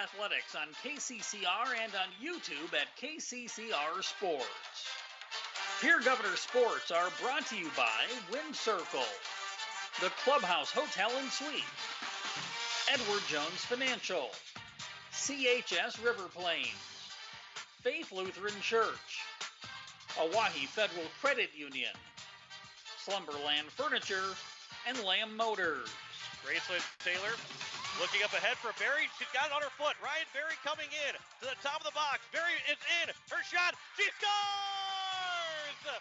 athletics on KCCR and on YouTube at KCCR Sports. Pierre Governor Sports are brought to you by Wind Circle, the Clubhouse Hotel and Suite, Edward Jones Financial, CHS River Plains, Faith Lutheran Church, Oahe Federal Credit Union, Slumberland Furniture, and Lamb Motors. Graceland Taylor looking up ahead for Berry. She's got it on her foot. Ryan Berry coming in to the top of the box. Berry is in. Her shot. She scores!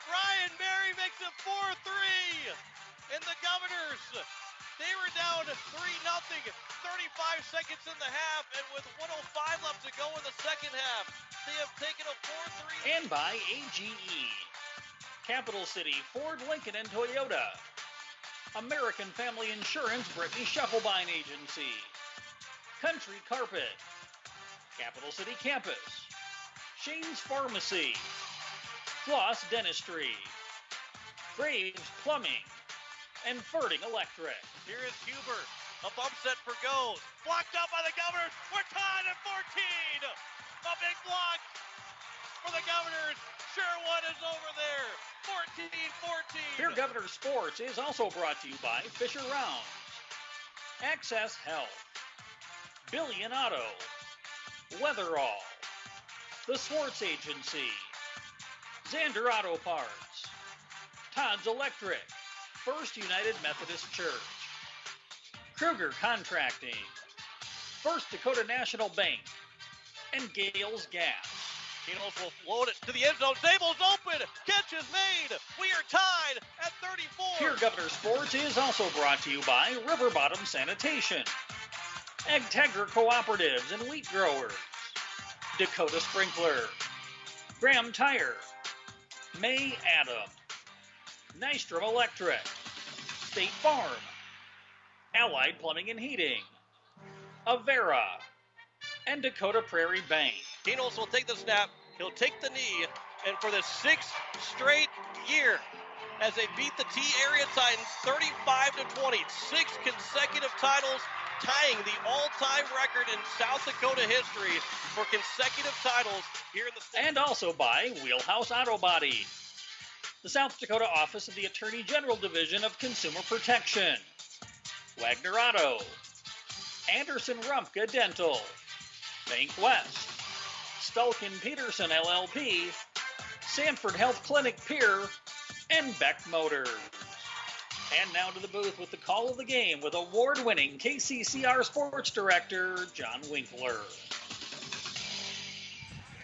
Ryan Berry makes it 4-3. And the Governors, they were down 3-0. 35 seconds in the half. And with 1:05 left to go in the second half, they have taken a 4-3. And by AGE, Capital City, Ford, Lincoln, and Toyota. American Family Insurance, Brittany Scheffelbein Agency. Country Carpet. Capital City Campus. Shane's Pharmacy. Floss Dentistry. Graves Plumbing. And Ferding Electric. Here is Huber. A bump set for goes. Blocked up by the Governors. We're tied at 14. A big block for the Governors. Sherwood is over there. 14-14. Pierre Governor Sports is also brought to you by Fisher Rounds, Access Health, Billion Auto, Weatherall, The Swartz Agency, Xander Auto Parts, Todd's Electric, First United Methodist Church, Kruger Contracting, First Dakota National Bank, and Gales Gas. Keenos will float it to the end zone. Zabel's open. Catch is made. We are tied at 34. Pierre Governor Sports is also brought to you by River Bottom Sanitation, Agtegra Cooperatives and Wheat Growers, Dakota Sprinkler, Graham Tire, May Adam, Nystrom Electric, State Farm, Allied Plumbing and Heating, Avera, and Dakota Prairie Bank. Keenos will take the snap. He'll take the knee. And for the 6th straight year, as they beat the T-Area Titans 35-20, 6 consecutive titles, tying the all-time record in South Dakota history for consecutive titles here in the state. And also by Wheelhouse Auto Body, the South Dakota Office of the Attorney General Division of Consumer Protection, Wagner Auto, Anderson Rumpke Dental, Bank West, Stulkin Peterson LLP, Sanford Health Clinic Pierre, and Beck Motors. And now to the booth with the call of the game with award-winning KCCR Sports Director John Winkler.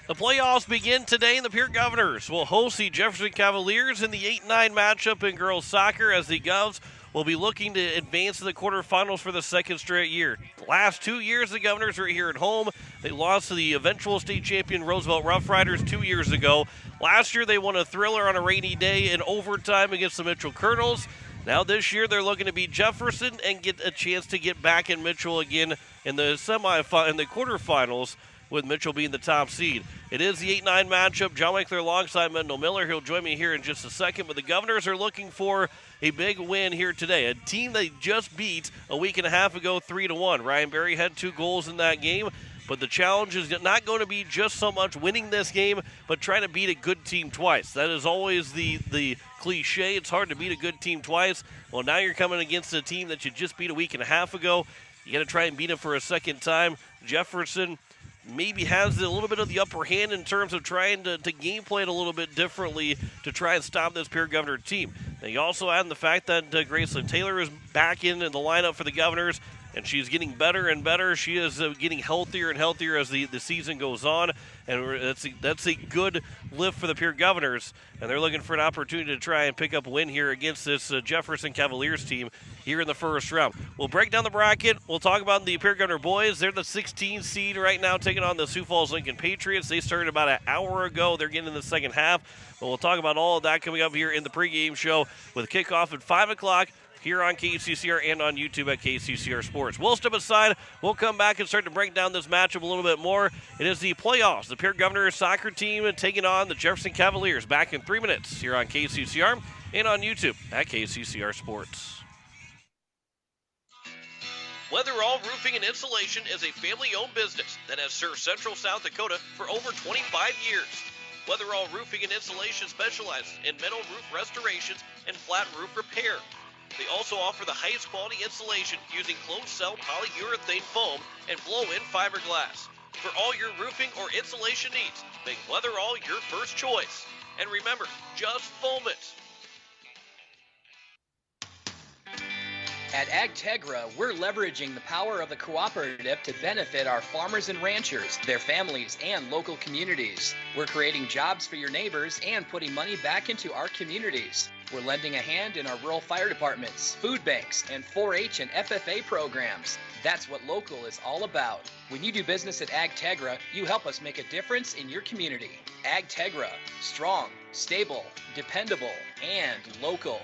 The playoffs begin today, and the Pierre Governors will host the Jefferson Cavaliers in the 8-9 matchup in girls soccer, as the Govs will be looking to advance to the quarterfinals for the 2nd straight year. The last 2 years, the Governors were here at home. They lost to the eventual state champion Roosevelt Rough Riders 2 years ago. Last year, they won a thriller on a rainy day in overtime against the Mitchell Colonels. Now this year, they're looking to beat Jefferson and get a chance to get back in Mitchell again in the quarterfinals, with Mitchell being the top seed. It is the 8-9 matchup. John Winkler alongside Mendel Miller. He'll join me here in just a second, but the Governors are looking for a big win here today. A team they just beat a week and a half ago, 3-1. Ryan Berry had 2 goals in that game, but the challenge is not going to be just so much winning this game, but trying to beat a good team twice. That is always the cliche. It's hard to beat a good team twice. Well, now you're coming against a team that you just beat a week and a half ago. You got to try and beat it for a second time. Jefferson maybe has a little bit of the upper hand in terms of trying to game play it a little bit differently to try and stop this Pierre Governor team. Now, you also add in the fact that Graceland Taylor is back in the lineup for the Governors, and she's getting better and better. She is getting healthier and healthier as the season goes on, and that's a good lift for the Pierre Governors, and they're looking for an opportunity to try and pick up a win here against this Jefferson Cavaliers team here in the first round. We'll break down the bracket. We'll talk about the Pierre Governor boys. They're the 16th seed right now, taking on the Sioux Falls Lincoln Patriots. They started about an hour ago. They're getting in the second half, but we'll talk about all of that coming up here in the pregame show with kickoff at 5 o'clock. Here on KCCR and on YouTube at KCCR Sports. We'll step aside. We'll come back and start to break down this matchup a little bit more. It is the playoffs. The Pierre Governor soccer team taking on the Jefferson Cavaliers. Back in 3 minutes here on KCCR and on YouTube at KCCR Sports. Weatherall Roofing and Insulation is a family-owned business that has served Central South Dakota for over 25 years. Weatherall Roofing and Insulation specializes in metal roof restorations and flat roof repair. They also offer the highest quality insulation using closed-cell polyurethane foam and blow-in fiberglass. For all your roofing or insulation needs, make Weatherall your first choice. And remember, just foam it. At AgTegra, we're leveraging the power of the cooperative to benefit our farmers and ranchers, their families, and local communities. We're creating jobs for your neighbors and putting money back into our communities. We're lending a hand in our rural fire departments, food banks, and 4-H and FFA programs. That's what local is all about. When you do business at AgTegra, you help us make a difference in your community. AgTegra, strong, stable, dependable, and local.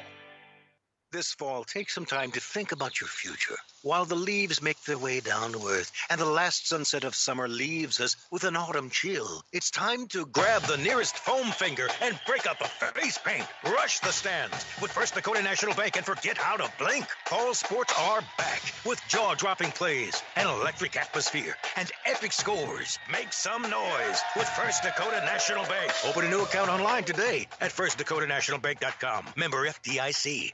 This fall, take some time to think about your future while the leaves make their way down to earth and the last sunset of summer leaves us with an autumn chill. It's time to grab the nearest foam finger and break out the face paint. Rush the stands with First Dakota National Bank and forget how to blink. Fall sports are back with jaw-dropping plays, an electric atmosphere, and epic scores. Make some noise with First Dakota National Bank. Open a new account online today at firstdakotanationalbank.com. Member FDIC.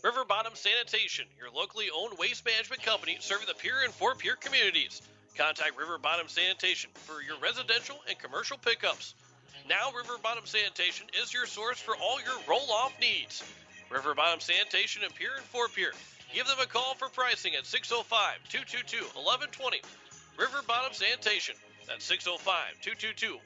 River Bottom Sanitation, your locally owned waste management company serving the Pierre and Fort Pierre communities. Contact River Bottom Sanitation for your residential and commercial pickups. Now River Bottom Sanitation is your source for all your roll-off needs. River Bottom Sanitation in Pierre and Fort Pierre. Give them a call for pricing at 605-222-1120. River Bottom Sanitation. That's 605-222-1120.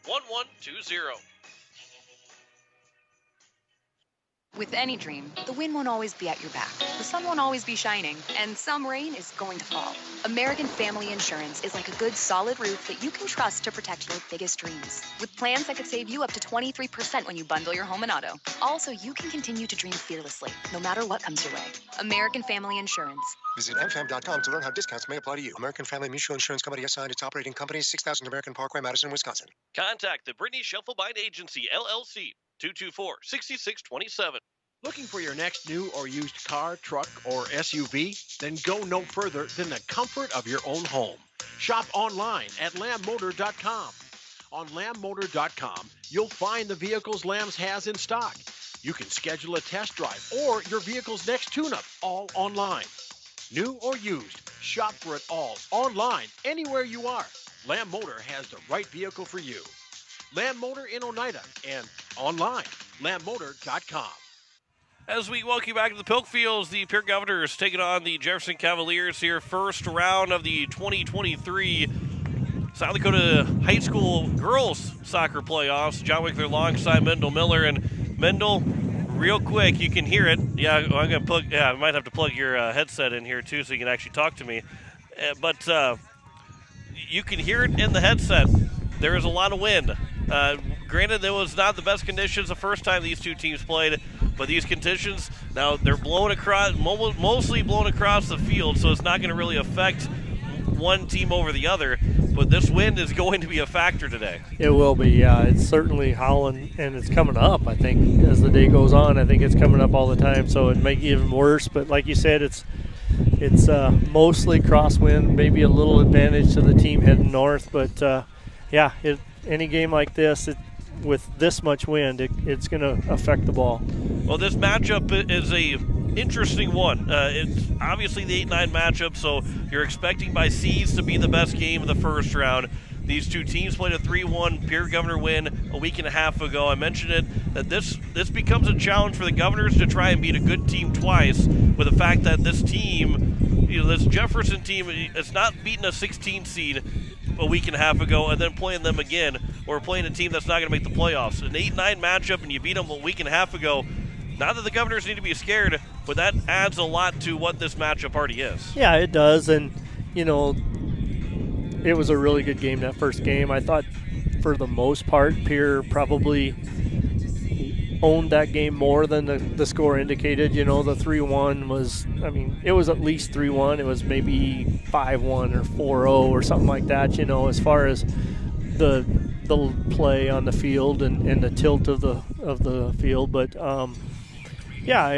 With any dream, the wind won't always be at your back, the sun won't always be shining, and some rain is going to fall. American Family Insurance is like a good, solid roof that you can trust to protect your biggest dreams. With plans that could save you up to 23% when you bundle your home and auto. Also, you can continue to dream fearlessly, no matter what comes your way. American Family Insurance. Visit mfam.com to learn how discounts may apply to you. American Family Mutual Insurance Company assigned its operating company, 6000 American Parkway, Madison, Wisconsin. Contact the Brittany Shufflebind Agency, LLC, 224-6627. Looking for your next new or used car, truck, or SUV? Then go no further than the comfort of your own home. Shop online at lambmotor.com. On lambmotor.com, you'll find the vehicles Lambs has in stock. You can schedule a test drive or your vehicle's next tune-up, all online. New or used, shop for it all online, anywhere you are. Lamb Motor has the right vehicle for you. Lamb Motor in Oneida and online, lambmotor.com. As we welcome you back to the Pilk Fields, the Pierre Governors taking on the Jefferson Cavaliers here. First round of the 2023 South Dakota High School Girls Soccer Playoffs. John Wickler alongside Mendel Miller. And Mendel, real quick, you can hear it. Yeah, I'm gonna plug. Yeah, I might have to plug your headset in here too, so you can actually talk to me. But you can hear it in the headset. There is a lot of wind. Granted, it was not the best conditions the first time these two teams played, but these conditions, now they're blowing across, mostly blowing across the field, so it's not going to really affect one team over the other. But this wind is going to be a factor today. It will be, yeah. It's certainly howling, and it's coming up, I think, as the day goes on. I think it's coming up all the time, so it may get even worse. But like you said, it's mostly crosswind, maybe a little advantage to the team heading north. But, yeah, any game like this, with this much wind, it's going to affect the ball. Well, this matchup is a interesting one. It's obviously the 8-9 matchup, so you're expecting by seeds to be the best game of the first round. These two teams played a 3-1 Pierre Governor win a week and a half ago. I mentioned it, that this becomes a challenge for the Governors to try and beat a good team twice, with the fact that this team, this Jefferson team, it's not beating a 16 seed a week and a half ago and then playing them again, or playing a team that's not going to make the playoffs. An 8-9 matchup and you beat them a week and a half ago. Not that the Governors need to be scared, but that adds a lot to what this matchup already is. Yeah, it does, and, it was a really good game, that first game. I thought, for the most part, Pierre probably owned that game more than the score indicated. The 3-1 was, it was at least 3-1. It was maybe 5-1 or 4-0 or something like that, as far as the play on the field and the tilt of the field. But, yeah,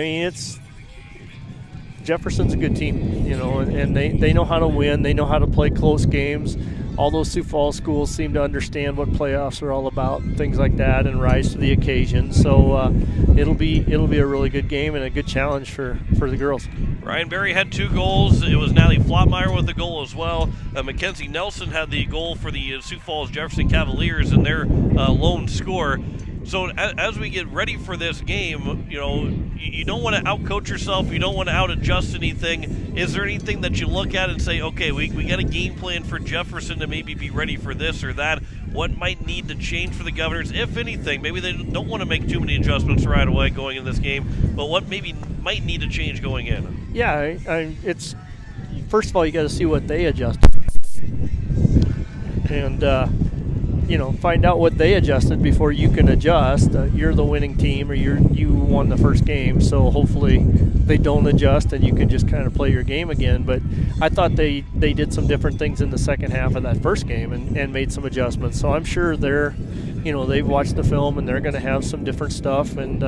Jefferson's a good team, you know, and they know how to win. They know how to play close games. All those Sioux Falls schools seem to understand what playoffs are all about, and things like that, and rise to the occasion. So it'll be a really good game and a good challenge for the girls. Ryan Berry had 2 goals. It was Natalie Flottmeyer with the goal as well. Mackenzie Nelson had the goal for the Sioux Falls Jefferson Cavaliers in their lone score. So as we get ready for this game, you know, you don't want to outcoach yourself. You don't want to out-adjust anything. Is there anything that you look at and say, okay, we got a game plan for Jefferson to maybe be ready for this or that? What might need to change for the Governors, if anything? Maybe they don't want to make too many adjustments right away going in this game, but what maybe might need to change going in? Yeah, it's first of all, you got to see what they adjusted. And you know, find out what they adjusted before you can adjust. You're the winning team, or you won the first game, so hopefully they don't adjust and you can just kind of play your game again. But I thought they did some different things in the second half of that first game and made some adjustments. So I'm sure they've watched the film and they're going to have some different stuff and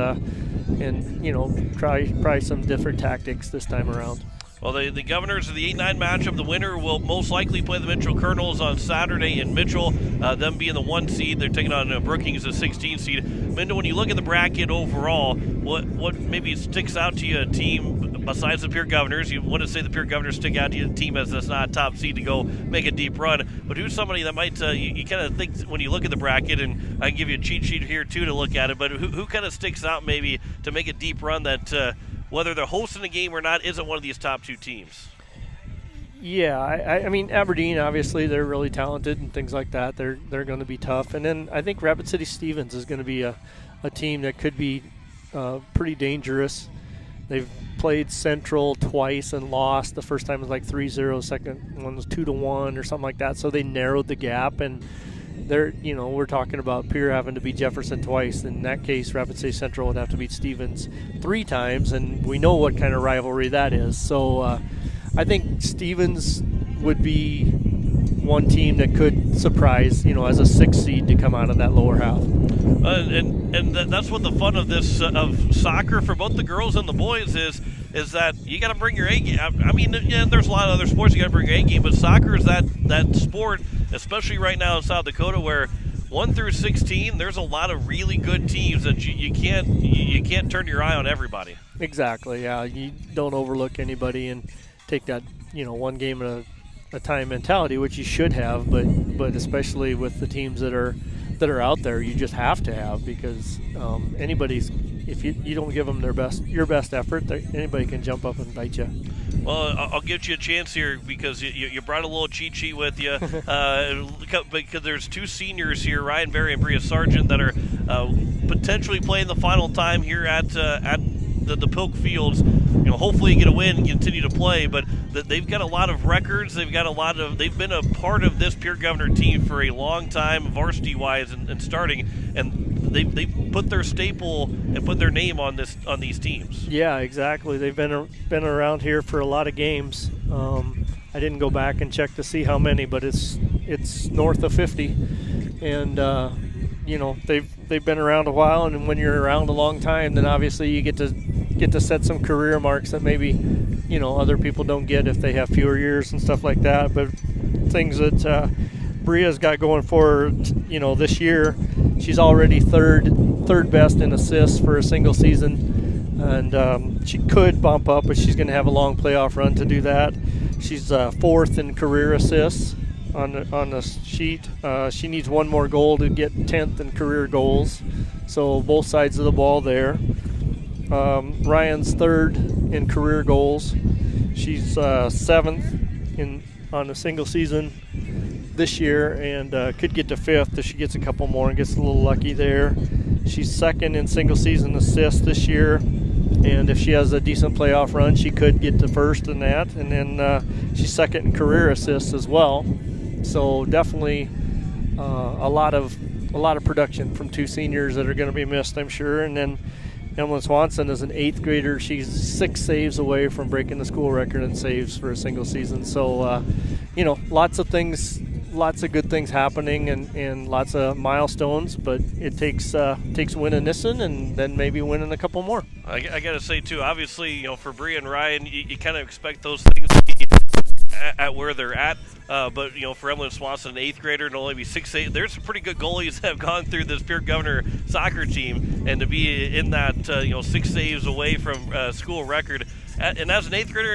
you know, try some different tactics this time around. Well, the Governors of the 8-9 matchup, the winner will most likely play the Mitchell Colonels on Saturday in Mitchell. Them being the 1 seed, they're taking on Brookings, the 16 seed. Minda, when you look at the bracket overall, what maybe sticks out to you, a team besides the Pierre Governors? You want to say the Pierre Governors stick out to you, a team that's not a top seed to go make a deep run. But who's somebody that might, you kind of think when you look at the bracket, and I can give you a cheat sheet here too to look at it, but who kind of sticks out maybe to make a deep run that whether they're hosting a game or not, isn't one of these top 2 teams? Yeah, I mean, Aberdeen, obviously, they're really talented and things like that. They're going to be tough. And then I think Rapid City Stevens is going to be a team that could be pretty dangerous. They've played Central twice and lost. The first time was like 3-0, second one was 2-1 or something like that. So they narrowed the gap, and we're talking about Pierre having to beat Jefferson twice. In that case, Rapid City Central would have to beat Stevens 3 times, and we know what kind of rivalry that is. So I think Stevens would be one team that could surprise, as a 6th seed to come out of that lower half. And that's what the fun of this of soccer for both the girls and the boys is that you got to bring your A game. I mean, yeah, there's a lot of other sports you got to bring your A game, but soccer is that sport, especially right now in South Dakota, where 1 through 16, there's a lot of really good teams that you can't turn your eye on everybody. Exactly. Yeah, you don't overlook anybody and take that one game at a time mentality, which you should have, but especially with the teams that are out there, you just have to have, because if you don't give them your best effort, anybody can jump up and bite you. Well, I'll give you a chance here because you brought a little cheat sheet with you. Because there's 2 seniors here, Ryan Berry and Bria Sargent, that are potentially playing the final time here at the Pilk Fields. Hopefully you get a win and continue to play, but they've got a lot of records. They've been a part of this Pierre Governor team for a long time, varsity-wise and starting, and they've put their staple and put their name on these teams. Yeah, exactly. They've been around here for a lot of games. I didn't go back and check to see how many, but it's north of 50, and they've been around a while. And when you're around a long time, then obviously you get to set some career marks that maybe other people don't get if they have fewer years and stuff like that. But things that Bria's got going for her, this year, she's already third best in assists for a single season, and she could bump up, but she's going to have a long playoff run to do that. She's 4th in career assists on the sheet. She needs 1 more goal to get 10th in career goals, so both sides of the ball there. Ryan's 3rd in career goals. She's 7th on a single season this year, and could get to 5th if she gets a couple more and gets a little lucky there. She's 2nd in single season assists this year, and if she has a decent playoff run, she could get to 1st in that. And then she's 2nd in career assists as well. So definitely a lot of production from 2 seniors that are going to be missed, I'm sure. And then Emily Swanson is an 8th grader. She's 6 saves away from breaking the school record in saves for a single season. So, lots of things lots of good things happening and lots of milestones, but it takes winning this one and then maybe winning a couple more. I got to say, too, obviously, for Bree and Ryan, you kind of expect those things to be at where they're at. But, for Emily Swanson, an 8th grader, and only be 6'8", there's some pretty good goalies that have gone through this Pierre Governor soccer team. And to be in that, 6 saves away from school record, and as an 8th grader,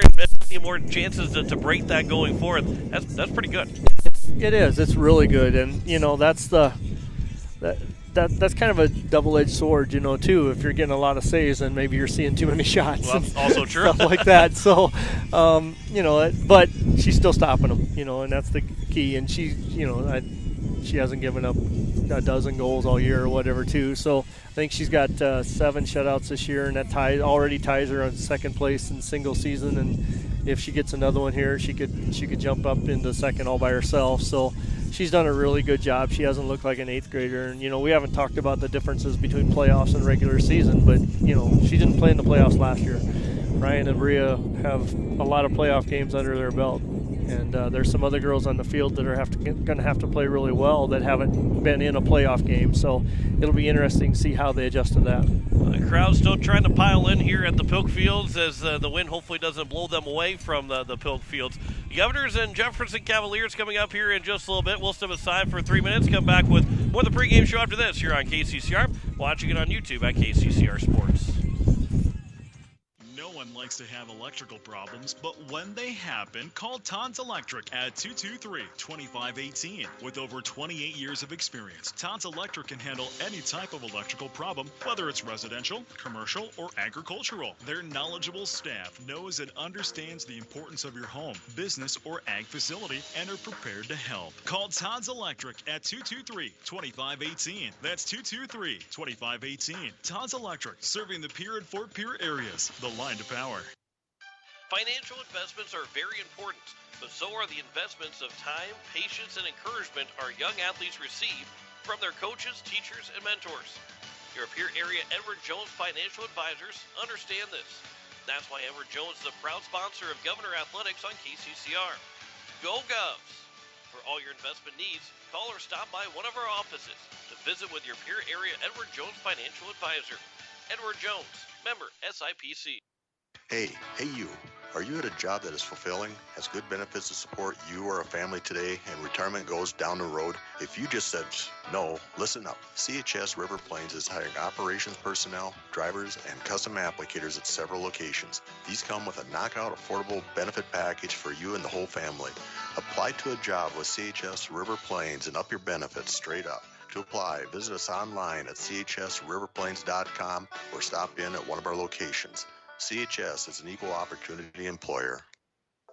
more chances to break that going forward, that's pretty good. It is. It's really good. And, that's that's kind of a double-edged sword, too. If you're getting a lot of saves, then maybe you're seeing too many shots. Well, and also true. Stuff like that. So, but she's still stopping them, and that's the key. And she hasn't given up a dozen goals all year or whatever, too. So I think she's got 7 shutouts this year, and that already ties her on second place in single season. And if she gets another one here, she could jump up into second all by herself. So she's done a really good job. She hasn't looked like an 8th grader. And, we haven't talked about the differences between playoffs and regular season, but, she didn't play in the playoffs last year. Ryan and Bria have a lot of playoff games under their belt. And there's some other girls on the field that are going to have to play really well that haven't been in a playoff game. So it'll be interesting to see how they adjust to that. The crowd's still trying to pile in here at the Pilk Fields as the wind hopefully doesn't blow them away from the Pilk Fields. Governors and Jefferson Cavaliers coming up here in just a little bit. We'll step aside for 3 minutes. Come back with more of the pregame show after this here on KCCR. Watching it on YouTube at KCCR Sports. No one likes to have electrical problems, but when they happen, call Todd's Electric at 223-2518. With over 28 years of experience, Todd's Electric can handle any type of electrical problem, whether it's residential, commercial, or agricultural. Their knowledgeable staff knows and understands the importance of your home, business, or ag facility and are prepared to help. Call Todd's Electric at 223-2518. That's 223-2518. Todd's Electric, serving the Pierre and Fort Pierre areas. The line to power. Financial investments are very important, but so are the investments of time, patience, and encouragement our young athletes receive from their coaches, teachers, and mentors. Your Pierre area Edward Jones Financial Advisors understand this. That's why Edward Jones is a proud sponsor of Governor Athletics on KCCR. Go Govs! For all your investment needs, call or stop by one of our offices to visit with your Pierre area Edward Jones Financial Advisor. Edward Jones, member SIPC. Hey you. Are you at a job that is fulfilling, has good benefits to support you or a family today, and retirement goes down the road? If you just said no, listen up. CHS River Plains is hiring operations personnel, drivers, and custom applicators at several locations. These come with a knockout affordable benefit package for you and the whole family. Apply to a job with CHS River Plains and up your benefits straight up. To apply, visit us online at chsriverplains.com or stop in at one of our locations. CHS is an equal opportunity employer.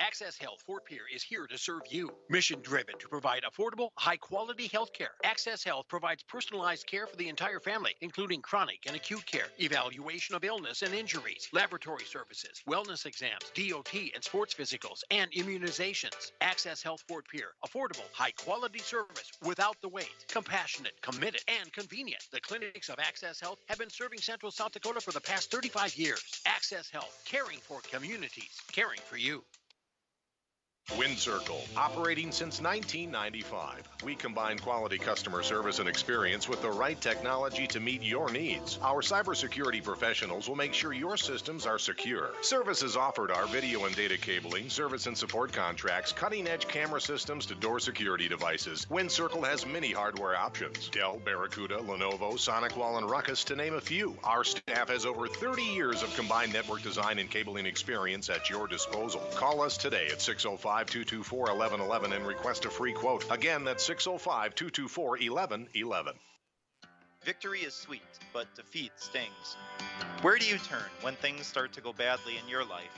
Access Health Fort Pierre is here to serve you. Mission driven to provide affordable, high-quality health care. Access Health provides personalized care for the entire family, including chronic and acute care, evaluation of illness and injuries, laboratory services, wellness exams, DOT and sports physicals, and immunizations. Access Health Fort Pierre. Affordable, high-quality service without the wait. Compassionate, committed, and convenient. The clinics of Access Health have been serving Central South Dakota for the past 35 years. Access Health, caring for communities, caring for you. Wind Circle, operating since 1995. We combine quality customer service and experience with the right technology to meet your needs. Our cybersecurity professionals will make sure your systems are secure. Services offered are video and data cabling, service and support contracts, cutting-edge camera systems to door security devices. Wind Circle has many hardware options. Dell, Barracuda, Lenovo, SonicWall, and Ruckus, to name a few. Our staff has over 30 years of combined network design and cabling experience at your disposal. Call us today at 605-224-1111 and request a free quote. Again, that's 605-224-1111. Victory is sweet, but defeat stings. Where do you turn when things start to go badly in your life?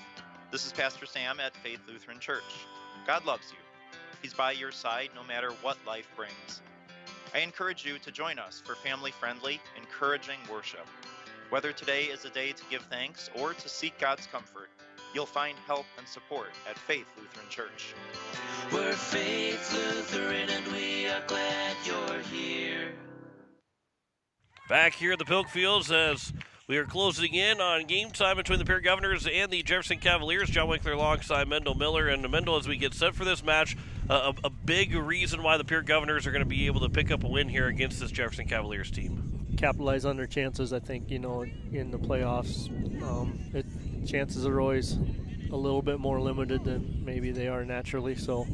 This is Pastor Sam at Faith Lutheran Church. God loves you. He's by your side no matter what life brings. I encourage you to join us for family-friendly, encouraging worship. Whether today is a day to give thanks or to seek God's comfort, you'll find help and support at Faith Lutheran Church. We're Faith Lutheran and we are glad you're here. Back here at the Pilk Fields as We are closing in on game time between the Pierre Governors and the Jefferson Cavaliers. John Winkler alongside Mendel Miller. And Mendel, as we get set for this match, a big reason why the Pierre Governors are going to be able to pick up a win here against this Jefferson Cavaliers team. Capitalize on their chances, I think, in the playoffs. Chances are always a little bit more limited than maybe they are naturally. So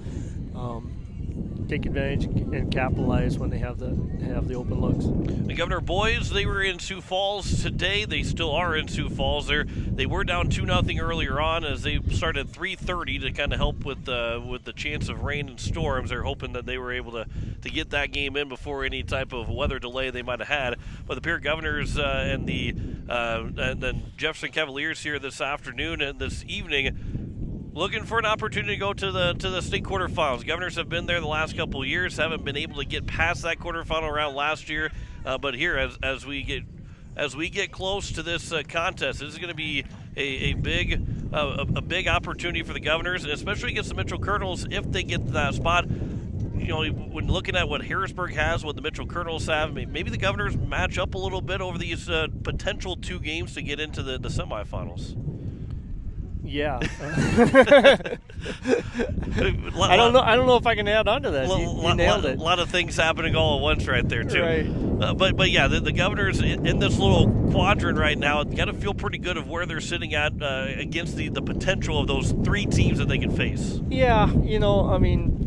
take advantage and capitalize when they have the open looks. The Governor boys, they were in Sioux Falls today. They still are in Sioux Falls. They were down 2-0 earlier on as they started 3:30 to kind of help with the chance of rain and storms. They're hoping that they were able to get that game in before any type of weather delay they might have had. But the Pierre Governors and then Jefferson Cavaliers here this afternoon and this evening, looking for an opportunity to go to the state quarterfinals. Governors have been there the last couple of years, haven't been able to get past that quarterfinal round last year. But here, as we get close to this contest, this is going to be a big opportunity for the Governors, and especially against the Mitchell Colonels if they get to that spot. When looking at what Harrisburg has, what the Mitchell Colonels have, maybe the Governors match up a little bit over these potential 2 games to get into the semifinals. Yeah. I don't know if I can add on to that. You nailed it. A lot of things happening all at once right there, too. Right. But yeah, the Governors in this little quadrant right now got to feel pretty good of where they're sitting at against the potential of those 3 teams that they can face. Yeah,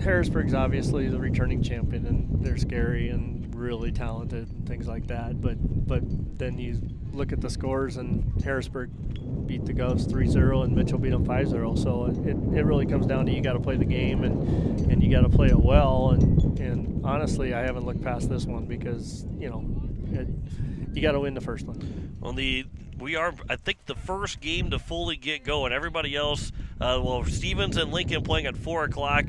Harrisburg's obviously the returning champion, and they're scary and really talented and things like that. But then you look at the scores, and Harrisburg beat the Govs 3-0 and Mitchell beat them 5-0. So it really comes down to you got to play the game and you got to play it well. And honestly, I haven't looked past this one because you got to win the first one. Well, we are, I think, the first game to fully get going. Everybody else, Stevens and Lincoln playing at 4 o'clock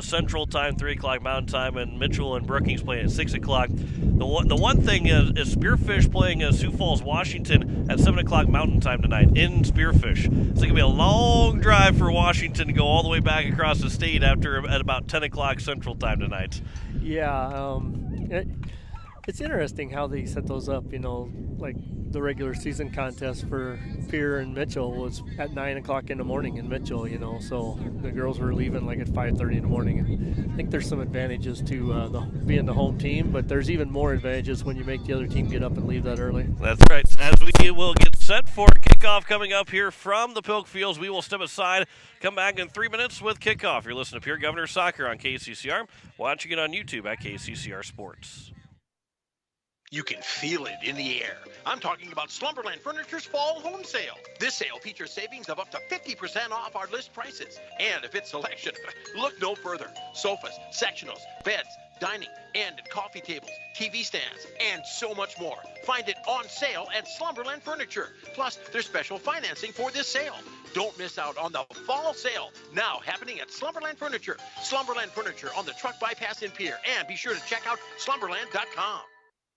Central Time, 3 o'clock Mountain Time, and Mitchell and Brookings playing at 6 o'clock. The one thing is Spearfish playing Sioux Falls, Washington at 7 o'clock Mountain Time tonight in Spearfish. It's going to be a long drive for Washington to go all the way back across the state at about 10 o'clock Central Time tonight. Yeah, it's interesting how they set those up, like the regular season contest for Pierre and Mitchell was at 9 o'clock in the morning in Mitchell, so the girls were leaving like at 5:30 in the morning. And I think there's some advantages to being the home team, but there's even more advantages when you make the other team get up and leave that early. That's right. As we will get set for kickoff coming up here from the Pilk Fields, we will step aside, come back in 3 minutes with kickoff. You're listening to Pierre Governor Soccer on KCCR, watching it on YouTube at KCCR Sports. You can feel it in the air. I'm talking about Slumberland Furniture's Fall Home Sale. This sale features savings of up to 50% off our list prices. And if it's selection, look no further. Sofas, sectionals, beds, dining, and coffee tables, TV stands, and so much more. Find it on sale at Slumberland Furniture. Plus, there's special financing for this sale. Don't miss out on the fall sale, now happening at Slumberland Furniture. Slumberland Furniture on the truck bypass in Pierre. And be sure to check out slumberland.com.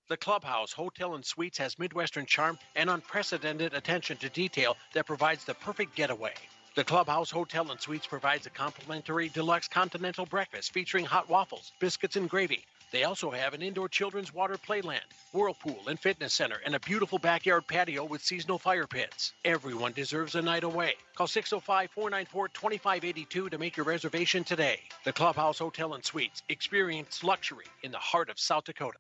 The Clubhouse Hotel and Suites has Midwestern charm and unprecedented attention to detail that provides the perfect getaway. The Clubhouse Hotel and Suites provides a complimentary deluxe continental breakfast featuring hot waffles, biscuits, and gravy. They also have an indoor children's water playland, whirlpool and fitness center, and a beautiful backyard patio with seasonal fire pits. Everyone deserves a night away. Call 605-494-2582 to make your reservation today. The Clubhouse Hotel and Suites. Experience luxury in the heart of South Dakota.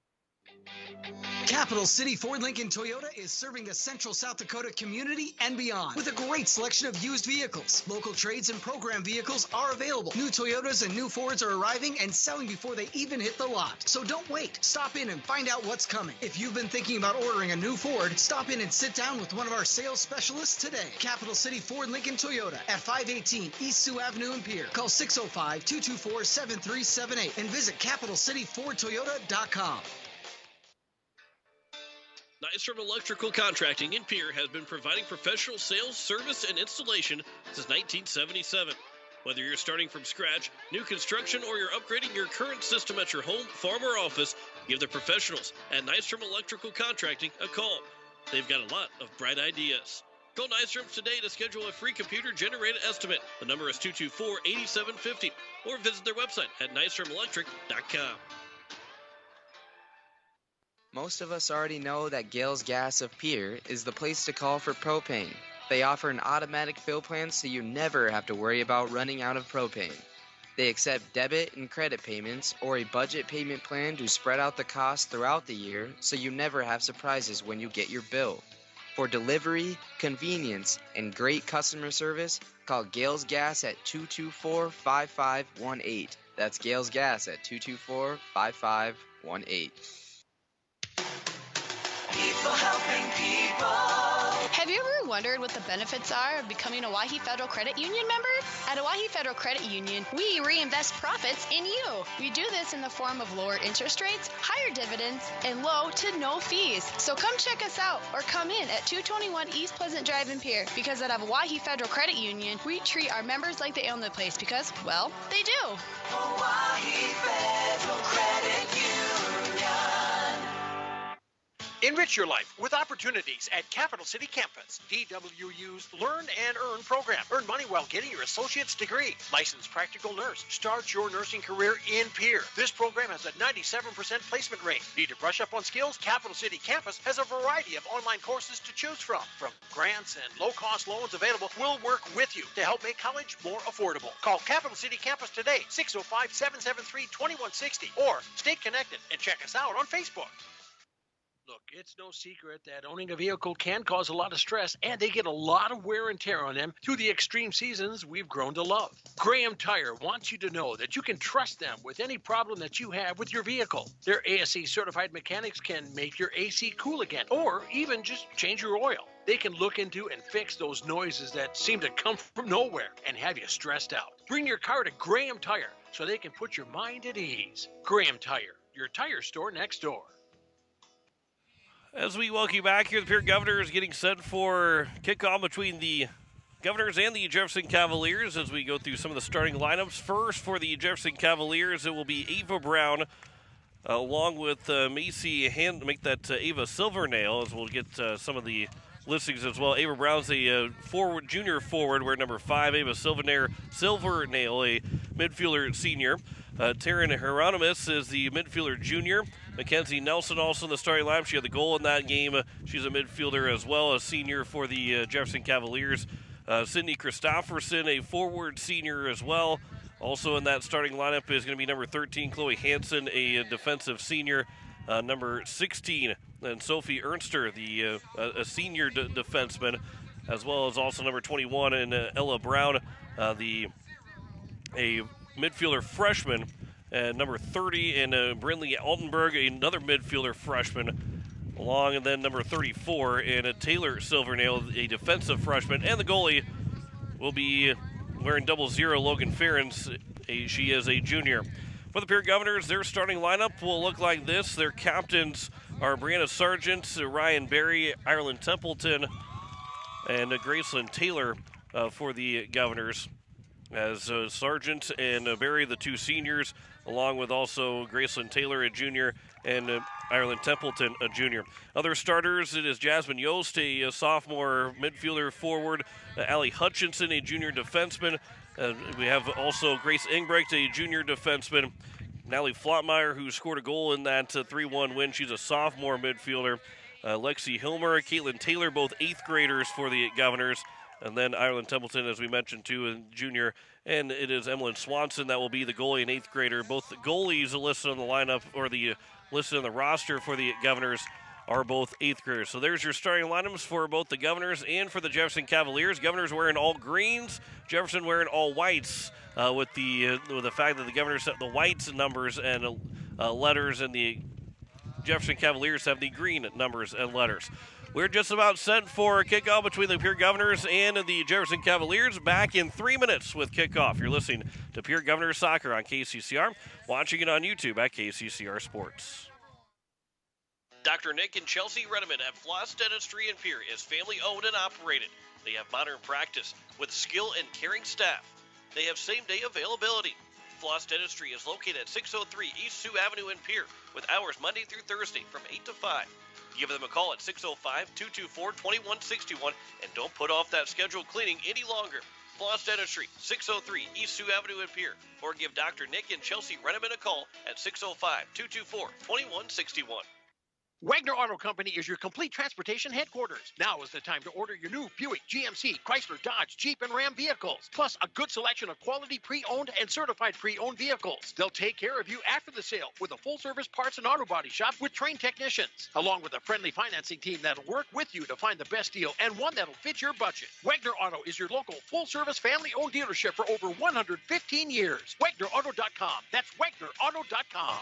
Capital City Ford Lincoln Toyota is serving the central South Dakota community and beyond with a great selection of used vehicles. Local trades and program vehicles are available. New Toyotas and new Fords are arriving and selling before they even hit the lot. So don't wait. Stop in and find out what's coming. If you've been thinking about ordering a new Ford, stop in and sit down with one of our sales specialists today. Capital City Ford Lincoln Toyota at 518 East Sioux Avenue in Pierre. Call 605-224-7378 and visit CapitalCityFordToyota.com. Nystrom Electrical Contracting in Pierre has been providing professional sales, service, and installation since 1977. Whether you're starting from scratch, new construction, or you're upgrading your current system at your home, farm, or office, give the professionals at Nystrom Electrical Contracting a call. They've got a lot of bright ideas. Call Nystrom today to schedule a free computer-generated estimate. The number is 224-8750, or visit their website at nystromelectric.com. Most of us already know that Gales Gas of Pierre is the place to call for propane. They offer an automatic fill plan so you never have to worry about running out of propane. They accept debit and credit payments or a budget payment plan to spread out the cost throughout the year so you never have surprises when you get your bill. For delivery, convenience, and great customer service, call Gales Gas at 224-5518. That's Gales Gas at 224-5518. People helping people. Have you ever wondered what the benefits are of becoming a Owyhee Federal Credit Union member? At Owyhee Federal Credit Union, we reinvest profits in you. We do this in the form of lower interest rates, higher dividends, and low to no fees. So come check us out or come in at 221 East Pleasant Drive in Pierre, because at Owyhee Federal Credit Union, we treat our members like they own the place because, well, they do. Owyhee Federal Credit Union. Enrich your life with opportunities at Capital City Campus. DWU's Learn and Earn program. Earn money while getting your associate's degree. Licensed practical nurse. Start your nursing career in Pierre. This program has a 97% placement rate. Need to brush up on skills? Capital City Campus has a variety of online courses to choose from. From grants and low-cost loans available, we'll work with you to help make college more affordable. Call Capital City Campus today, 605-773-2160, or stay connected and check us out on Facebook. Look, it's no secret that owning a vehicle can cause a lot of stress, and they get a lot of wear and tear on them through the extreme seasons we've grown to love. Graham Tire wants you to know that you can trust them with any problem that you have with your vehicle. Their ASE certified mechanics can make your AC cool again, or even just change your oil. They can look into and fix those noises that seem to come from nowhere and have you stressed out. Bring your car to Graham Tire so they can put your mind at ease. Graham Tire, your tire store next door. As we welcome you back here, the Pierre Governors getting set for kickoff between the Governors and the Jefferson Cavaliers as we go through some of the starting lineups. First, for the Jefferson Cavaliers, it will be Ava Brown along with Macy make that Ava Silvernail, as we'll get some of the listings as well. Ava Brown's a junior forward, where number 5, Ava Silvernail, a midfielder senior. Taryn Hieronymus is the midfielder junior. Mackenzie Nelson also in the starting lineup. She had the goal in that game. She's a midfielder as well, a senior for the Jefferson Cavaliers. Sydney Christopherson, a forward senior as well. Also in that starting lineup is going to be number 13, Chloe Hansen, a defensive senior. Number 16, and Sophie Ernster, a senior defenseman, as well as also number 21, and Ella Brown, a midfielder freshman, and number 30, and Brindley Altenberg, another midfielder freshman, along, and then number 34, and Taylor Silvernail, a defensive freshman, and the goalie will be wearing 00, Logan Ferens. She is a junior. For the Pierre Governors, their starting lineup will look like this. Their captains are Brianna Sargent, Ryan Berry, Ireland Templeton, and Graceland Taylor for the Governors. As Sargent and Berry, the two seniors, along with also Graceland Taylor, a junior, and Ireland Templeton, a junior. Other starters, it is Jasmine Yost, a sophomore midfielder forward, Allie Hutchinson, a junior defenseman. We have also Grace Engbrecht, a junior defenseman. Natalie Flotmeyer, who scored a goal in that 3-1 win. She's a sophomore midfielder. Lexi Hilmer, Caitlin Taylor, both 8th graders for the Governors. And then Ireland Templeton, as we mentioned, too, a junior. And it is Emlyn Swanson that will be the goalie and 8th grader. Both the goalies listed on the lineup, or listed on the roster for the Governors, are both 8th graders. So there's your starting lineups for both the Governors and for the Jefferson Cavaliers. Governors wearing all greens, Jefferson wearing all whites, with the fact that the Governors have the whites numbers and letters, and the Jefferson Cavaliers have the green numbers and letters. We're just about set for kickoff between the Pierre Governors and the Jefferson Cavaliers. Back in 3 minutes with kickoff. You're listening to Pierre Governors Soccer on KCCR, watching it on YouTube at KCCR Sports. Dr. Nick and Chelsea Redeman at Floss Dentistry in Pierre is family owned and operated. They have modern practice with skill and caring staff. They have same-day availability. Floss Dentistry is located at 603 East Sioux Avenue in Pierre, with hours Monday through Thursday from 8 to 5. Give them a call at 605-224-2161 and don't put off that scheduled cleaning any longer. Floss Dentistry, 603 East Sioux Avenue in Pierre, or give Dr. Nick and Chelsea Redeman a call at 605-224-2161. Wagner Auto Company is your complete transportation headquarters. Now is the time to order your new Buick, GMC, Chrysler, Dodge, Jeep, and Ram vehicles, plus a good selection of quality pre-owned and certified pre-owned vehicles. They'll take care of you after the sale with a full-service parts and auto body shop with trained technicians, along with a friendly financing team that'll work with you to find the best deal and one that'll fit your budget. Wagner Auto is your local full-service family-owned dealership for over 115 years. WagnerAuto.com. That's WagnerAuto.com.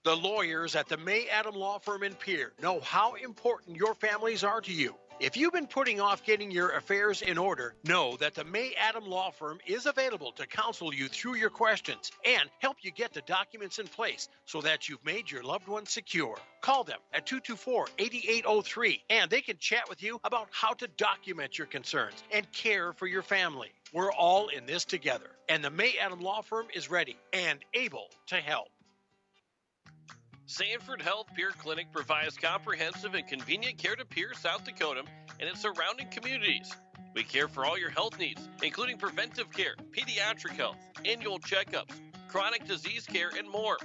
The lawyers at the May Adam Law Firm in Pierre know how important your families are to you. If you've been putting off getting your affairs in order, know that the May Adam Law Firm is available to counsel you through your questions and help you get the documents in place so that you've made your loved ones secure. Call them at 224-8803 and they can chat with you about how to document your concerns and care for your family. We're all in this together, and the May Adam Law Firm is ready and able to help. Sanford Health Pierre Clinic provides comprehensive and convenient care to Pierre, South Dakota, and its surrounding communities. We care for all your health needs, including preventive care, pediatric health, annual checkups, chronic disease care, and more.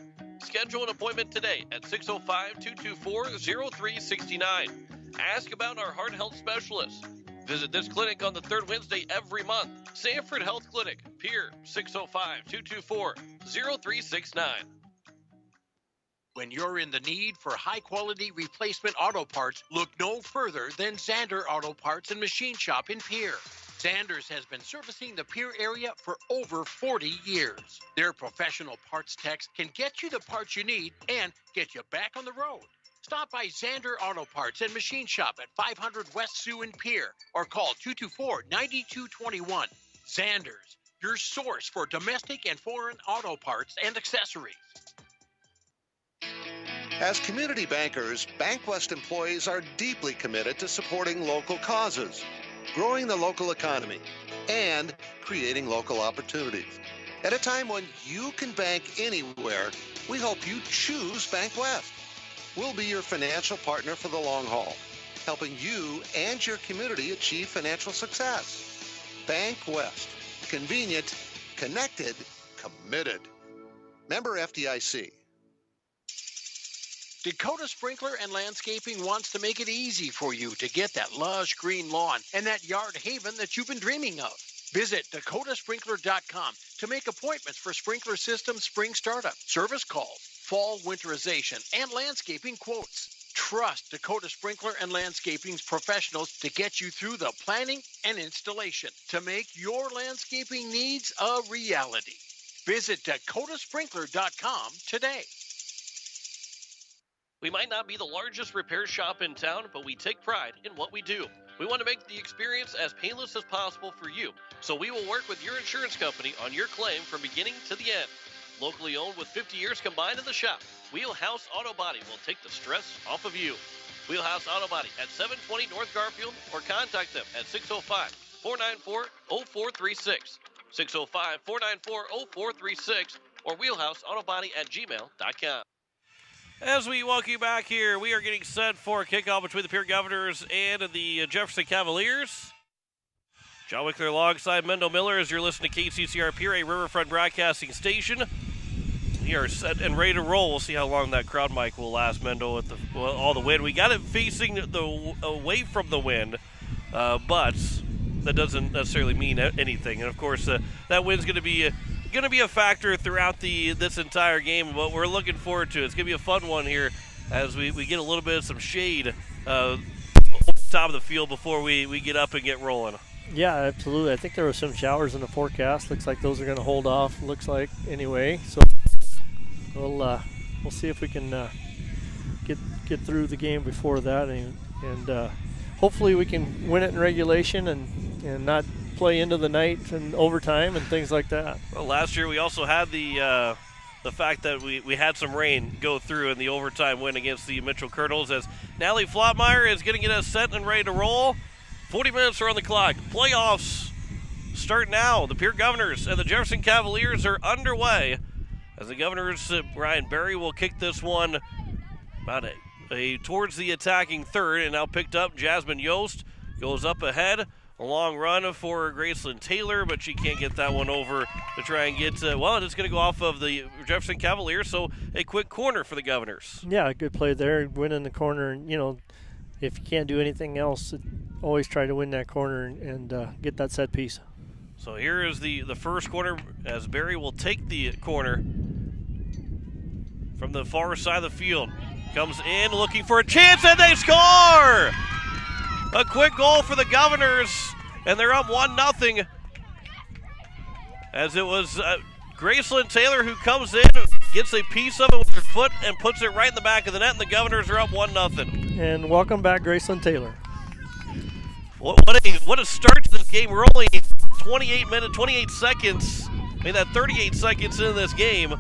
Schedule an appointment today at 605-224-0369. Ask about our heart health specialists. Visit this clinic on the third Wednesday every month. Sanford Health Clinic, Pierre, 605-224-0369. When you're in the need for high-quality replacement auto parts, look no further than Zander Auto Parts and Machine Shop in Pierre. Zander's has been servicing the Pierre area for over 40 years. Their professional parts techs can get you the parts you need and get you back on the road. Stop by Zander Auto Parts and Machine Shop at 500 West Sioux in Pierre or call 224-9221. Zander's, your source for domestic and foreign auto parts and accessories. As community bankers, BankWest employees are deeply committed to supporting local causes, growing the local economy, and creating local opportunities. At a time when you can bank anywhere, we hope you choose BankWest. We'll be your financial partner for the long haul, helping you and your community achieve financial success. BankWest. Convenient, connected, committed. Member FDIC. Dakota Sprinkler and Landscaping wants to make it easy for you to get that lush green lawn and that yard haven that you've been dreaming of. Visit dakotasprinkler.com to make appointments for sprinkler system spring startup, service calls, fall winterization, and landscaping quotes. Trust Dakota Sprinkler and Landscaping's professionals to get you through the planning and installation to make your landscaping needs a reality. Visit dakotasprinkler.com today. We might not be the largest repair shop in town, but we take pride in what we do. We want to make the experience as painless as possible for you, so we will work with your insurance company on your claim from beginning to the end. Locally owned with 50 years combined in the shop, Wheelhouse Auto Body will take the stress off of you. Wheelhouse Auto Body at 720 North Garfield or contact them at 605-494-0436, 605-494-0436 or wheelhouseautobody@gmail.com. As we welcome you back here, we are getting set for a kickoff between the Pierre Governors and the Jefferson Cavaliers. John Wickler alongside Mendel Miller as you're listening to KCCR Pierre, a Riverfront broadcasting station. We are set and ready to roll. We'll see how long that crowd mic will last, Mendel, with all the wind. We got it facing away from the wind, but that doesn't necessarily mean anything. And, of course, that wind's going to be a factor throughout this entire game, but we're looking forward to it. It's going to be a fun one here as we get a little bit of some shade over the top of the field before we get up and get rolling. Yeah, absolutely. I think there were some showers in the forecast. Looks like those are going to hold off, looks like, anyway. So we'll see if we can get through the game before that, and hopefully we can win it in regulation and not play into the night and overtime and things like that. Well, last year we also had the fact that we had some rain go through in the overtime win against the Mitchell Colonels, as Natalie Flotmeyer is going to get us set and ready to roll. 40 minutes are on the clock. Playoffs start now. The Pierre Governors and the Jefferson Cavaliers are underway as the Governors, Ryan Berry, will kick this one about towards the attacking third, and now picked up. Jasmine Yost goes up ahead A long run for Graceland Taylor, but she can't get that one over to try and get, well, it's going to go off of the Jefferson Cavaliers, so a quick corner for the Governors. Yeah, good play there, winning the corner. And, if you can't do anything else, always try to win that corner and get that set piece. So here is the first corner as Barry will take the corner from the far side of the field. Comes in looking for a chance, and they score! A quick goal for the Governors, and they're up 1-0. As it was Graceland Taylor who comes in, gets a piece of it with her foot, and puts it right in the back of the net, and the Governors are up 1-0. And welcome back, Graceland Taylor. What a start to this game. We're only 28 seconds, 38 seconds in this game,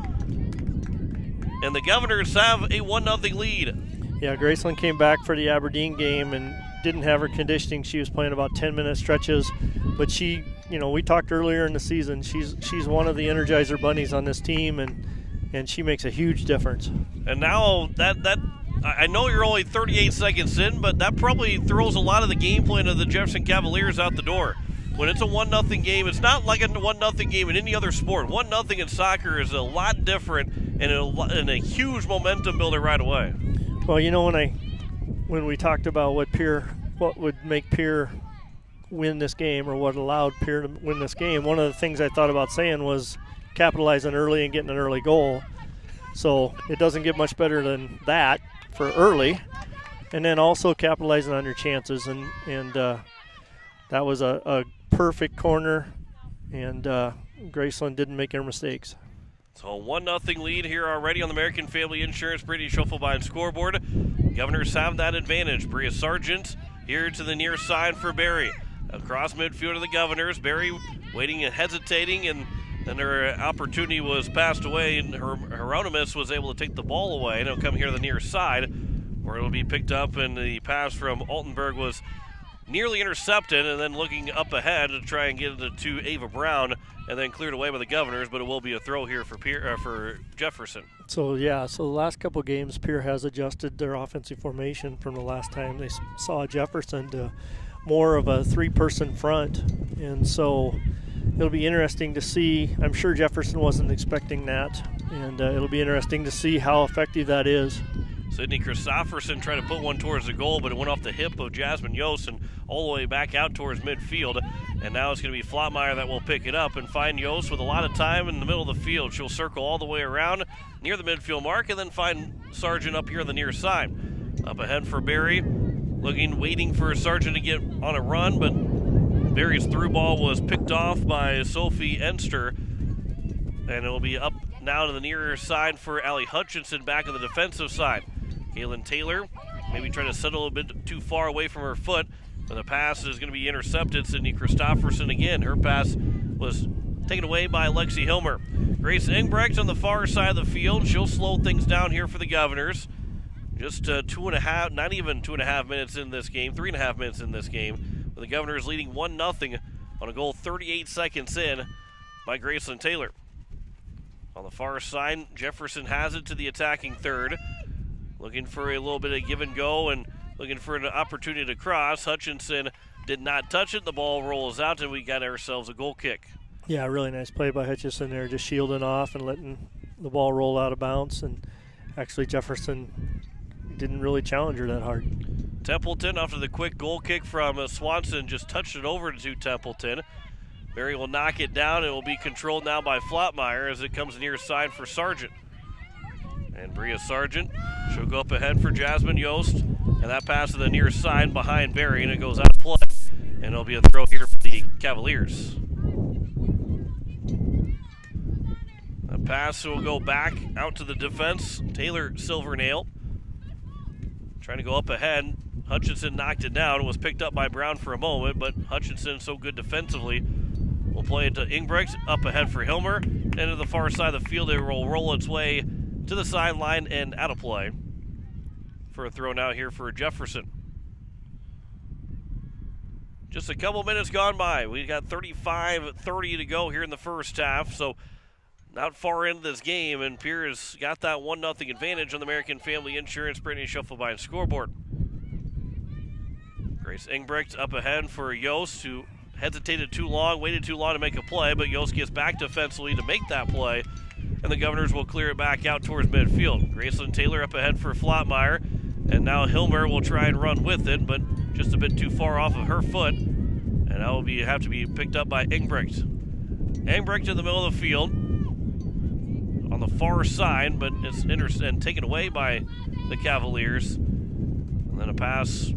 and the Governors have a 1-0 lead. Yeah, Graceland came back for the Aberdeen game and didn't have her conditioning. She was playing about 10-minute stretches, but she, we talked earlier in the season, she's one of the Energizer bunnies on this team, and she makes a huge difference. And now that I know you're only 38 seconds in, but that probably throws a lot of the game plan of the Jefferson Cavaliers out the door. When it's a 1-0 game, it's not like a 1-0 game in any other sport. 1-0 in soccer is a lot different and a huge momentum builder right away. Well, when we talked about what would make Pierre win this game, or what allowed Pierre to win this game, one of the things I thought about saying was capitalizing early and getting an early goal. So it doesn't get much better than that for early, and then also capitalizing on your chances, and that was a perfect corner, and Graceland didn't make any mistakes. So a 1-0 lead here already on the American Family Insurance Brady Schuffelbein scoreboard. Governors have that advantage. Bria Sargent here to the near side for Barry. Across midfield to the Governors. Barry waiting and hesitating, and then her opportunity was passed away, and Hieronymus was able to take the ball away, and it'll come here to the near side, where it'll be picked up, and the pass from Altenberg was nearly intercepted, and then looking up ahead to try and get it to Ava Brown, and then cleared away by the Governors, but it will be a throw here for Jefferson. So the last couple games, Pierre has adjusted their offensive formation from the last time they saw Jefferson to more of a three-person front, and so it'll be interesting to see. I'm sure Jefferson wasn't expecting that, and it'll be interesting to see how effective that is. Sydney Christofferson tried to put one towards the goal, but it went off the hip of Jasmine Yost and all the way back out towards midfield. And now it's going to be Flottmeyer that will pick it up and find Yost with a lot of time in the middle of the field. She'll circle all the way around near the midfield mark and then find Sargent up here on the near side. Up ahead for Barry, waiting for Sargent to get on a run, but Barry's through ball was picked off by Sophie Enster, and it'll be up now to the nearer side for Allie Hutchinson back on the defensive side. Kaylin Taylor maybe trying to settle a bit too far away from her foot, but the pass is going to be intercepted. Sydney Christofferson again. Her pass was taken away by Lexi Hilmer. Grace Engbrecht on the far side of the field. She'll slow things down here for the Governors. Just 2.5, not even 2.5 minutes in this game, 3.5 minutes in this game, with the Governors leading 1-0 on a goal 38 seconds in by Graceland Taylor. On the far side, Jefferson has it to the attacking third. Looking for a little bit of give and go and looking for an opportunity to cross. Hutchinson did not touch it. The ball rolls out, and we got ourselves a goal kick. Yeah, really nice play by Hutchinson there, just shielding off and letting the ball roll out of bounds. And actually, Jefferson didn't really challenge her that hard. Templeton, after the quick goal kick from Swanson, just touched it over to Templeton. Barry will knock it down. It will be controlled now by Flottmeyer as it comes near side for Sargent. And Bria Sargent, she'll go up ahead for Jasmine Yost. And that pass to the near side behind Barry, and it goes out of play. And it'll be a throw here for the Cavaliers. The pass will go back out to the defense. Taylor Silvernail trying to go up ahead. Hutchinson knocked it down and was picked up by Brown for a moment, but Hutchinson so good defensively will play it to Engbrecht, up ahead for Hilmer. And to the far side of the field, it will roll its way to the sideline and out of play for a throw now here for Jefferson. Just a couple minutes gone by. We got 35-30 to go here in the first half, so not far into this game, and Pierre has got that 1-0 advantage on the American Family Insurance Brittany Schuffelbein scoreboard. Grace Ingbrecht up ahead for Yost, who hesitated too long, waited too long to make a play, but Yost gets back defensively to make that play, and the Governors will clear it back out towards midfield. Graceland Taylor up ahead for Flottmeyer, and now Hilmer will try and run with it, but just a bit too far off of her foot, and that will have to be picked up by Ingbrecht. Ingbrecht in the middle of the field on the far side, but it's and taken away by the Cavaliers. And then a pass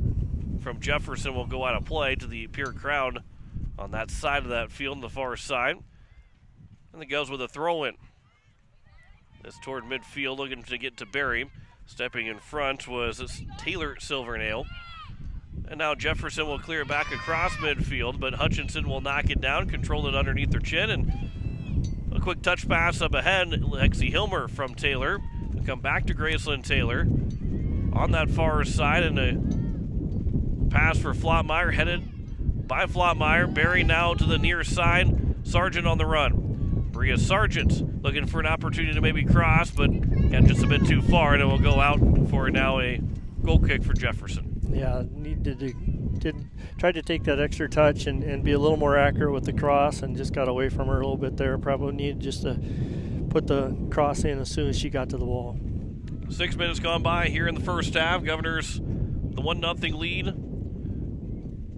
from Jefferson will go out of play to the Pierre crowd on that side of that field, on the far side. And it goes with a throw-in. This toward midfield, looking to get to Barry. Stepping in front was Taylor Silvernail. And now Jefferson will clear it back across midfield, but Hutchinson will knock it down, control it underneath her chin, and a quick touch pass up ahead. Lexi Hilmer from Taylor. We'll come back to Graceland Taylor on that far side, and a pass for Flottmeyer, headed by Flottmeyer. Barry now to the near side. Sargent on the run. Bria Sargent looking for an opportunity to maybe cross, but got just a bit too far, and it will go out for now a goal kick for Jefferson. Yeah, tried to take that extra touch and be a little more accurate with the cross, and just got away from her a little bit there. Probably needed just to put the cross in as soon as she got to the wall. 6 minutes gone by here in the first half. Governors, the 1-0 lead.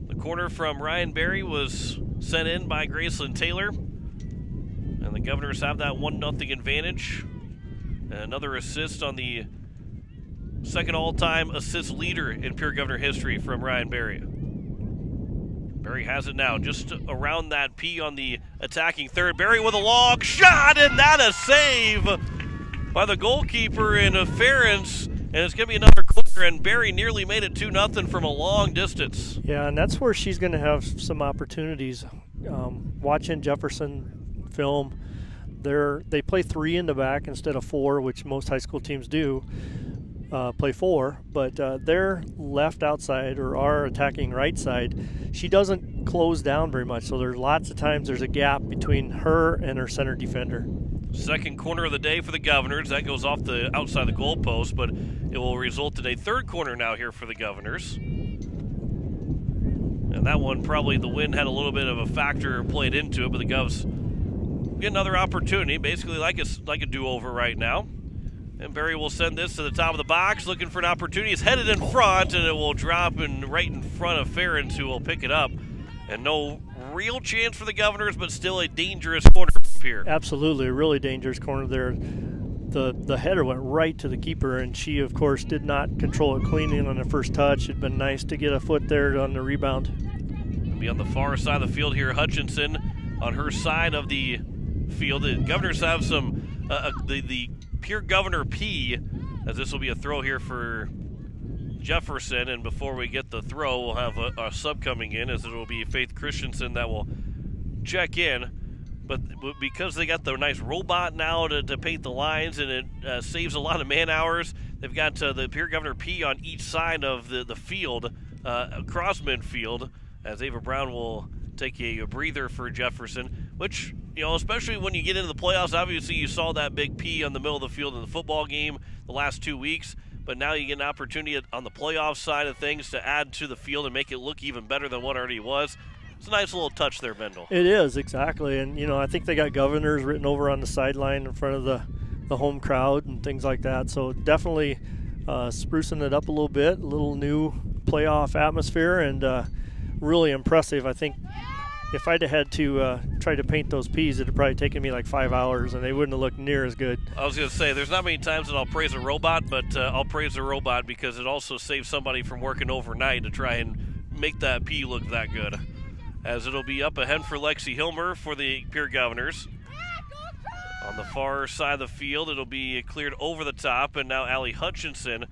The corner from Ryan Berry was sent in by Graceland Taylor, and the Governors have that 1-0 advantage. And another assist on the second all-time assist leader in Pierre Governor history from Ryan Berry. Berry has it now, just around that P on the attacking third. Berry with a long shot, and that a save by the goalkeeper in Ference, and it's going to be another corner, and Berry nearly made it 2-0 from a long distance. Yeah, and that's where she's going to have some opportunities. Watching Jefferson film, they play 3 in the back instead of 4, which most high school teams do. Play 4, but their left outside or our attacking right side, she doesn't close down very much. So there's lots of times there's a gap between her and her center defender. Second corner of the day for the Governors. That goes off the outside the goalpost, but it will result in a third corner now here for the Governors. And that one, probably the wind had a little bit of a factor played into it, but the Govs get another opportunity, basically like a do-over right now. And Barry will send this to the top of the box, looking for an opportunity. It's headed in front, and it will drop right in front of Ference, who will pick it up. And no real chance for the Governors, but still a dangerous corner from here. Absolutely, a really dangerous corner there. The header went right to the keeper, and she, of course, did not control it cleanly on the first touch. It'd been nice to get a foot there on the rebound. Be on the far side of the field here. Hutchinson on her side of the field. The Governors have some the Pierre Governor P, as this will be a throw here for Jefferson, and before we get the throw, we'll have a sub coming in, as it will be Faith Christensen that will check in. But because they got the nice robot now to paint the lines, and it saves a lot of man hours, they've got the Pierre Governor P on each side of the field, across midfield, as Ava Brown will take a breather for Jefferson, which, you know, especially when you get into the playoffs, obviously you saw that big P on the middle of the field in the football game the last 2 weeks, but now you get an opportunity on the playoff side of things to add to the field and make it look even better than what already was. It's a nice little touch there, Mendel. It is, exactly. And, you know, I think they got Governors written over on the sideline in front of the home crowd and things like that. So definitely sprucing it up a little bit, a little new playoff atmosphere, and really impressive. I think if I'd have had to try to paint those P's, it would have probably taken me like 5 hours, and they wouldn't have looked near as good. I was going to say, there's not many times that I'll praise a robot, but I'll praise a robot because it also saves somebody from working overnight to try and make that P look that good. As it'll be up ahead for Lexi Hilmer for the Pierre Governors. On the far side of the field, it'll be cleared over the top, and now Allie Hutchinson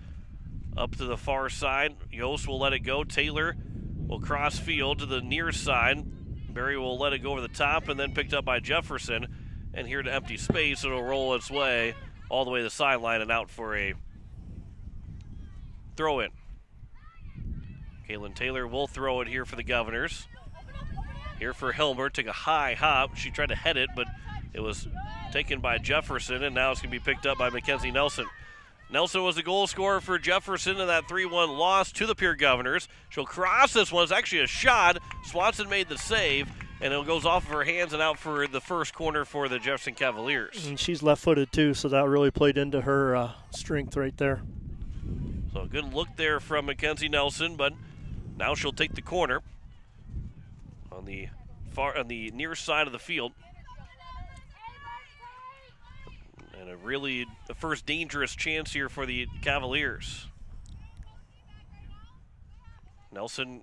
up to the far side. Yost will let it go. Taylor will cross field to the near side. Barry will let it go over the top, and then picked up by Jefferson. And here to empty space, it'll roll its way all the way to the sideline and out for a throw-in. Kaylin Taylor will throw it here for the Governors. Here for Hilmer, took a high hop. She tried to head it, but it was taken by Jefferson, and now it's going to be picked up by Mackenzie Nelson. Nelson was the goal scorer for Jefferson in that 3-1 loss to the Pierre Governors. She'll cross this one. It's actually a shot. Swanson made the save, and it goes off of her hands and out for the first corner for the Jefferson Cavaliers. And she's left-footed too, so that really played into her strength right there. So a good look there from Mackenzie Nelson, but now she'll take the corner on the near side of the field. And the first dangerous chance here for the Cavaliers. Nelson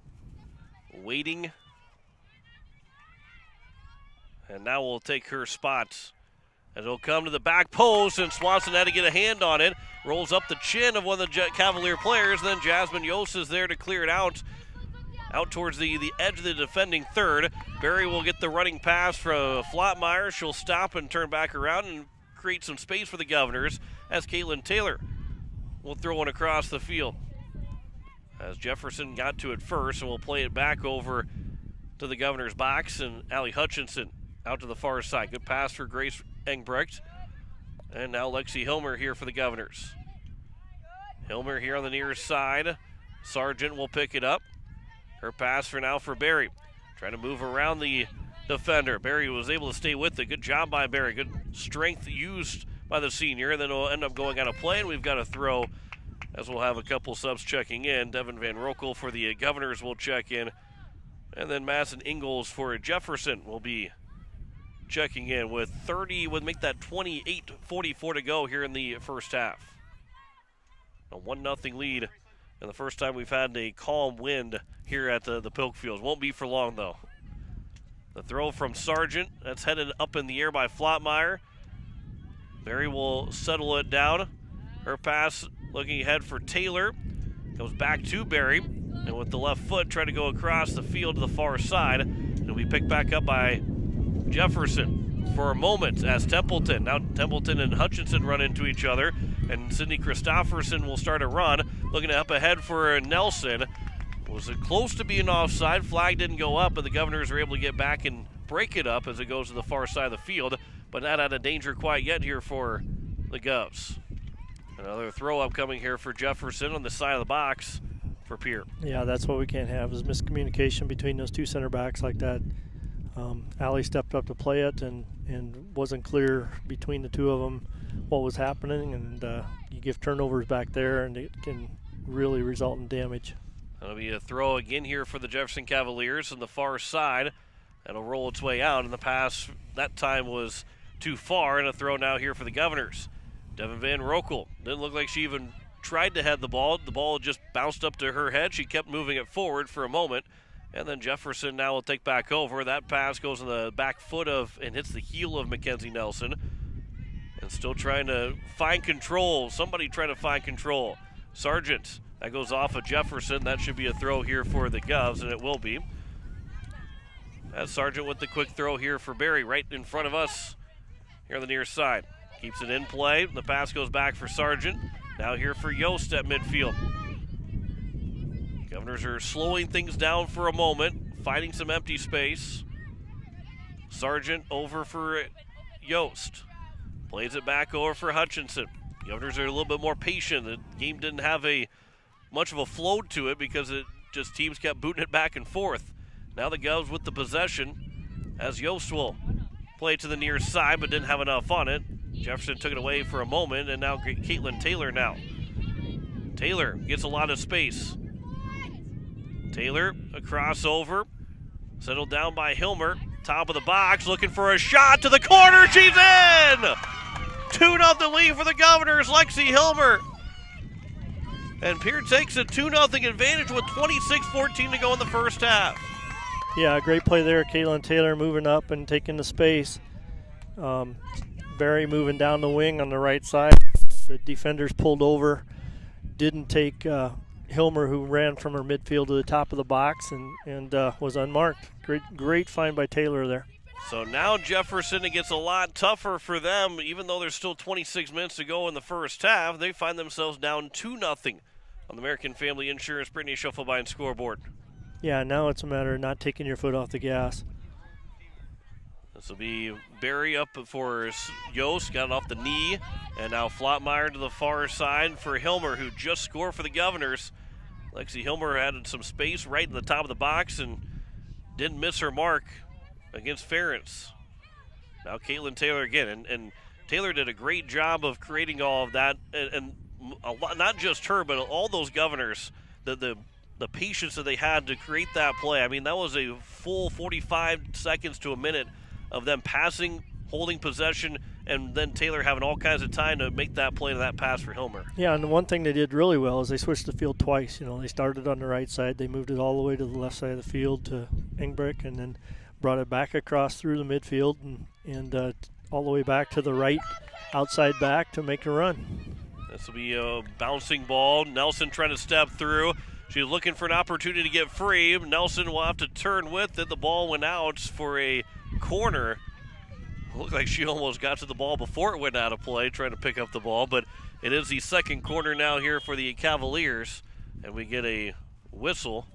waiting. And now we'll take her spot. And it'll come to the back post, and Swanson had to get a hand on it. Rolls up the chin of one of the Cavalier players. Then Jasmine Yost is there to clear it out towards the edge of the defending third. Barry will get the running pass from Flottmeyer. She'll stop and turn back around and create some space for the Governors as Caitlin Taylor will throw one across the field. As Jefferson got to it first, and we'll play it back over to the Governors box, and Allie Hutchinson out to the far side. Good pass for Grace Engbrecht. And now Lexi Hilmer here for the Governors. Hilmer here on the near side. Sargent will pick it up. Her pass for now for Barry. Trying to move around the defender. Barry was able to stay with it. Good job by Barry. Good strength used by the senior. And then it'll end up going out of play, and we've got a throw as we'll have a couple subs checking in. Devin Van Rokel for the Governors will check in. And then Madison Ingalls for Jefferson will be checking in with 30, would make that 28-44 to go here in the first half. A 1-0 lead, and the first time we've had a calm wind here at the Pilk Fields. Won't be for long, though. The throw from Sargent, that's headed up in the air by Flottmeyer. Barry will settle it down. Her pass looking ahead for Taylor. Goes back to Barry, and with the left foot trying to go across the field to the far side. It'll be picked back up by Jefferson for a moment as Templeton. Now Templeton and Hutchinson run into each other, and Sydney Christofferson will start a run. Looking up ahead for Nelson. Was it close to being offside? Flag didn't go up, but the Governors were able to get back and break it up as it goes to the far side of the field, but not out of danger quite yet here for the Govs. Another throw up coming here for Jefferson on the side of the box for Pierre. Yeah, that's what we can't have is miscommunication between those two center backs like that. Allie stepped up to play it and wasn't clear between the two of them what was happening, and you give turnovers back there and it can really result in damage. That'll be a throw again here for the Jefferson Cavaliers on the far side. That'll roll its way out, and the pass that time was too far, and a throw now here for the Governors. Devin Van Rokel didn't look like she even tried to head the ball. The ball just bounced up to her head. She kept moving it forward for a moment. And then Jefferson now will take back over. That pass goes on the back foot of and hits the heel of Mackenzie Nelson. And still trying to find control. Somebody trying to find control. Sargent, that goes off of Jefferson. That should be a throw here for the Govs, and it will be. That's Sargent with the quick throw here for Barry right in front of us here on the near side. Keeps it in play. The pass goes back for Sargent. Now here for Yost at midfield. Governors are slowing things down for a moment, finding some empty space. Sargent over for Yost. Plays it back over for Hutchinson. Governors are a little bit more patient. The game didn't have much of a flow to it because teams kept booting it back and forth. Now the Govs with the possession as Yost will play to the near side but didn't have enough on it. Jefferson took it away for a moment, and now Caitlin Taylor now. Taylor gets a lot of space. Taylor, a crossover, settled down by Hilmer. Top of the box, looking for a shot to the corner. She's in! 2-0 lead for the Governors, Lexi Hilmer. And Pierre takes a 2-0 advantage with 26-14 to go in the first half. Yeah, great play there. Caitlin Taylor moving up and taking the space. Barry moving down the wing on the right side. The defenders pulled over. Didn't take Hilmer, who ran from her midfield to the top of the box and was unmarked. Great find by Taylor there. So now Jefferson, it gets a lot tougher for them. Even though there's still 26 minutes to go in the first half, they find themselves down 2-0 on the American Family Insurance Brittany Schuffelbein scoreboard. Yeah, now it's a matter of not taking your foot off the gas. This will be Barry up for Yost, got it off the knee, and now Flotmeyer to the far side for Hilmer, who just scored for the Governors. Lexi Hilmer had some space right in the top of the box and didn't miss her mark against Ferentz. Now Caitlin Taylor again, and Taylor did a great job of creating all of that, and a lot, not just her, but all those Governors, the patience that they had to create that play. I mean, that was a full 45 seconds to a minute of them passing, holding possession, and then Taylor having all kinds of time to make that play to that pass for Hilmer. Yeah, and the one thing they did really well is they switched the field twice. You know, they started on the right side, they moved it all the way to the left side of the field to Engbrick, and then brought it back across through the midfield and all the way back to the right outside back to make a run. This will be a bouncing ball. Nelson trying to step through. She's looking for an opportunity to get free. Nelson will have to turn with it. The ball went out for a corner. Looked like she almost got to the ball before it went out of play, trying to pick up the ball. But it is the second corner now here for the Cavaliers. And we get a whistle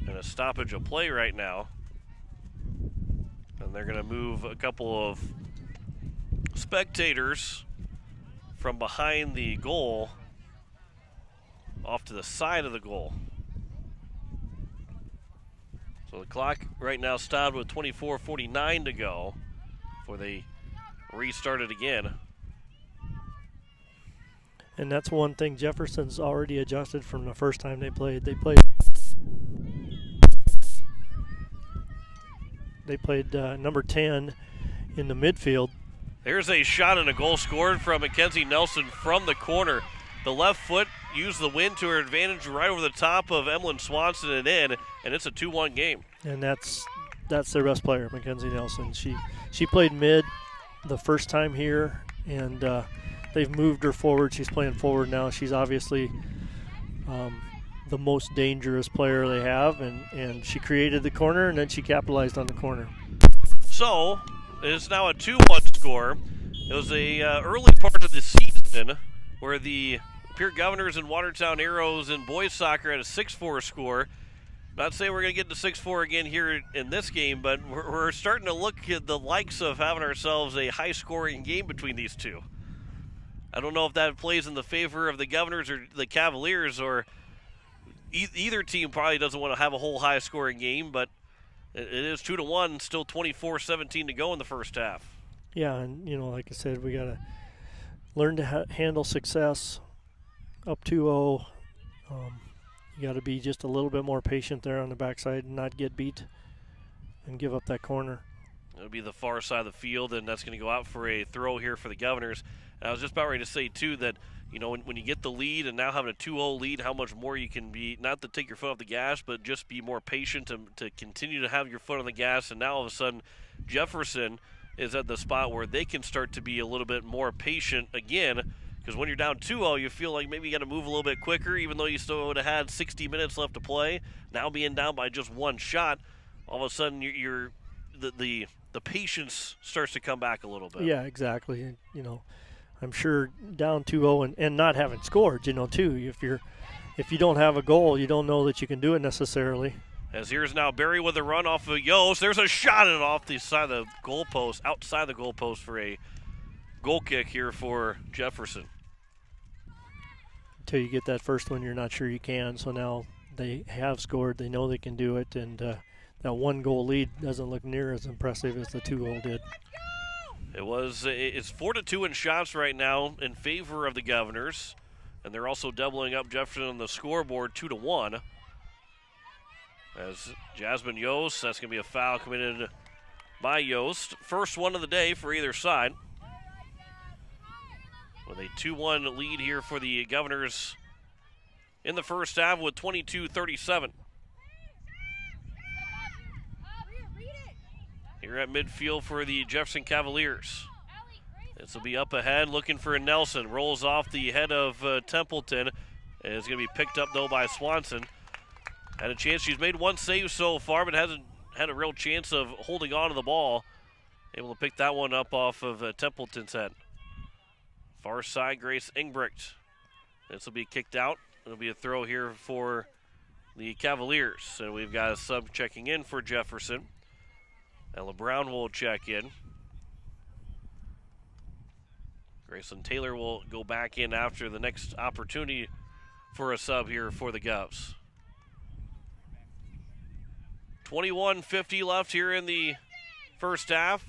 and a stoppage of play right now. And they're going to move a couple of spectators from behind the goal off to the side of the goal. So the clock right now stopped with 24:49 to go before they restart it again. And that's one thing Jefferson's already adjusted from the first time they played. They played number 10 in the midfield. There's a shot and a goal scored from Mackenzie Nelson from the corner. The left foot used the wind to her advantage right over the top of Emlyn Swanson and in, and it's a 2-1 game. And that's their best player, Mackenzie Nelson. She played mid the first time here, and they've moved her forward. She's playing forward now. She's obviously the most dangerous player they have, and she created the corner, and then she capitalized on the corner. So it's now a 2-1 score. It was a early part of the season where the Pierre Governors and Watertown Arrows in boys soccer had a 6-4 score. Not saying we're going to get to 6-4 again here in this game, but we're starting to look at the likes of having ourselves a high-scoring game between these two. I don't know if that plays in the favor of the Governors or the Cavaliers, or either team probably doesn't want to have a whole high-scoring game, but it is 2-1, still 24-17 to go in the first half. Yeah, and, like I said, we got to learn to handle success up 2-0. You got to be just a little bit more patient there on the backside and not get beat and give up that corner. It'll be the far side of the field, and that's going to go out for a throw here for the Governors. And I was just about ready to say, too, that when you get the lead and now having a 2-0 lead, how much more you can be, not to take your foot off the gas, but just be more patient to continue to have your foot on the gas. And now all of a sudden Jefferson is at the spot where they can start to be a little bit more patient again, because when you're down 2-0, you feel like maybe you got to move a little bit quicker, even though you still would have had 60 minutes left to play. Now being down by just one shot, all of a sudden the patience starts to come back a little bit. Yeah, exactly. I'm sure down 2-0 and not having scored, too. If you don't have a goal, you don't know that you can do it necessarily. As here's now Barry with a run off of Yost. There's a shot and off the side of the goalpost, outside the goalpost for a goal kick here for Jefferson. Until you get that first one, you're not sure you can. So now they have scored. They know they can do it. And that one goal lead doesn't look near as impressive as the 2-0 did. It's 4-2 in shots right now in favor of the Governors. And they're also doubling up Jefferson on the scoreboard 2-1. As Jasmine Yost, that's going to be a foul committed by Yost. First one of the day for either side. With a 2-1 lead here for the Governors in the first half with 22-37. Here at midfield for the Jefferson Cavaliers. This will be up ahead, looking for a Nelson. Rolls off the head of Templeton. And it's going to be picked up, though, by Swanson. Had a chance. She's made one save so far, but hasn't had a real chance of holding on to the ball. Able to pick that one up off of Templeton's head. Far side, Grace Engbricht. This will be kicked out. It'll be a throw here for the Cavaliers. And we've got a sub checking in for Jefferson. Ella Brown will check in. Grayson Taylor will go back in after the next opportunity for a sub here for the Govs. 21:50 left here in the first half.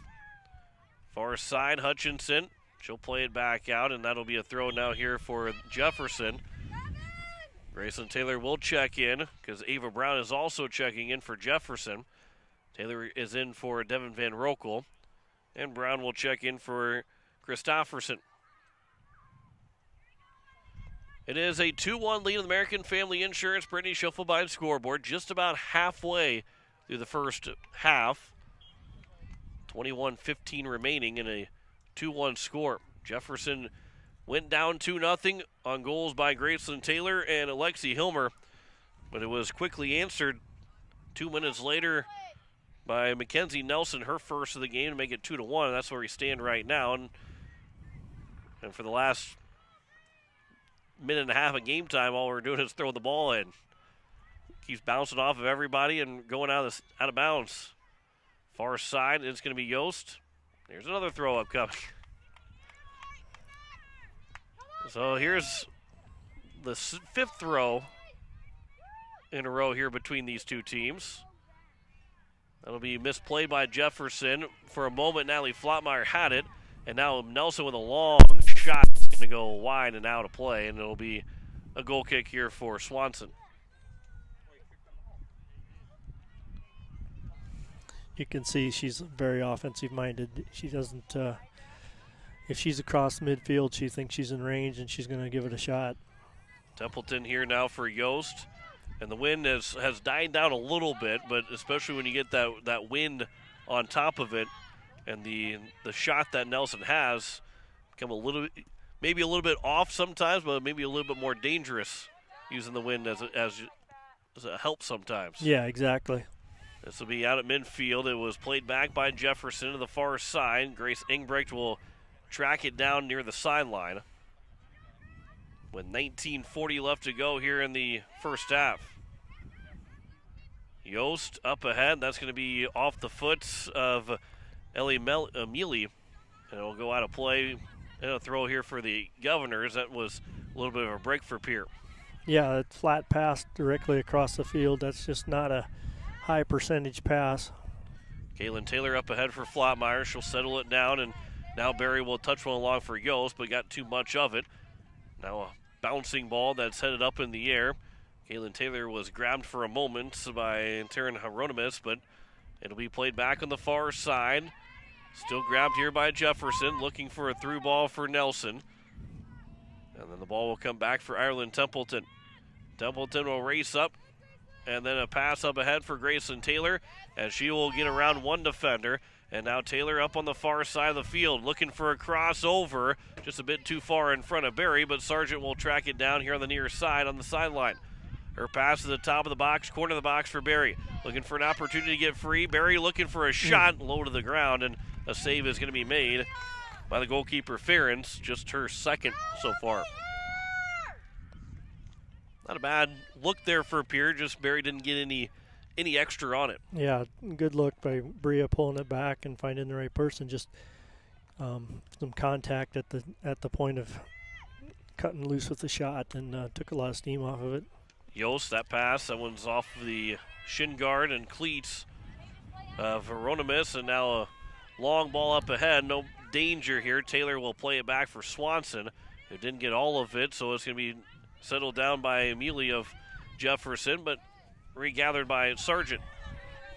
Far side, Hutchinson. She'll play it back out, and that'll be a throw now here for Jefferson. Grayson Taylor will check in because Ava Brown is also checking in for Jefferson. Taylor is in for Devin Van Rokel, and Brown will check in for Christofferson. It is a 2-1 lead of American Family Insurance. Brittany Schiffelbein scoreboard just about halfway through the first half. 21:15 remaining in a 2-1 score. Jefferson went down 2-0 on goals by Grayson Taylor and Alexi Hilmer, but it was quickly answered 2 minutes later by Mackenzie Nelson, her first of the game, to make it 2-1. That's where we stand right now. And for the last minute and a half of game time, all we're doing is throw the ball in. Keeps bouncing off of everybody and going out of bounds. Far side, it's going to be Yost. There's another throw up coming. So here's the fifth throw in a row here between these two teams. That'll be misplayed by Jefferson. For a moment, Natalie Flottmeyer had it, and now Nelson with a long shot is going to go wide and out of play, and it'll be a goal kick here for Swanson. You can see she's very offensive-minded. She doesn't, if she's across midfield, she thinks she's in range, and she's going to give it a shot. Templeton here now for Yost. And the wind has died down a little bit, but especially when you get that wind on top of it, and the shot that Nelson has become maybe a little bit off sometimes, but maybe a little bit more dangerous using the wind as a help sometimes. Yeah, exactly. This will be out at midfield. It was played back by Jefferson to the far side. Grace Ingbrecht will track it down near the sideline. With 19:40 left to go here in the first half. Yost up ahead. That's going to be off the foot of Ellie Mealy. And it'll go out of play. And a throw here for the Governors. That was a little bit of a break for Pierre. Yeah, that flat pass directly across the field. That's just not a high percentage pass. Kaylin Taylor up ahead for Flottmeyer. She'll settle it down. And now Barry will touch one along for Yost, but got too much of it. Now a bouncing ball that's headed up in the air. Kaylin Taylor was grabbed for a moment by Taryn Hieronymus, but it'll be played back on the far side. Still grabbed here by Jefferson, looking for a through ball for Nelson. And then the ball will come back for Ireland Templeton. Templeton will race up, and then a pass up ahead for Grayson Taylor, and she will get around one defender. And now Taylor up on the far side of the field, looking for a crossover, just a bit too far in front of Barry, but Sargent will track it down here on the near side on the sideline. Her pass to the top of the box, corner of the box for Barry. Looking for an opportunity to get free. Barry looking for a shot low to the ground, and a save is going to be made by the goalkeeper, Ferens, just her second so far. Not a bad look there for Pierre, just Barry didn't get any extra on it. Yeah, good look by Bria pulling it back and finding the right person. Just some contact at the point of cutting loose with the shot, and took a lot of steam off of it. Yost, that pass, that one's off the shin guard and cleats of Hieronymus, and now a long ball up ahead. No danger here. Taylor will play it back for Swanson, who didn't get all of it, so it's going to be settled down by Amelia of Jefferson, but regathered by Sargent.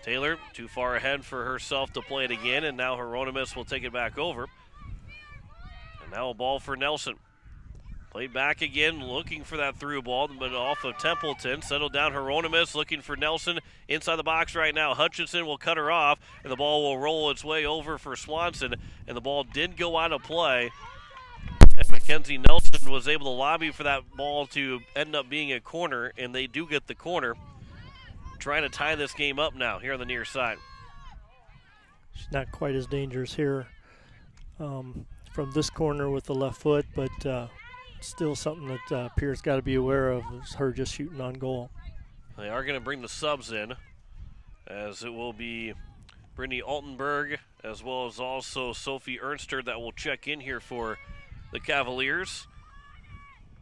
Taylor too far ahead for herself to play it again, and now Hieronymus will take it back over. And now a ball for Nelson. Played back again, looking for that through ball, but off of Templeton. Settled down Hieronymus, looking for Nelson inside the box right now. Hutchinson will cut her off, and the ball will roll its way over for Swanson, and the ball did go out of play. And Mackenzie Nelson was able to lobby for that ball to end up being a corner, and they do get the corner. Trying to tie this game up now here on the near side. She's not quite as dangerous here from this corner with the left foot, but still something that Pierre's got to be aware of is her just shooting on goal. They are going to bring the subs in, as it will be Brittany Altenberg, as well as also Sophie Ernster that will check in here for the Cavaliers.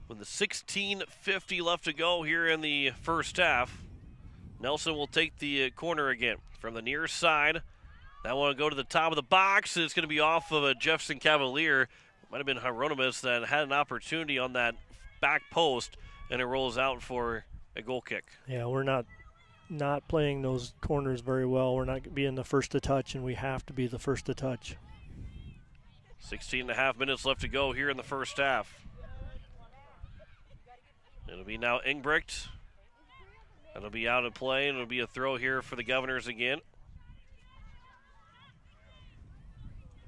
With the 16:50 left to go here in the first half, Nelson will take the corner again from the near side. That one will go to the top of the box. It's going to be off of a Jefferson Cavalier. Might have been Hieronymus that had an opportunity on that back post, and it rolls out for a goal kick. Yeah, we're not playing those corners very well. We're not being the first to touch, and we have to be the first to touch. 16.5 minutes left to go here in the first half. It'll be now Ingbrecht. That'll be out of play, and it'll be a throw here for the Governors again.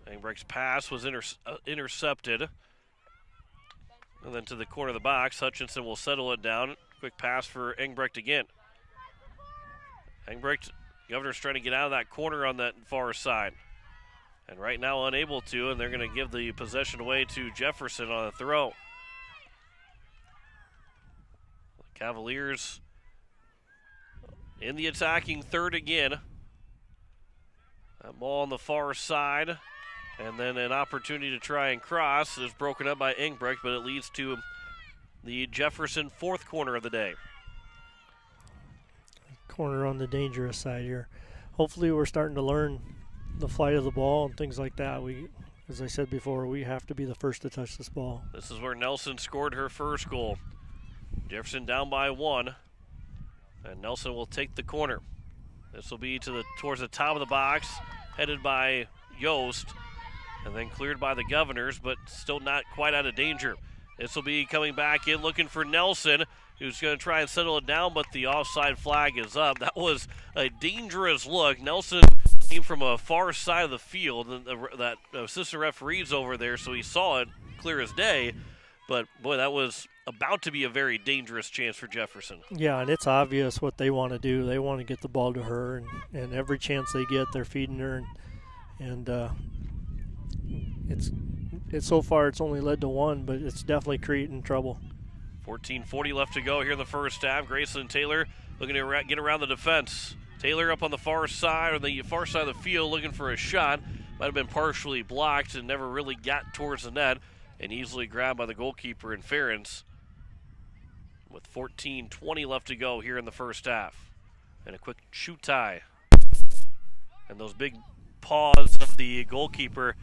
Ingbrecht's pass was intercepted. And then to the corner of the box, Hutchinson will settle it down. Quick pass for Ingbrecht again. Ingbrecht, Governor's trying to get out of that corner on that far side. And right now unable to, and they're going to give the possession away to Jefferson on a throw. The Cavaliers in the attacking third again. That ball on the far side. And then an opportunity to try and cross is broken up by Ingbrecht, but it leads to the Jefferson fourth corner of the day. Corner on the dangerous side here. Hopefully we're starting to learn the flight of the ball and things like that. As I said before, we have to be the first to touch this ball. This is where Nelson scored her first goal. Jefferson down by 1, and Nelson will take the corner. This will be towards the top of the box, headed by Yost, and then cleared by the Governors, but still not quite out of danger. This will be coming back in, looking for Nelson, who's going to try and settle it down, but the offside flag is up. That was a dangerous look. Nelson came from a far side of the field, and that assistant referee's over there, so he saw it clear as day. But, boy, that was about to be a very dangerous chance for Jefferson. Yeah, and it's obvious what they want to do. They want to get the ball to her, and every chance they get, they're feeding her. And it's so far it's only led to 1, but it's definitely creating trouble. 14:40 left to go here in the first half. Graceland Taylor looking to get around the defense. Taylor up on the far side of the field looking for a shot. Might have been partially blocked and never really got towards the net, and easily grabbed by the goalkeeper in Ferentz. With 14:20 left to go here in the first half. And a quick shoot tie. And those big paws of the goalkeeper,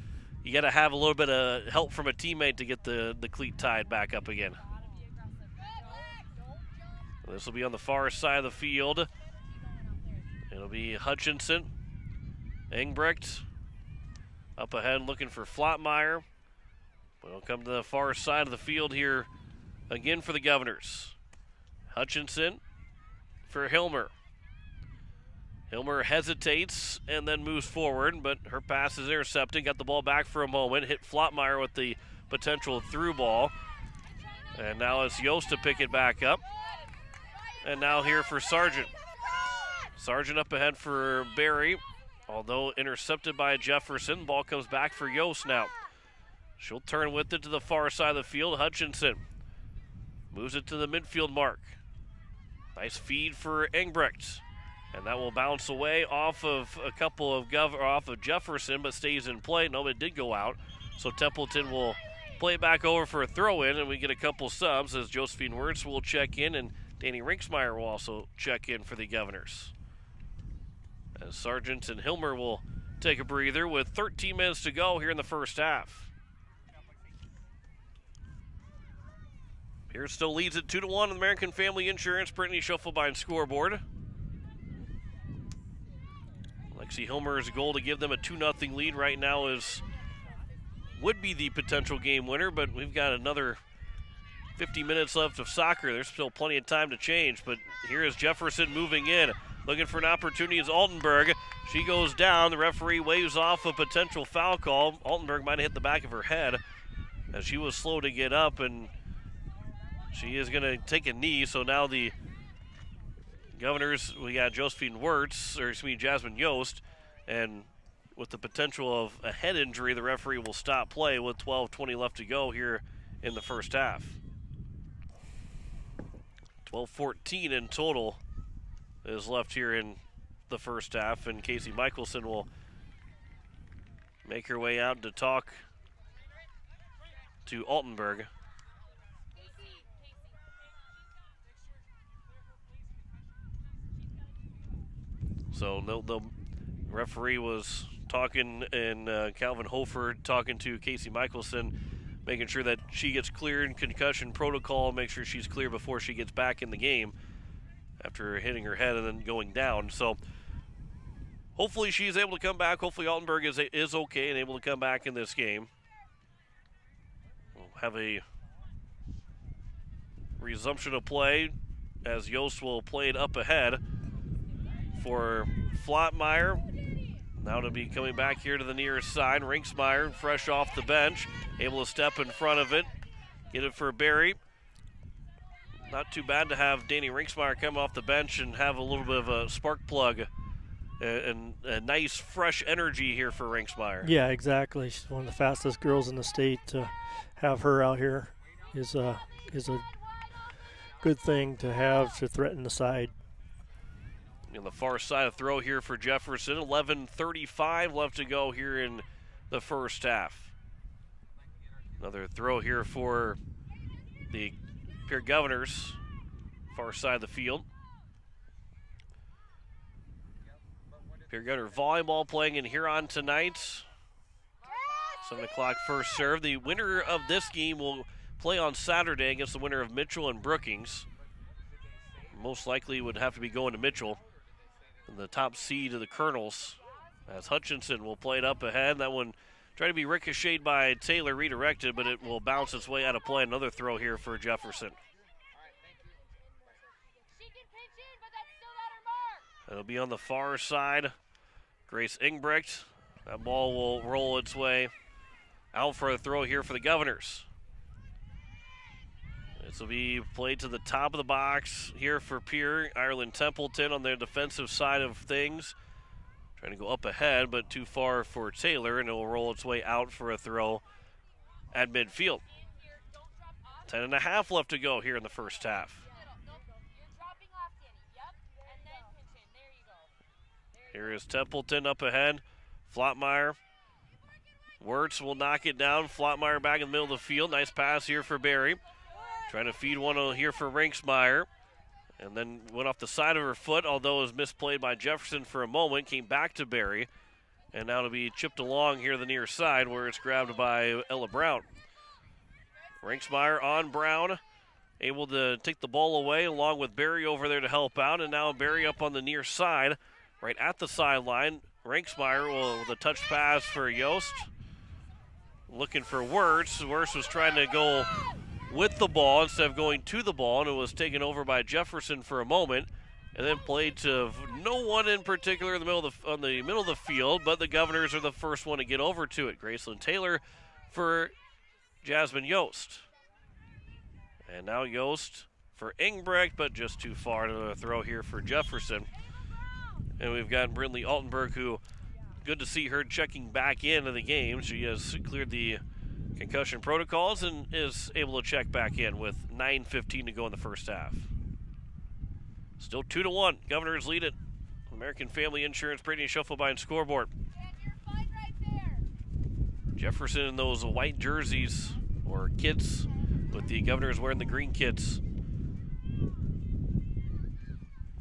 you got to have a little bit of help from a teammate to get the cleat tied back up again. This will be on the far side of the field. It'll be Hutchinson. Ingbrecht up ahead looking for Flottmeyer. But it'll come to the far side of the field here again for the Governors. Hutchinson for Hilmer. Hilmer hesitates and then moves forward, but her pass is intercepted. Got the ball back for a moment. Hit Flottmeyer with the potential through ball. And now it's Yost to pick it back up. And now here for Sargent. Sargent up ahead for Barry. Although intercepted by Jefferson. Ball comes back for Yost now. She'll turn with it to the far side of the field. Hutchinson moves it to the midfield mark. Nice feed for Ingbrecht. And that will bounce away off of a couple of off of Jefferson, but stays in play. No, it did go out. So Templeton will play it back over for a throw-in, and we get a couple subs as Josephine Wirtz will check in, and Danny Rinksmeyer will also check in for the Governors. As Sargent and Hilmer will take a breather with 13 minutes to go here in the first half. Pierre still leads it 2-1 on American Family Insurance. Brittany Schuffelbein scoreboard. Lexi Hilmer's goal to give them a 2-0 lead right now would be the potential game winner, but we've got another 50 minutes left of soccer. There's still plenty of time to change, but here is Jefferson moving in. Looking for an opportunity is Altenberg. She goes down. The referee waves off a potential foul call. Altenberg might have hit the back of her head as she was slow to get up, and she is going to take a knee. So now the Governors, we got Jasmine Yost, and with the potential of a head injury, the referee will stop play with 12:20 left to go here in the first half. 12:14 in total is left here in the first half, and Casey Michelson will make her way out to talk to Altenberg. So the referee was talking, and Calvin Hofer talking to Casey Michelson, making sure that she gets cleared, concussion protocol, make sure she's clear before she gets back in the game after hitting her head and then going down. So hopefully she's able to come back. Hopefully Altenberg is okay and able to come back in this game. We'll have a resumption of play as Yost will play it up ahead for Flottmeyer. Now to be coming back here to the near side. Rinksmeyer, fresh off the bench, able to step in front of it, get it for Barry. Not too bad to have Danny Rinksmeyer come off the bench and have a little bit of a spark plug and a nice fresh energy here for Rinksmeyer. Yeah, exactly. She's one of the fastest girls in the state. To have her out here is a good thing to have to threaten the side. On the far side of throw here for Jefferson. 11:35 left to go here in the first half. Another throw here for the Pierre Governors, far side of the field. Pierre Governor volleyball playing in Huron tonight. 7 o'clock first serve. The winner of this game will play on Saturday against the winner of Mitchell and Brookings. Most likely would have to be going to Mitchell. The top seed of the Colonels, as Hutchinson will play it up ahead. That one tried to be ricocheted by Taylor, redirected, but it will bounce its way out of play. Another throw here for Jefferson. It'll be on the far side. Grace Ingbrecht. That ball will roll its way out for a throw here for the Governors. This will be played to the top of the box here for Pierre. Ireland Templeton on their defensive side of things. Trying to go up ahead, but too far for Taylor, and it will roll its way out for a throw at midfield. 10.5 left to go here in the first half. Here is Templeton up ahead. Flottmeyer. Wirtz will knock it down. Flottmeyer back in the middle of the field. Nice pass here for Barry. Trying to feed one here for Rinksmeyer. And then went off the side of her foot, although it was misplayed by Jefferson for a moment. Came back to Barry. And now to be chipped along here the near side where it's grabbed by Ella Brown. Rinksmeyer on Brown. Able to take the ball away along with Barry over there to help out. And now Barry up on the near side, right at the sideline. Rinksmeyer with a touch pass for Yost. Looking for Wirtz. Wirtz was trying to go with the ball instead of going to the ball, and it was taken over by Jefferson for a moment, and then played to no one in particular in the middle of the field, but the Governors are the first one to get over to it. Graceland Taylor for Jasmine Yost. And now Yost for Ingbrecht, but just too far to the throw here for Jefferson. And we've got Brindley Altenberg, who, good to see her checking back into the game. She has cleared the concussion protocols and is able to check back in with 9:15 to go in the first half. Still 2-1. Governors lead it. American Family Insurance Brady Shufflebine scoreboard. Jefferson in those white jerseys or kits, with the Governors wearing the green kits.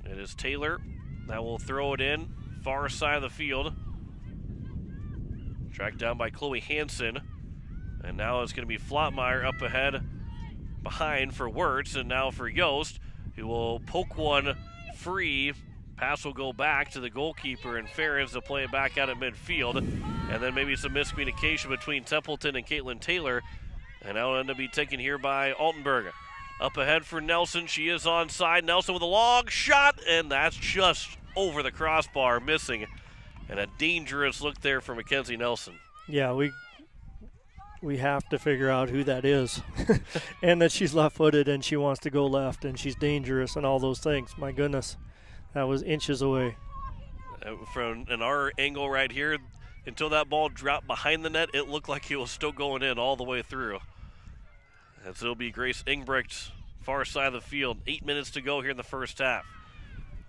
It is Taylor that will throw it in, far side of the field. Tracked down by Chloe Hansen. And now it's going to be Flottmeyer up ahead behind for Wirtz, and now for Yost, who will poke one free. Pass will go back to the goalkeeper, and Ferens to play it back out at midfield. And then maybe some miscommunication between Templeton and Caitlin Taylor. And that'll end up being taken here by Altenberg. Up ahead for Nelson. She is onside. Nelson with a long shot, and that's just over the crossbar, missing. And a dangerous look there for Mackenzie Nelson. Yeah, we have to figure out who that is. And that she's left-footed and she wants to go left and she's dangerous and all those things. My goodness, that was inches away. From our angle right here, until that ball dropped behind the net, it looked like it was still going in all the way through. And so it'll be Grace Ingbrecht, far side of the field. 8 minutes to go here in the first half.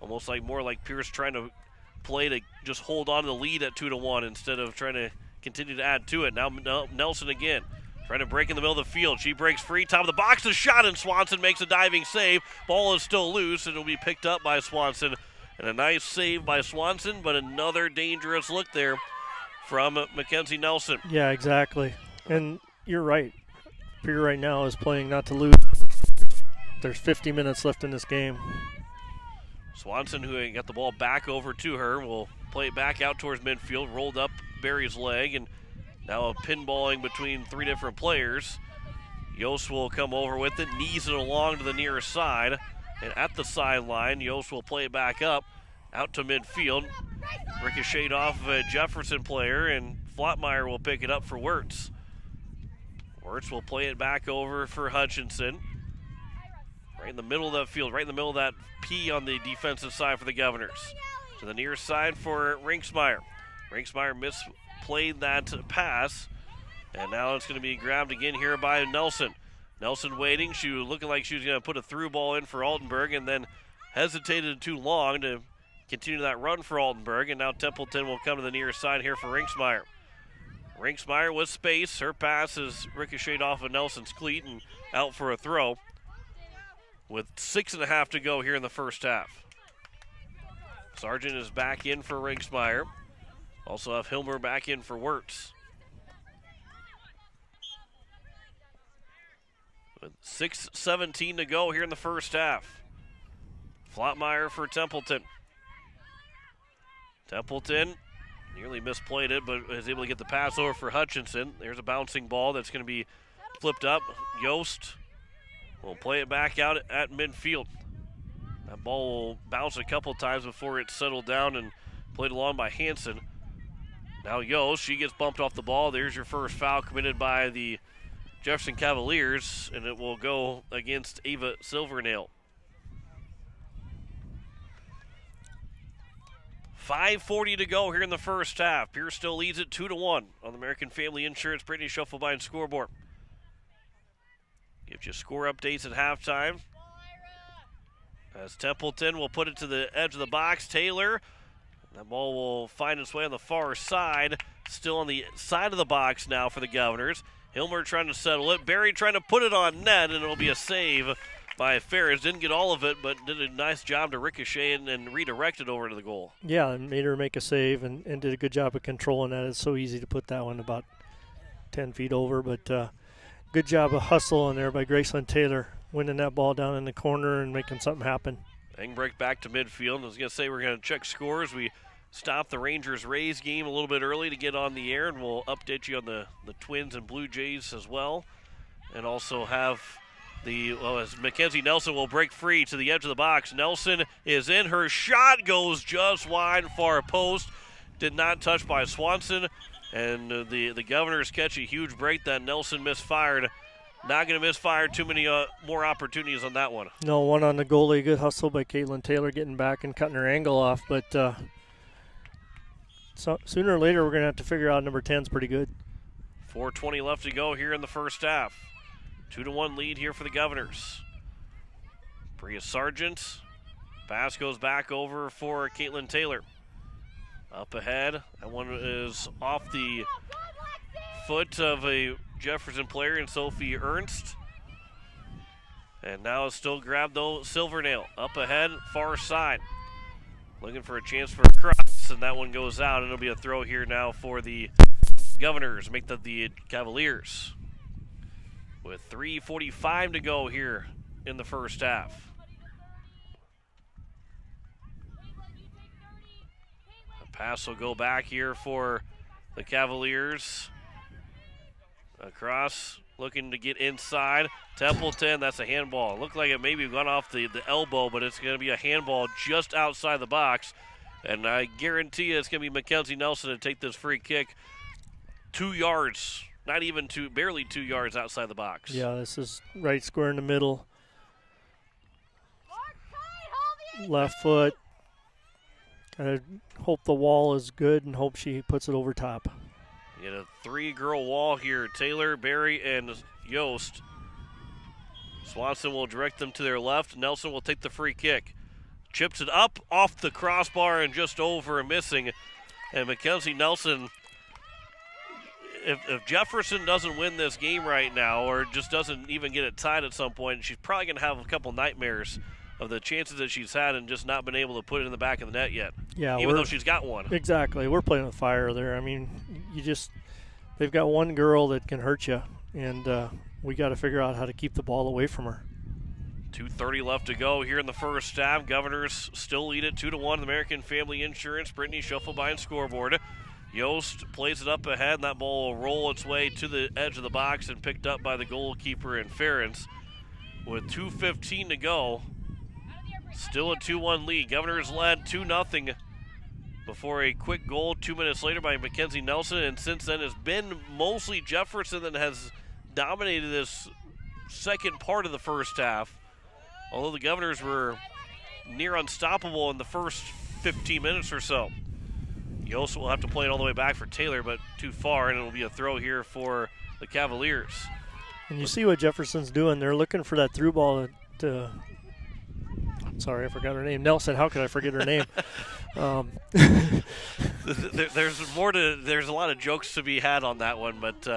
Almost like more like Pierce trying to play to just hold on to the lead at 2-1 instead of trying to continue to add to it. Now Nelson again, trying to break in the middle of the field. She breaks free, top of the box, a shot, and Swanson makes a diving save. Ball is still loose, and it'll be picked up by Swanson. And a nice save by Swanson, but another dangerous look there from Mackenzie Nelson. Yeah, exactly. And you're right. Pierre right now is playing not to lose. There's 50 minutes left in this game. Swanson, who got the ball back over to her, will play it back out towards midfield, rolled up Barry's leg, and now a pinballing between three different players. Yost will come over with it, knees it along to the near side, and at the sideline, Yost will play it back up, out to midfield. Ricocheted off of a Jefferson player, and Flotmeyer will pick it up for Wirtz. Wirtz will play it back over for Hutchinson. Right in the middle of that field, right in the middle of that P on the defensive side for the Governors. To the near side for Rinksmeyer. Rinksmeyer misplayed that pass, and now it's going to be grabbed again here by Nelson. Nelson waiting. She was looking like she was going to put a through ball in for Altenburg and then hesitated too long to continue that run for Altenburg, and now Templeton will come to the near side here for Rinksmeyer. Rinksmeyer with space. Her pass is ricocheted off of Nelson's cleat and out for a throw with 6.5 to go here in the first half. Sargent is back in for Rinksmeyer. Also have Hilmer back in for Wirtz. With 6:17 to go here in the first half. Flotmeyer for Templeton. Templeton nearly misplayed it, but is able to get the pass over for Hutchinson. There's a bouncing ball that's going to be flipped up. Yost will play it back out at midfield. That ball will bounce a couple times before it's settled down and played along by Hansen. Now Yost, she gets bumped off the ball. There's your first foul committed by the Jefferson Cavaliers, and it will go against Ava Silvernail. 5:40 to go here in the first half. Pierre still leads it 2-1 on the American Family Insurance Brittany Schuffelbein scoreboard. Gives you score updates at halftime. As Templeton will put it to the edge of the box. Taylor, that ball will find its way on the far side. Still on the side of the box now for the Governors. Hilmer trying to settle it. Barry trying to put it on net, and it'll be a save by Ferris. Didn't get all of it, but did a nice job to ricochet and redirect it over to the goal. Yeah, and made her make a save and did a good job of controlling that. It's so easy to put that one about 10 feet over, but good job of hustle in there by Graceland Taylor, winning that ball down in the corner and making something happen. Break back to midfield. I was going to say we're going to check scores. We stopped the Rangers-Rays game a little bit early to get on the air, and we'll update you on the Twins and Blue Jays as well, and also have as Mackenzie Nelson will break free to the edge of the box. Nelson is in. Her shot goes just wide, far post. Did not touch by Swanson. And the Governors catch a huge break that Nelson misfired. Not going to misfire too many more opportunities on that one. No, one on the goalie. Good hustle by Caitlin Taylor getting back and cutting her angle off. But so sooner or later we're going to have to figure out number 10's pretty good. 4:20 left to go here in the first half. 2-1 lead here for the Governors. Bria Sargent. Pass goes back over for Caitlin Taylor. Up ahead. That one is off the foot of a Jefferson player in Sophie Ernst. And now it's still grabbed though Silvernail. Up ahead, far side. Looking for a chance for a cross, and that one goes out. And it'll be a throw here now for the Governors. Make the Cavaliers. With 3:45 to go here in the first half. The pass will go back here for the Cavaliers. Across, looking to get inside. Templeton, that's a handball. Looked like it maybe gone off the elbow, but it's going to be a handball just outside the box. And I guarantee you it's going to be Mackenzie Nelson to take this free kick 2 yards. Not even barely 2 yards outside the box. Yeah, this is right square in the middle. Left foot. Gotta hope the wall is good and hope she puts it over top. You get a 3-girl wall here. Taylor, Barry, and Yost. Swanson will direct them to their left. Nelson will take the free kick. chips it up off the crossbar and just over and missing. And Mackenzie Nelson, if Jefferson doesn't win this game right now or just doesn't even get it tied at some point, she's probably going to have a couple nightmares of the chances that she's had and just not been able to put it in the back of the net yet. Yeah, even though she's got one. Exactly. We're playing with fire there. I mean, they've got one girl that can hurt you, and we got to figure out how to keep the ball away from her. 2:30 left to go here in the first half. Governors still lead it 2-1. American Family Insurance. Brittany Schuffelbein scoreboard. Yost plays it up ahead, and that ball will roll its way to the edge of the box and picked up by the goalkeeper in Ferentz. With 2:15 to go, still a 2-1 lead. Governors led 2-0 before a quick goal 2 minutes later by Mackenzie Nelson, and since then it's been mostly Jefferson that has dominated this second part of the first half. Although the Governors were near unstoppable in the first 15 minutes or so. Yost will have to play it all the way back for Taylor, but too far, and it'll be a throw here for the Cavaliers. And you see what Jefferson's doing. They're looking for that through ball to sorry, I forgot her name. Nelson, how could I forget her name? There's a lot of jokes to be had on that one, but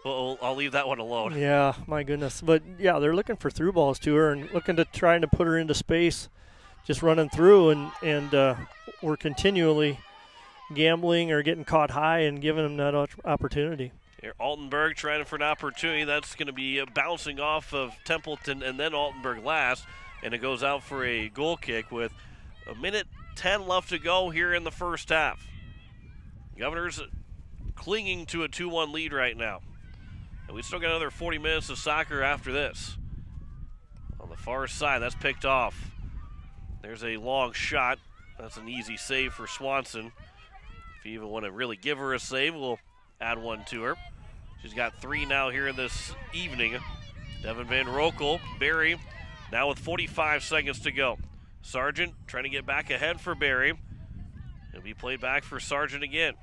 I'll leave that one alone. Yeah, my goodness. But, yeah, they're looking for through balls to her and trying to put her into space, just running through, and we're continually gambling or getting caught high and giving them that opportunity. Here, Altenberg trying for an opportunity. That's going to be bouncing off of Templeton and then Altenberg last, and it goes out for a goal kick with 1:10 left to go here in the first half. Governors clinging to a 2-1 lead right now. And we still got another 40 minutes of soccer after this. On the far side, that's picked off. There's a long shot. That's an easy save for Swanson. If you even want to really give her a save, we'll add one to her. She's got 3 now here in this evening. Devin Van Rokel, Barry, now with 45 seconds to go. Sargent trying to get back ahead for Barry. It'll be played back for Sargent again.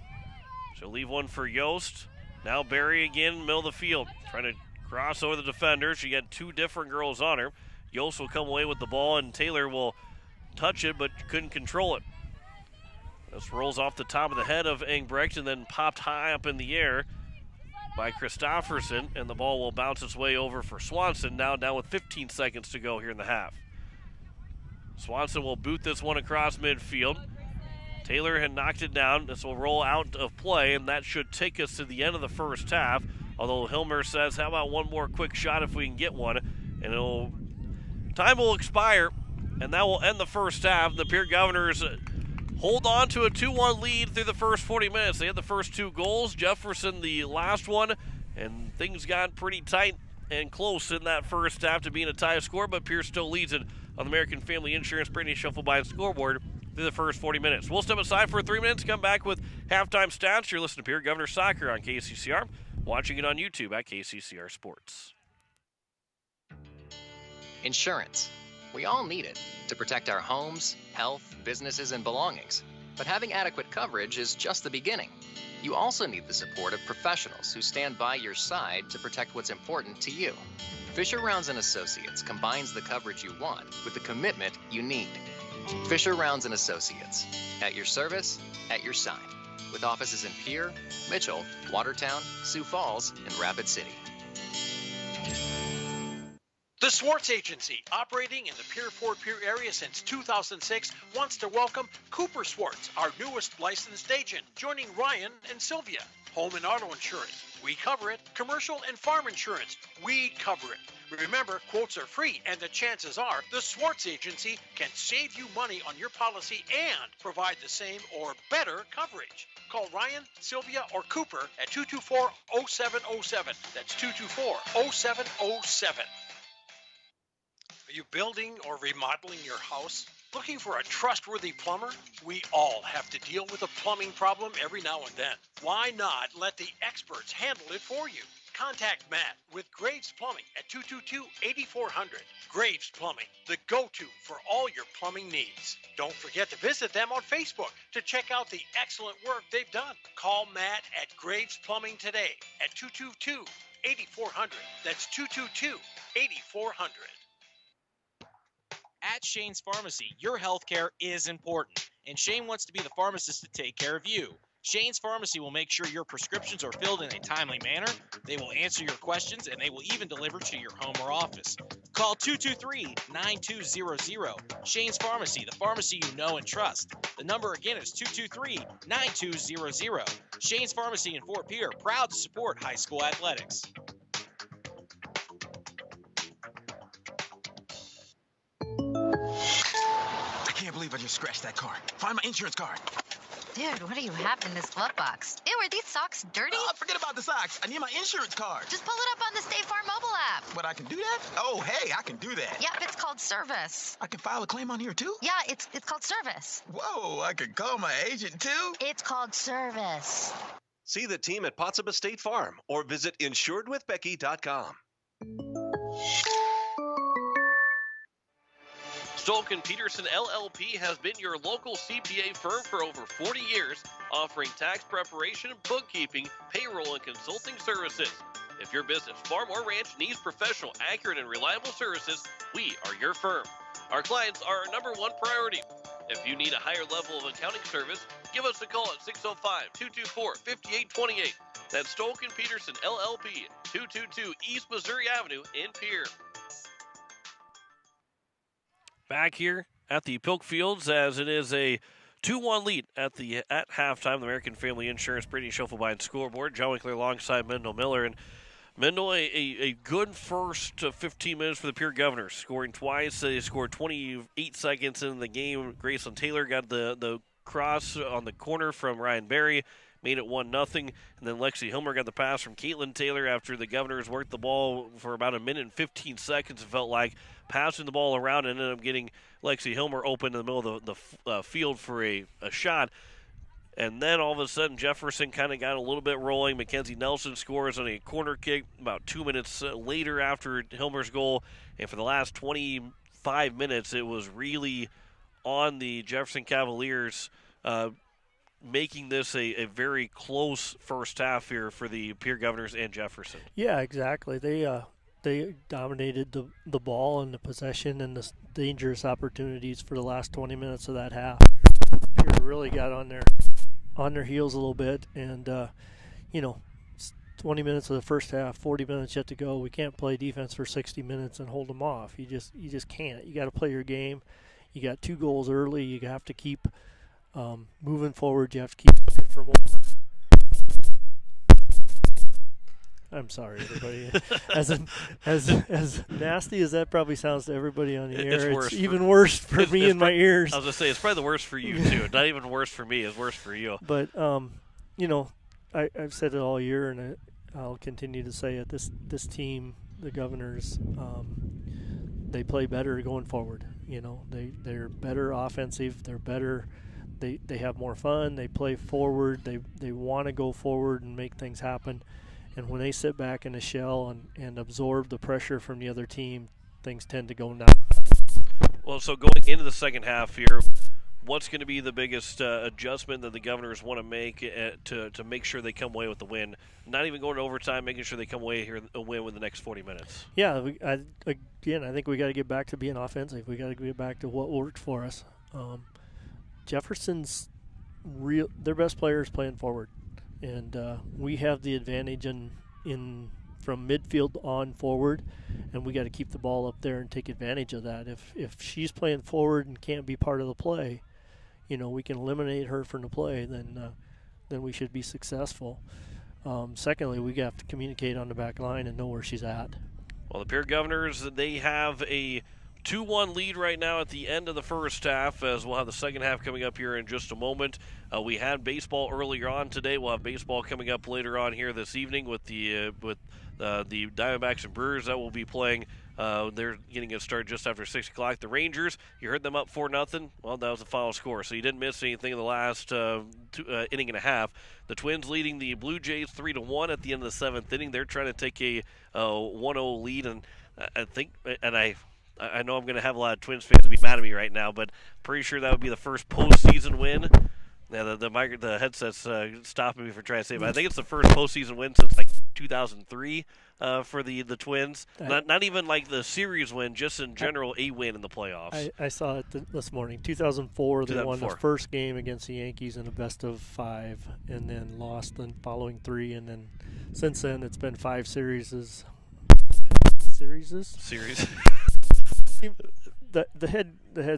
She'll leave one for Yost. Now Barry again, middle of the field, trying to cross over the defender. She got 2 different girls on her. Yost will come away with the ball, and Taylor will touch it, but couldn't control it. This rolls off the top of the head of Engbrecht and then popped high up in the air by Christofferson, and the ball will bounce its way over for Swanson, now down with 15 seconds to go here in the half. Swanson will boot this one across midfield. Taylor had knocked it down. This will roll out of play, and that should take us to the end of the first half. Although Hilmer says, how about one more quick shot if we can get one? And time will expire, and that will end the first half. The Pierre Governors hold on to a 2-1 lead through the first 40 minutes. They had the first 2 goals, Jefferson the last one, and things got pretty tight and close in that first half to being a tie score, but Pierre still leads it on the American Family Insurance Brittany Schuffelbein scoreboard through the first 40 minutes. We'll step aside for 3 minutes, come back with halftime stats. You're listening to Pierre Governor Soccer on KCCR, watching it on YouTube at KCCR Sports. Insurance. We all need it to protect our homes, health, businesses, and belongings. But having adequate coverage is just the beginning. You also need the support of professionals who stand by your side to protect what's important to you. Fisher Rounds & Associates combines the coverage you want with the commitment you need. Fisher Rounds & Associates, at your service, at your side, with offices in Pierre, Mitchell, Watertown, Sioux Falls, and Rapid City. The Swartz Agency, operating in the Pierre-Fort Pierre area since 2006, wants to welcome Cooper Swartz, our newest licensed agent, joining Ryan and Sylvia. Home and auto insurance, we cover it. Commercial and farm insurance, we cover it. Remember, quotes are free, and the chances are the Swartz Agency can save you money on your policy and provide the same or better coverage. Call Ryan, Sylvia, or Cooper at 224-0707. That's 224-0707. Are you building or remodeling your house? Looking for a trustworthy plumber? We all have to deal with a plumbing problem every now and then. Why not let the experts handle it for you? Contact Matt with Graves Plumbing at 222-8400. Graves Plumbing, the go-to for all your plumbing needs. Don't forget to visit them on Facebook to check out the excellent work they've done. Call Matt at Graves Plumbing today at 222-8400. That's 222-8400. At Shane's Pharmacy, your healthcare is important, and Shane wants to be the pharmacist to take care of you. Shane's Pharmacy will make sure your prescriptions are filled in a timely manner, they will answer your questions, and they will even deliver to your home or office. Call 223-9200. Shane's Pharmacy, the pharmacy you know and trust. The number again is 223-9200. Shane's Pharmacy in Fort Pierre, proud to support high school athletics. I can't believe I just scratched that car. Find my insurance card. Dude, what do you have in this glove box? Ew, are these socks dirty? Forget about the socks. I need my insurance card. Just pull it up on the State Farm mobile app. But I can do that? Oh, hey, I can do that. Yep, it's called service. I can file a claim on here, too? Yeah, it's called service. Whoa, I can call my agent, too? It's called service. See the team at Potsdam State Farm or visit insuredwithbecky.com. Stolken Peterson LLP has been your local CPA firm for over 40 years, offering tax preparation, bookkeeping, payroll, and consulting services. If your business, farm, or ranch needs professional, accurate, and reliable services, we are your firm. Our clients are our number one priority. If you need a higher level of accounting service, give us a call at 605-224-5828. That's Stolken Peterson LLP, 222 East Missouri Avenue in Pierre. Back here at the Pilk Fields, as it is a 2-1 lead at halftime. The American Family Insurance Brady Schoffelbein scoreboard. John Winkler alongside Mendel Miller. And Mendel, a good first 15 minutes for the Pierre Governors, scoring twice. They scored 28 seconds in the game. Grayson Taylor got the cross on the corner from Ryan Berry, made it 1-0. And then Lexi Hilmer got the pass from Caitlin Taylor after the Governors worked the ball for about a minute and 15 seconds, it felt like, passing the ball around and ended up getting Lexi Hilmer open in the middle of the field for a shot. And then all of a sudden, Jefferson kind of got a little bit rolling. Mackenzie Nelson scores on a corner kick about 2 minutes later after Hilmer's goal. And for the last 25 minutes, it was really on the Jefferson Cavaliers, making this a very close first half here for the Pierre Governors and Jefferson. Yeah, exactly. They dominated the ball and the possession and the dangerous opportunities for the last 20 minutes of that half. Pierre really got on their heels a little bit, and 20 minutes of the first half, 40 minutes yet to go. We can't play defense for 60 minutes and hold them off. You just can't. You got to play your game. You got 2 goals early. You have to keep moving forward. You have to keep looking for more. I'm sorry, everybody. as nasty as that probably sounds to everybody on the air, it's even worse for me in my ears. I was going to say, it's probably the worst for you, too. Not even worse for me. It's worse for you. But, I've said it all year, and I'll continue to say it. This team, the Governors, they play better going forward. They're better offensive. They're better. They have more fun. They play forward. They want to go forward and make things happen. And when they sit back in a shell and absorb the pressure from the other team, things tend to go down. Well, so going into the second half here, what's going to be the biggest adjustment that the Governors want to make to make sure they come away with the win? Not even going to overtime, making sure they come away here a win with the next 40 minutes. Yeah, I think we got to get back to being offensive. We got to get back to what worked for us. Jefferson's their best player is playing forward. And we have the advantage in from midfield on forward, and we got to keep the ball up there and take advantage of that. If she's playing forward and can't be part of the play, we can eliminate her from the play. Then we should be successful. Secondly, we have to communicate on the back line and know where she's at. Well, the Pierre Governors, they have a 2-1 lead right now at the end of the first half, as we'll have the second half coming up here in just a moment. We had baseball earlier on today. We'll have baseball coming up later on here this evening with the Diamondbacks and Brewers that will be playing. They're getting a start just after 6 o'clock. The Rangers, you heard them up 4-0. Well, that was the final score, so you didn't miss anything in the last inning and a half. The Twins leading the Blue Jays 3-1 at the end of the 7th inning. They're trying to take a 1-0 lead, and I know I'm going to have a lot of Twins fans be mad at me right now, but pretty sure that would be the first postseason win. Yeah, the headset's stopping me from trying to say it, but I think it's the first postseason win since like 2003 for the Twins. Not even like the series win, just in general a win in the playoffs. I saw it this morning. 2004, they won the 2004. first game against the Yankees in a best of 5, and then lost the following 3, and then since then it's been 5 series. The head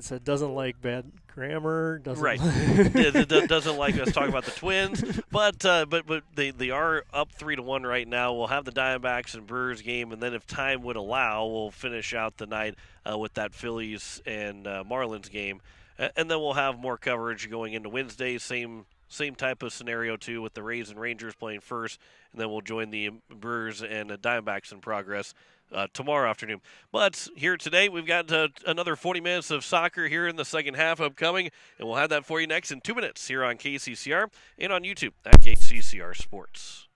said doesn't like bad grammar. Doesn't right. Doesn't like us talking about the Twins, but they are up 3-1 right now. We'll have the Diamondbacks and Brewers game, and then if time would allow, we'll finish out the night with that Phillies and Marlins game, and then we'll have more coverage going into Wednesday. Same type of scenario too, with the Rays and Rangers playing first, and then we'll join the Brewers and Diamondbacks in progress tomorrow afternoon. But here today, we've got another 40 minutes of soccer here in the second half upcoming, and we'll have that for you next in 2 minutes here on KCCR and on YouTube at KCCR Sports.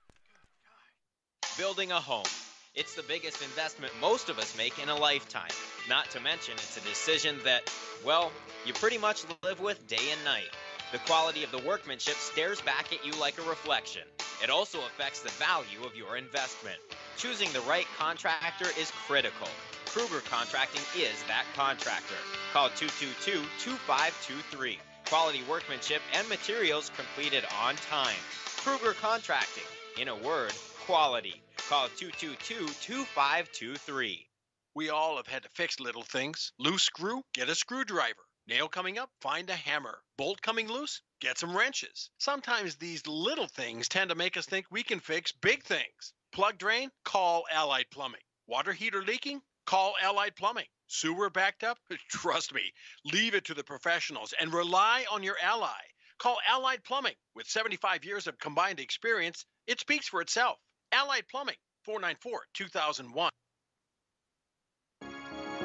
Building a home. It's the biggest investment most of us make in a lifetime. Not to mention, it's a decision that, well, you pretty much live with day and night. The quality of the workmanship stares back at you like a reflection. It also affects the value of your investment. Choosing the right contractor is critical. Kruger Contracting is that contractor. Call 222-2523. Quality workmanship and materials completed on time. Kruger Contracting. In a word, quality. Call 222-2523. We all have had to fix little things. Loose screw? Get a screwdriver. Nail coming up? Find a hammer. Bolt coming loose? Get some wrenches. Sometimes these little things tend to make us think we can fix big things. Plug drain? Call Allied Plumbing. Water heater leaking? Call Allied Plumbing. Sewer backed up? Trust me, leave it to the professionals and rely on your ally. Call Allied Plumbing. With 75 years of combined experience, it speaks for itself. Allied Plumbing, 494-2001.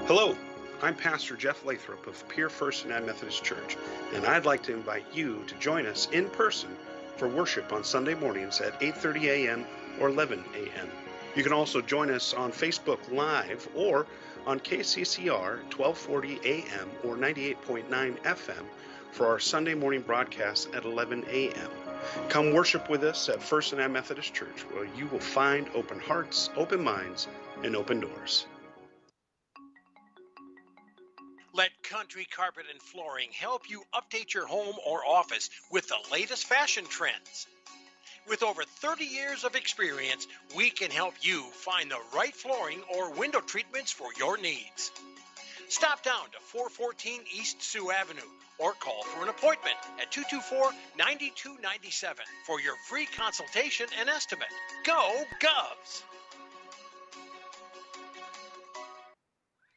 Hello, I'm Pastor Jeff Lathrop of Pierre First United Methodist Church, and I'd like to invite you to join us in person for worship on Sunday mornings at 8:30 a.m. or 11 a.m. You can also join us on Facebook Live or on KCCR 1240 a.m. or 98.9 FM for our Sunday morning broadcast at 11 a.m. Come worship with us at First United Methodist Church, where you will find open hearts, open minds, and open doors. Let Country Carpet and Flooring help you update your home or office with the latest fashion trends. With over 30 years of experience, we can help you find the right flooring or window treatments for your needs. Stop down to 414 East Sioux Avenue or call for an appointment at 224-9297 for your free consultation and estimate. Go Govs!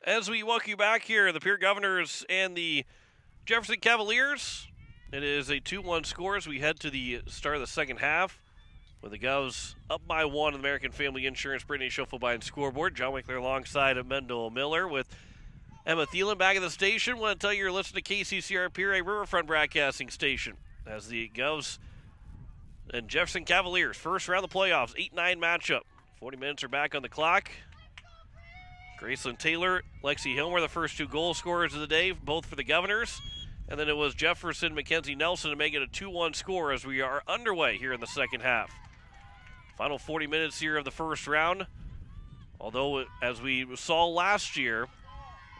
As we welcome you back here, the Pierre Governors and the Jefferson Cavaliers. It is a 2-1 score as we head to the start of the second half, with the Govs up by 1 on the American Family Insurance Brittany Schoffelbein scoreboard. John Winkler alongside Mendel Miller with Emma Thielen back at the station. Want to tell you you're listening to KCCR Pierre, a Riverfront broadcasting station, as the Govs and Jefferson Cavaliers, first round of the playoffs, 8-9 matchup. 40 minutes are back on the clock. Graceland Taylor, Lexi Hilmer, the first 2 goal scorers of the day, both for the Governors. And then it was Jefferson, Mackenzie Nelson to make it a 2-1 score as we are underway here in the second half. Final 40 minutes here of the first round. Although, as we saw last year,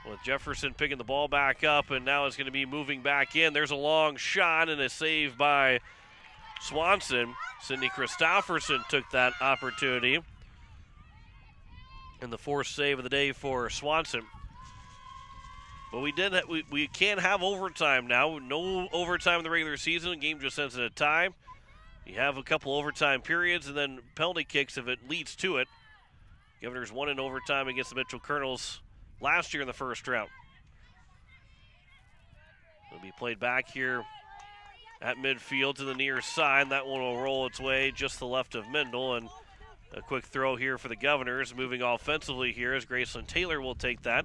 with Jefferson picking the ball back up and now it's going to be moving back in. There's a long shot and a save by Swanson. Cindy Christofferson took that opportunity. And the 4th save of the day for Swanson. But we can't have overtime now. No overtime in the regular season. The game just ends at a tie. You have a couple overtime periods and then penalty kicks if it leads to it. Governors won in overtime against the Mitchell Colonels last year in the first round. It'll be played back here at midfield to the near side. That one will roll its way just to the left of Mendel, and a quick throw here for the Governors. Moving offensively here as Graceland Taylor will take that.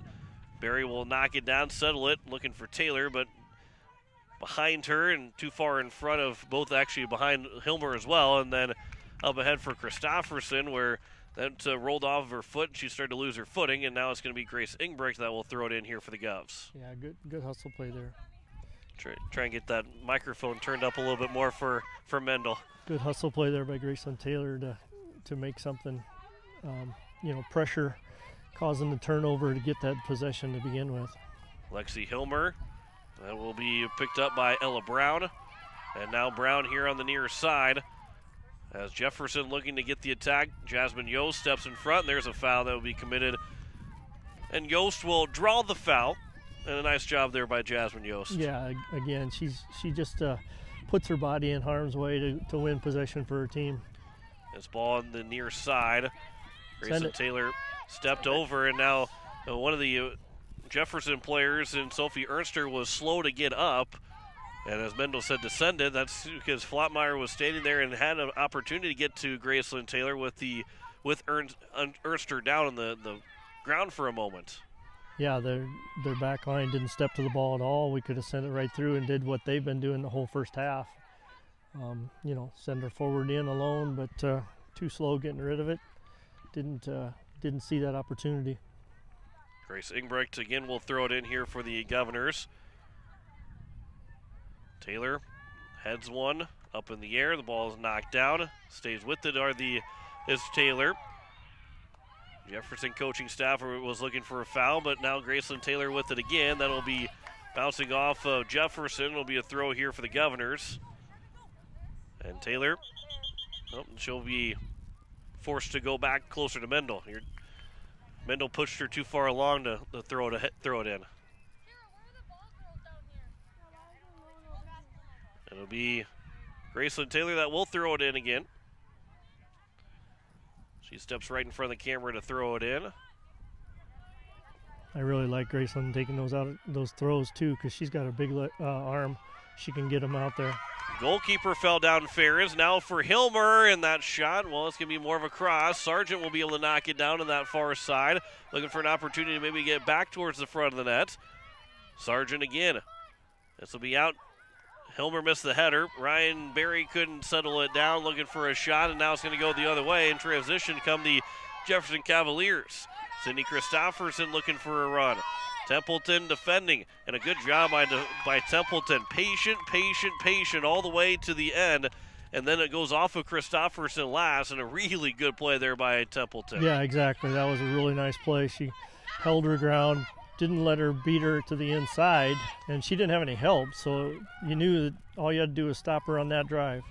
Barry will knock it down, settle it, looking for Taylor, but behind her and too far in front of both, actually behind Hilmer as well, and then up ahead for Christofferson, where that rolled off of her foot. She started to lose her footing, and now it's going to be Grace Ingbrecht that will throw it in here for the Govs. Yeah, good hustle play there. Try and get that microphone turned up a little bit more for Mendel. Good hustle play there by Graceland Taylor to to make something, pressure, causing the turnover to get that possession to begin with. Lexi Hilmer, that will be picked up by Ella Brown. And now Brown here on the near side. As Jefferson looking to get the attack, Jasmine Yost steps in front, and there's a foul that will be committed. And Yost will draw the foul. And a nice job there by Jasmine Yost. Yeah, again, she just puts her body in harm's way to win possession for her team. This ball on the near side. Grayson Taylor stepped over, and now one of the Jefferson players in Sophie Ernster was slow to get up. And as Mendel said, descended. That's because Flottmeyer was standing there and had an opportunity to get to Graceland Taylor with Ernster down on the ground for a moment. Yeah, their back line didn't step to the ball at all. We could have sent it right through and did what they've been doing the whole first half. Send her forward in alone, but too slow getting rid of it. Didn't see that opportunity. Grace Ingbrecht again will throw it in here for the Governors. Taylor heads one up in the air. The ball is knocked down. Stays with it is Taylor. Jefferson coaching staff was looking for a foul, but now Graceland Taylor with it again. That'll be bouncing off of Jefferson. It'll be a throw here for the Governors. And Taylor, she'll be forced to go back closer to Mendel. Mendel pushed her too far along to throw it in. It'll be Graceland Taylor that will throw it in again. She steps right in front of the camera to throw it in. I really like Graceland taking those throws too, because she's got a big arm. She can get them out there. Goalkeeper fell down Ferris. Now for Hilmer, and that shot, well, it's going to be more of a cross. Sargent will be able to knock it down on that far side. Looking for an opportunity to maybe get back towards the front of the net. Sargent again. This will be out. Hilmer missed the header. Ryan Berry couldn't settle it down, looking for a shot, and now it's going to go the other way. In transition come the Jefferson Cavaliers. Cindy Christofferson looking for a run. Templeton defending, and a good job by Templeton. Patient, all the way to the end, and then it goes off of Christofferson last, and a really good play there by Templeton. Yeah, exactly. That was a really nice play. She held her ground, didn't let her beat her to the inside, and she didn't have any help, so you knew that all you had to do was stop her on that drive.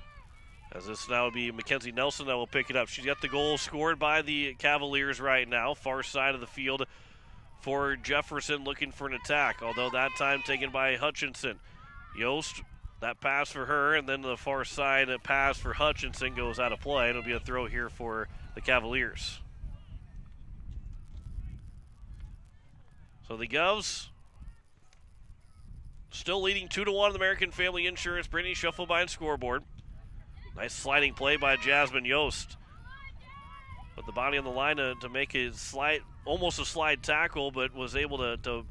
As this now will be Mackenzie Nelson that will pick it up. She's got the goal scored by the Cavaliers right now, far side of the field for Jefferson looking for an attack, although that time taken by Hutchinson. Yost, that pass for her, and then the far side pass for Hutchinson goes out of play. It'll be a throw here for the Cavaliers. So the Govs still leading 2-1 the American Family Insurance. Brittany Schuffelbein scoreboard. Nice sliding play by Jasmine Yost. Put the body on the line to make a almost a slide tackle, but was able to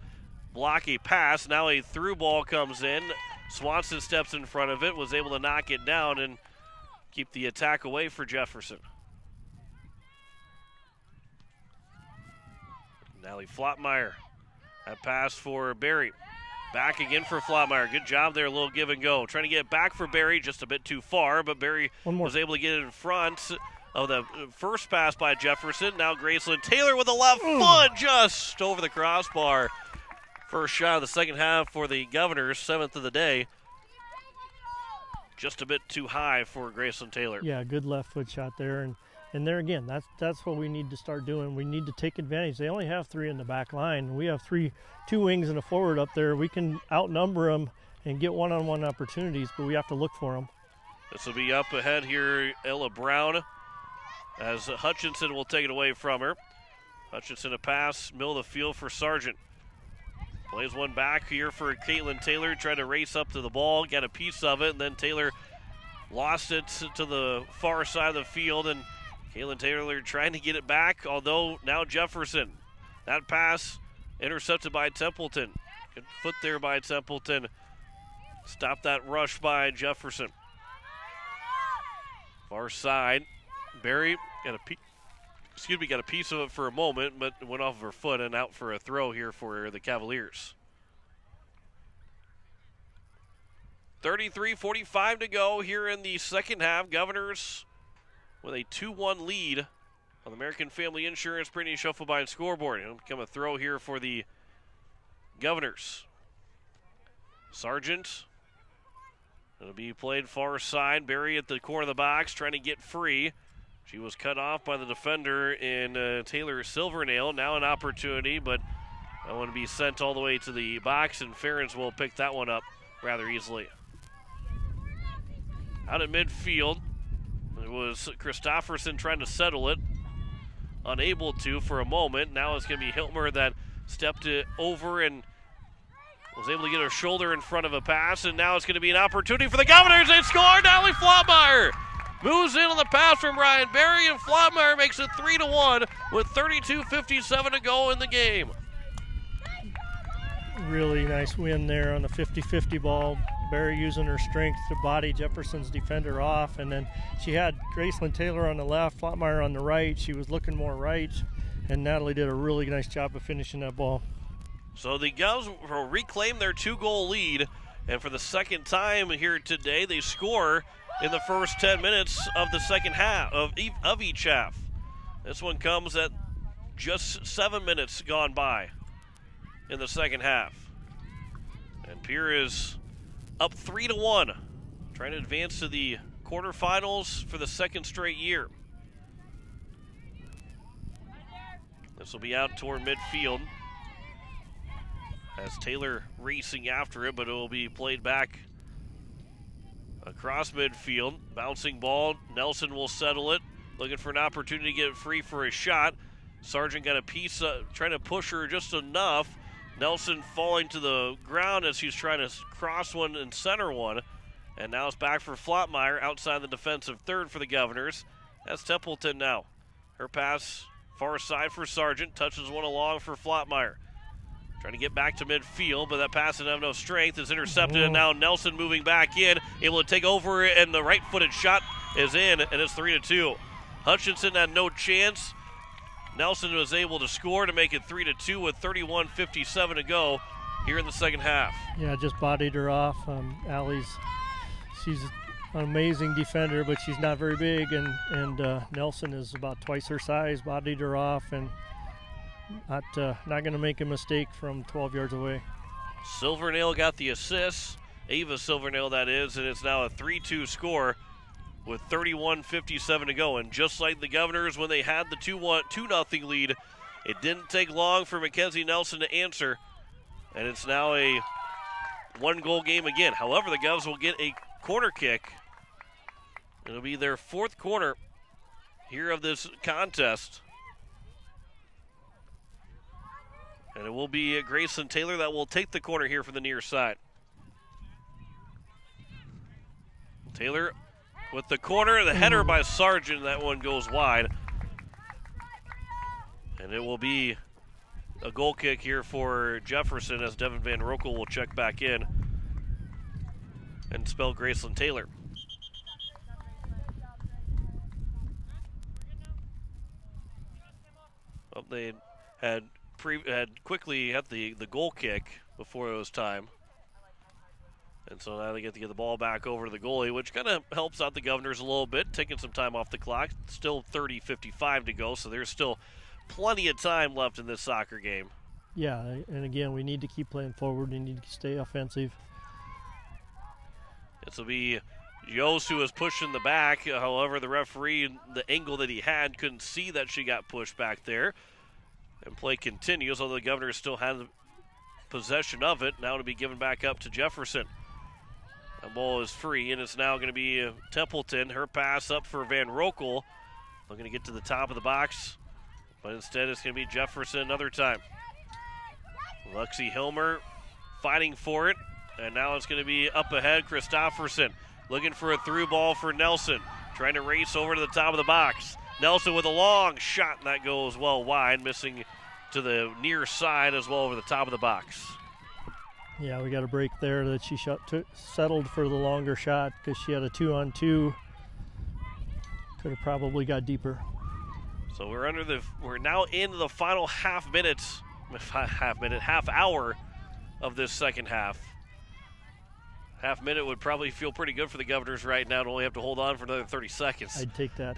block a pass. Now a through ball comes in. Swanson steps in front of it, was able to knock it down and keep the attack away for Jefferson. Natalie Flottmeyer. That pass for Berry. Back again for Flottmeyer. Good job there, a little give and go. Trying to get back for Berry, just a bit too far, but Berry was able to get in front of the first pass by Jefferson. Now Graceland Taylor with a left foot just over the crossbar. First shot of the second half for the Governors, 7th of the day. Just a bit too high for Graceland Taylor. Yeah, good left foot shot there, and there again, that's what we need to start doing. We need to take advantage. They only have 3 in the back line. We have 2 wings and a forward up there. We can outnumber them and get one-on-one opportunities, but we have to look for them. This will be up ahead here, Ella Brown, as Hutchinson will take it away from her. Hutchinson a pass, middle of the field for Sargent. Plays one back here for Caitlin Taylor, tried to race up to the ball, got a piece of it, and then Taylor lost it to the far side of the field, and Caitlin Taylor trying to get it back, although now Jefferson. That pass intercepted by Templeton. Good foot there by Templeton. Stop that rush by Jefferson. Far side. Berry got a piece of it for a moment, but it went off of her foot and out for a throw here for the Cavaliers. 33:45 to go here in the second half. Governors with a 2-1 lead on the American Family Insurance Brittany Schuffelbein scoreboard. It'll become a throw here for the Governors. Sargent. It'll be played far side. Barry at the corner of the box trying to get free. She was cut off by the defender in Taylor Silvernail. Now an opportunity, but that one to be sent all the way to the box, and Ferens will pick that one up rather easily. Out at midfield, it was Christofferson trying to settle it. Unable to for a moment. Now it's going to be Hiltmer that stepped it over and was able to get her shoulder in front of a pass, and now it's going to be an opportunity for the Governors. They score. Natalie Flotmeyer moves in on the pass from Ryan Berry, and Flotmeyer makes it 3-1 with 32:57 to go in the game. Really nice win there on the 50-50 ball. Barry using her strength to body Jefferson's defender off, and then she had Graceland Taylor on the left, Flotmeyer on the right. She was looking more right, and Natalie did a really nice job of finishing that ball. So the Govs will reclaim their 2-goal lead, and for the second time here today, they score in the first 10 minutes of the second half of each half. This one comes at just 7 minutes gone by in the second half. And Pierre is up 3-1, trying to advance to the quarterfinals for the second straight year. This will be out toward midfield as Taylor racing after it, but it will be played back across midfield. Bouncing ball, Nelson will settle it, looking for an opportunity to get it free for a shot. Sargent got a piece, trying to push her just enough. Nelson falling to the ground as he's trying to cross one and center one. And now it's back for Flotmeyer outside the defensive third for the Governors. That's Templeton now. Her pass far side for Sargent, touches one along for Flotmeyer. Trying to get back to midfield, but that pass didn't have no strength. Is intercepted, and now Nelson moving back in, able to take over, and the right-footed shot is in, and it's 3-2. Hutchinson had no chance. Nelson was able to score to make it 3-2 with 31:57 to go here in the second half. Yeah, just bodied her off. She's an amazing defender, but she's not very big, and Nelson is about twice her size, bodied her off, and not going to make a mistake from 12 yards away. Silvernail got the assist, Ava Silvernail that is, and it's now a 3-2 score with 31:57 to go. And just like the Governors when they had the 2-0 lead, it didn't take long for Mackenzie Nelson to answer, and it's now a 1-goal game again. However, the Govs will get a corner kick. It'll be their fourth corner here of this contest. And it will be Grayson Taylor that will take the corner here from the near side. Taylor with the corner, the header by Sargent, that one goes wide. And it will be a goal kick here for Jefferson as Devin Van Rokel will check back in and spell Graceland Taylor. Well, they had quickly had the goal kick before it was time. And so now they get to get the ball back over to the goalie, which kind of helps out the Governors a little bit, taking some time off the clock. Still 30:55 to go, so there's still plenty of time left in this soccer game. Yeah, and again, we need to keep playing forward. We need to stay offensive. This will be Yost who was pushing the back. However, the referee, the angle that he had, couldn't see that she got pushed back there. And play continues, although the Governors still had possession of it. Now to be given back up to Jefferson. The ball is free, and it's now going to be Templeton. Her pass up for Van Rokel. Looking to get to the top of the box, but instead it's going to be Jefferson another time. Lexi Hilmer fighting for it, and now it's going to be up ahead. Christofferson looking for a through ball for Nelson. Trying to race over to the top of the box. Nelson with a long shot, and that goes well wide, missing to the near side as well over the top of the box. Yeah, we got a break there that she settled for the longer shot because she had a 2-on-2. Could have probably got deeper. So we're now into the final half hour of this second half. Half minute would probably feel pretty good for the Governors right now to only have to hold on for another 30 seconds. I'd take that.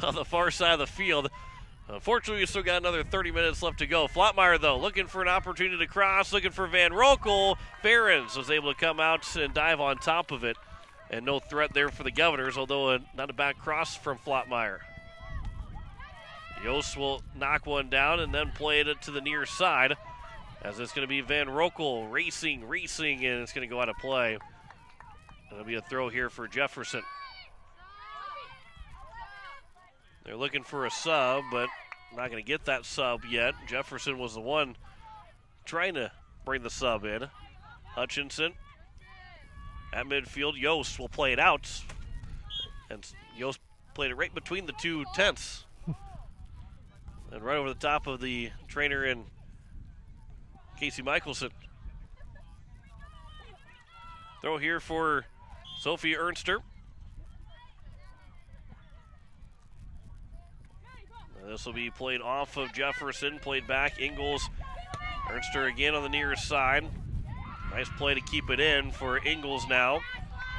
on the far side of the field. Unfortunately, we still got another 30 minutes left to go. Flottmeyer, though, looking for an opportunity to cross, looking for Van Rokel. Behrens was able to come out and dive on top of it. And no threat there for the Governors, although not a bad cross from Flottmeyer. Yost will knock one down and then play it to the near side, as it's going to be Van Rokel racing, and it's going to go out of play. It'll be a throw here for Jefferson. They're looking for a sub, but not going to get that sub yet. Jefferson was the one trying to bring the sub in. Hutchinson at midfield. Yost will play it out. And Yost played it right between the two tents. And right over the top of the trainer and Casey Michelson. Throw here for Sophie Ernster. This will be played off of Jefferson, played back. Ingles, Ernster again on the near side. Nice play to keep it in for Ingles now.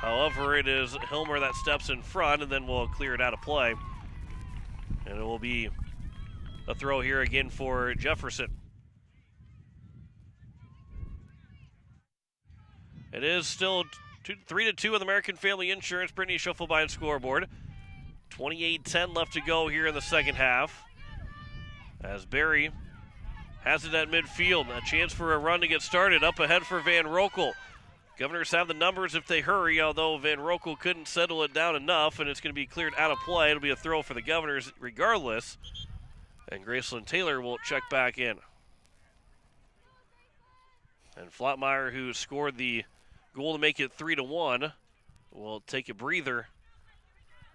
However, it is Hilmer that steps in front, and then we'll clear it out of play. And it will be a throw here again for Jefferson. It is still 3-2 with American Family Insurance. Brittany Schuffelbein scoreboard. 28-10 left to go here in the second half. As Barry has it at midfield. A chance for a run to get started. Up ahead for Van Rokel. Governors have the numbers if they hurry, although Van Rokel couldn't settle it down enough, and it's going to be cleared out of play. It'll be a throw for the Governors regardless. And Graceland Taylor will check back in. And Flottmeyer, who scored the goal to make it 3-1, will take a breather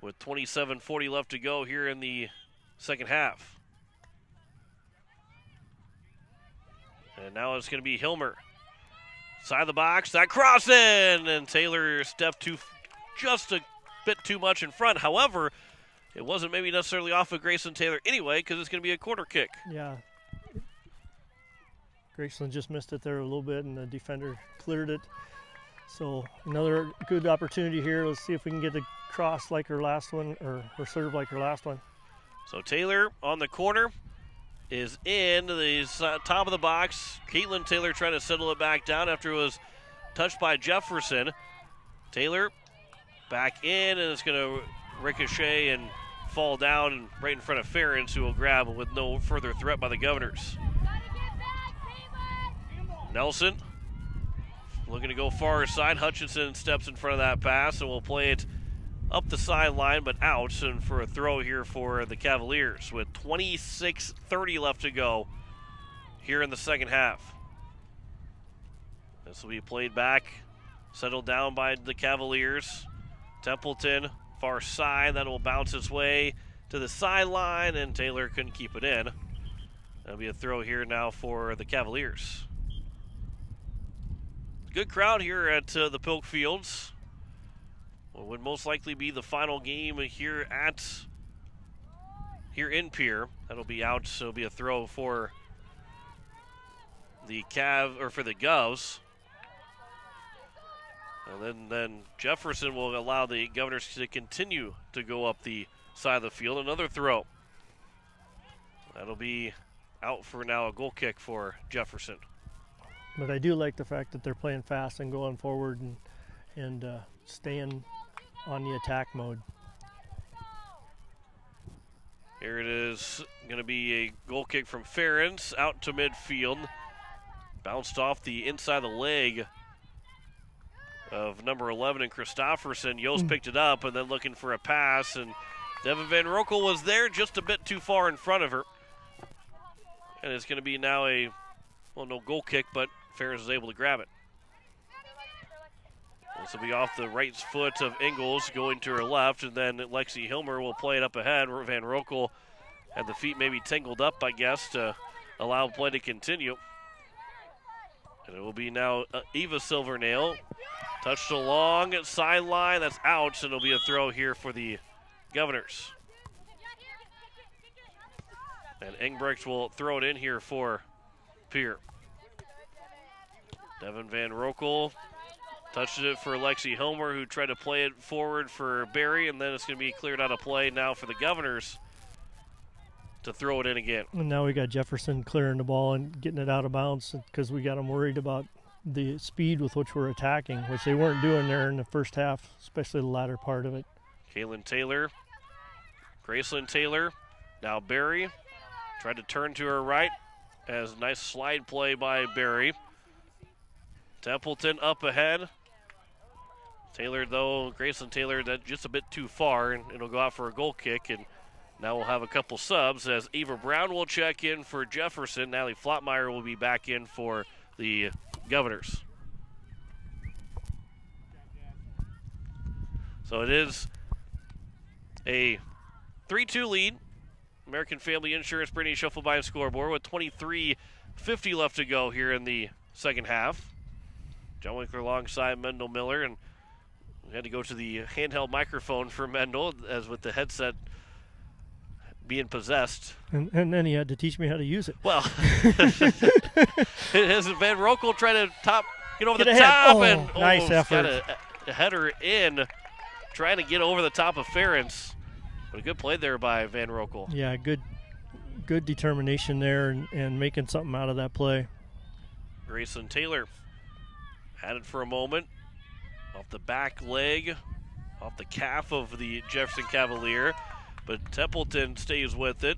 with 27:40 left to go here in the second half. And now it's going to be Hilmer. Side of the box, that cross in, and Taylor stepped just a bit too much in front. However, it wasn't maybe necessarily off of Graceland Taylor anyway, because it's going to be a corner kick. Yeah. Graceland just missed it there a little bit, and the defender cleared it. So another good opportunity here. Let's see if we can get a cross like her last one, or serve like her last one. So Taylor on the corner is in the top of the box. Caitlin Taylor trying to settle it back down after it was touched by Jefferson. Taylor back in, and it's going to ricochet and fall down right in front of Ferens, who will grab with no further threat by the Governors. Nelson looking to go far side. Hutchinson steps in front of that pass, and will play it up the sideline but out, and for a throw here for the Cavaliers with 26:30 left to go here in the second half. This will be played back, settled down by the Cavaliers. Templeton, far side, that will bounce its way to the sideline, and Taylor couldn't keep it in. That'll be a throw here now for the Cavaliers. Good crowd here at the Pilk Fields. What would most likely be the final game here in Pierre. That'll be out, so it'll be a throw for the for the Govs. And then Jefferson will allow the Governors to continue to go up the side of the field. Another throw. That'll be out for now, a goal kick for Jefferson. But I do like the fact that they're playing fast and going forward and staying on the attack mode. Here it is, going to be a goal kick from Ferens out to midfield. Bounced off the inside of the leg of number 11 and Christofferson. Yost picked it up and then looking for a pass, and Devin Van Rokel was there just a bit too far in front of her. And it's going to be now no goal kick, but Ferens is able to grab it. This will be off the right foot of Ingles, going to her left, and then Lexi Hilmer will play it up ahead. Van Rokel had the feet maybe tangled up, I guess, to allow play to continue. And it will be now Eva Silvernail. Touched along sideline, that's out, and it'll be a throw here for the Governors. And Engbrecht will throw it in here for Pierre. Devin Van Rokel Touches it for Lexi Homer, who tried to play it forward for Barry, and then it's going to be cleared out of play now for the Governors to throw it in again. And now we got Jefferson clearing the ball and getting it out of bounds because we got them worried about the speed with which we're attacking, which they weren't doing there in the first half, especially the latter part of it. Kaylin Taylor, Graceland Taylor, now Barry. Tried to turn to her right as a nice slide play by Barry. Templeton up ahead. Taylor, though, Graceland Taylor, that just a bit too far, and it'll go out for a goal kick. And now we'll have a couple subs as Eva Brown will check in for Jefferson. Natalie Flotmeyer will be back in for the Governors. So it is a 3-2 lead. American Family Insurance Brittany Schuffelbein scoreboard with 23:50 left to go here in the second half. John Winkler alongside Mendel Miller, and we had to go to the handheld microphone for Mendel as with the headset being possessed. And then he had to teach me how to use it. Well, as Van Rokel tried to get over Get the top ahead. and Nice almost effort. got a header in, trying to get over the top of Ferentz. But a good play there by Van Rokel. Yeah, good determination there and making something out of that play. Grayson Taylor had it for a moment. Off the back leg, off the calf of the Jefferson Cavalier. But Templeton stays with it.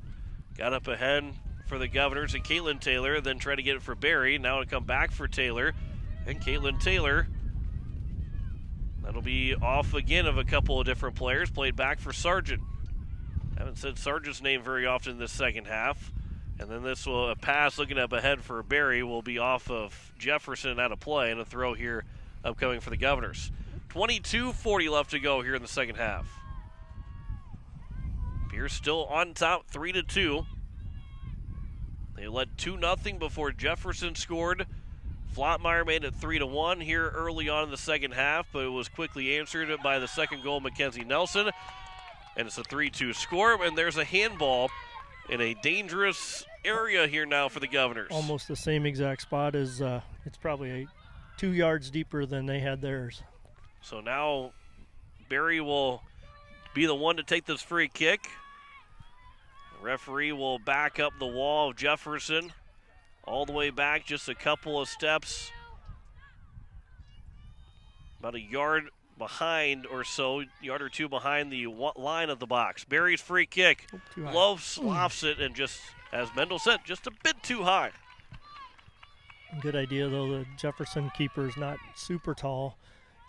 Got up ahead for the Governors and Caitlin Taylor, then tried to get it for Barry. Now it'll come back for Taylor. And Caitlin Taylor, that'll be off again of a couple of different players. Played back for Sargent. Haven't said Sargent's name very often this second half. And then this will, a pass looking up ahead for Barry will be off of Jefferson out of play, and a throw here upcoming for the Governors. 22:40 left to go here in the second half. Pierce still on top, 3-2. They led 2-0 before Jefferson scored. Flotmeyer made it 3-1 here early on in the second half, but it was quickly answered by the second goal, Mackenzie Nelson. And it's a 3-2 score, and there's a handball in a dangerous area here now for the Governors. Almost the same exact spot as it's probably 2 yards deeper than they had theirs. So now Barry will be the one to take this free kick. The referee will back up the wall of Jefferson all the way back just a couple of steps. About a yard behind or so, yard or two behind the line of the box. Barry's free kick. Love sloughs it, and just, as Mendel said, just a bit too high. Good idea, though. The Jefferson keeper is not super tall.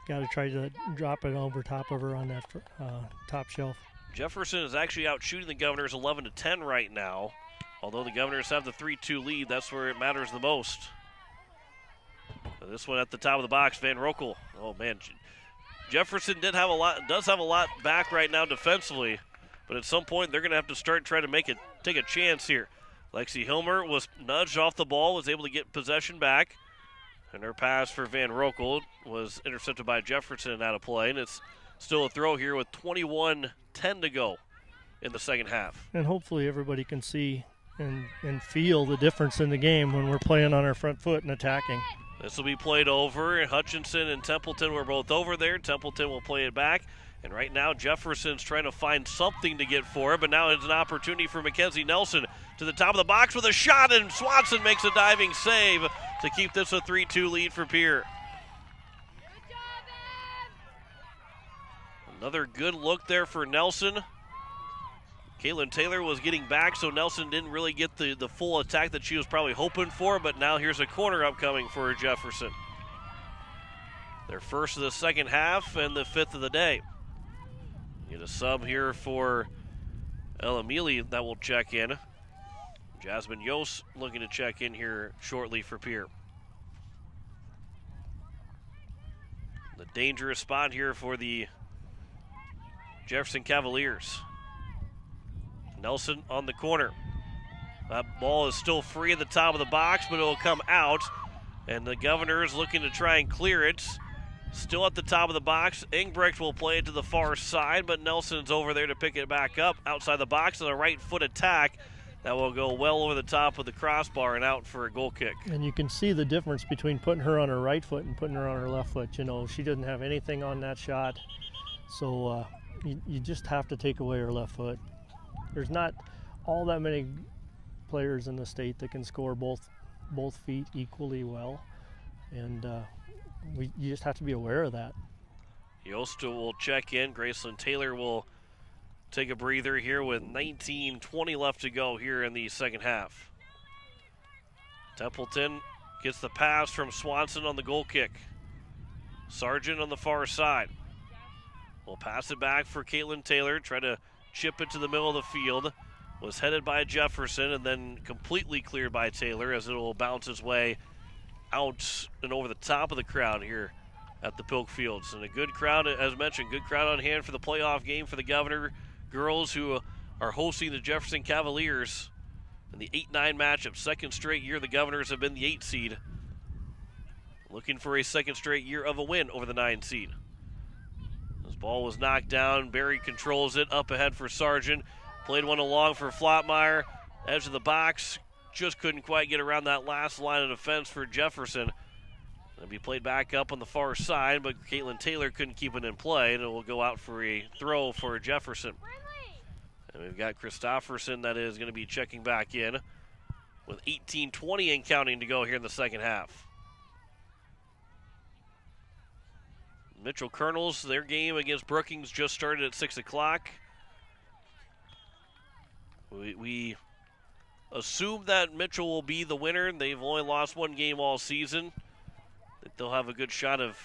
Got to try to drop it over top of her on that top shelf. Jefferson is actually out shooting the Governors 11-10 right now. Although the Governors have the 3-2 lead, that's where it matters the most. This one at the top of the box, Van Rokel. Oh man, Jefferson does have a lot back right now defensively, but at some point they're going to have to start trying to take a chance here. Lexi Hilmer was nudged off the ball, was able to get possession back, and her pass for Van Rokel was intercepted by Jefferson and out of play, and it's still a throw here with 21:10 to go in the second half. And hopefully everybody can see and feel the difference in the game when we're playing on our front foot and attacking. This will be played over. Hutchinson and Templeton were both over there. Templeton will play it back. And right now, Jefferson's trying to find something to get for it, but now it's an opportunity for Mackenzie Nelson to the top of the box with a shot, and Swanson makes a diving save to keep this a 3-2 lead for Pierre. Another good look there for Nelson. Caitlin Taylor was getting back, so Nelson didn't really get the full attack that she was probably hoping for, but now here's a corner upcoming for Jefferson. Their first of the second half and the fifth of the day. Get a sub here for Ella Mealy that will check in. Jasmine Yost looking to check in here shortly for Pierre. The dangerous spot here for the Jefferson Cavaliers. Nelson on the corner. That ball is still free at the top of the box, but it will come out. And the Governors looking to try and clear it. Still at the top of the box. Engbrecht will play it to the far side, but Nelson's over there to pick it back up outside the box on a right foot attack. That will go well over the top of the crossbar and out for a goal kick. And you can see the difference between putting her on her right foot and putting her on her left foot. She didn't have anything on that shot. So you just have to take away her left foot. There's not all that many players in the state that can score both feet equally well. And you just have to be aware of that. Yost will check in. Graceland Taylor will take a breather here with 19:20 left to go here in the second half. Templeton gets the pass from Swanson on the goal kick. Sargent on the far side. We'll pass it back for Caitlin Taylor. Try to chip it to the middle of the field. Was headed by Jefferson and then completely cleared by Taylor as it will bounce its way out and over the top of the crowd here at the Pilk Fields. And a good crowd, as mentioned, good crowd on hand for the playoff game for the Governor girls who are hosting the Jefferson Cavaliers in the 8-9 matchup. Second straight year the Governors have been the 8 seed. Looking for a second straight year of a win over the 9 seed. This ball was knocked down. Barry controls it up ahead for Sargent. Played one along for Flottmeyer. Edge of the box. Just couldn't quite get around that last line of defense for Jefferson. It'll be played back up on the far side, but Caitlin Taylor couldn't keep it in play, and it will go out for a throw for Jefferson. And we've got Christofferson that is going to be checking back in with 18:20 and counting to go here in the second half. Mitchell Colonels, their game against Brookings just started at 6 o'clock. We assume that Mitchell will be the winner. They've only lost one game all season. That they'll have a good shot of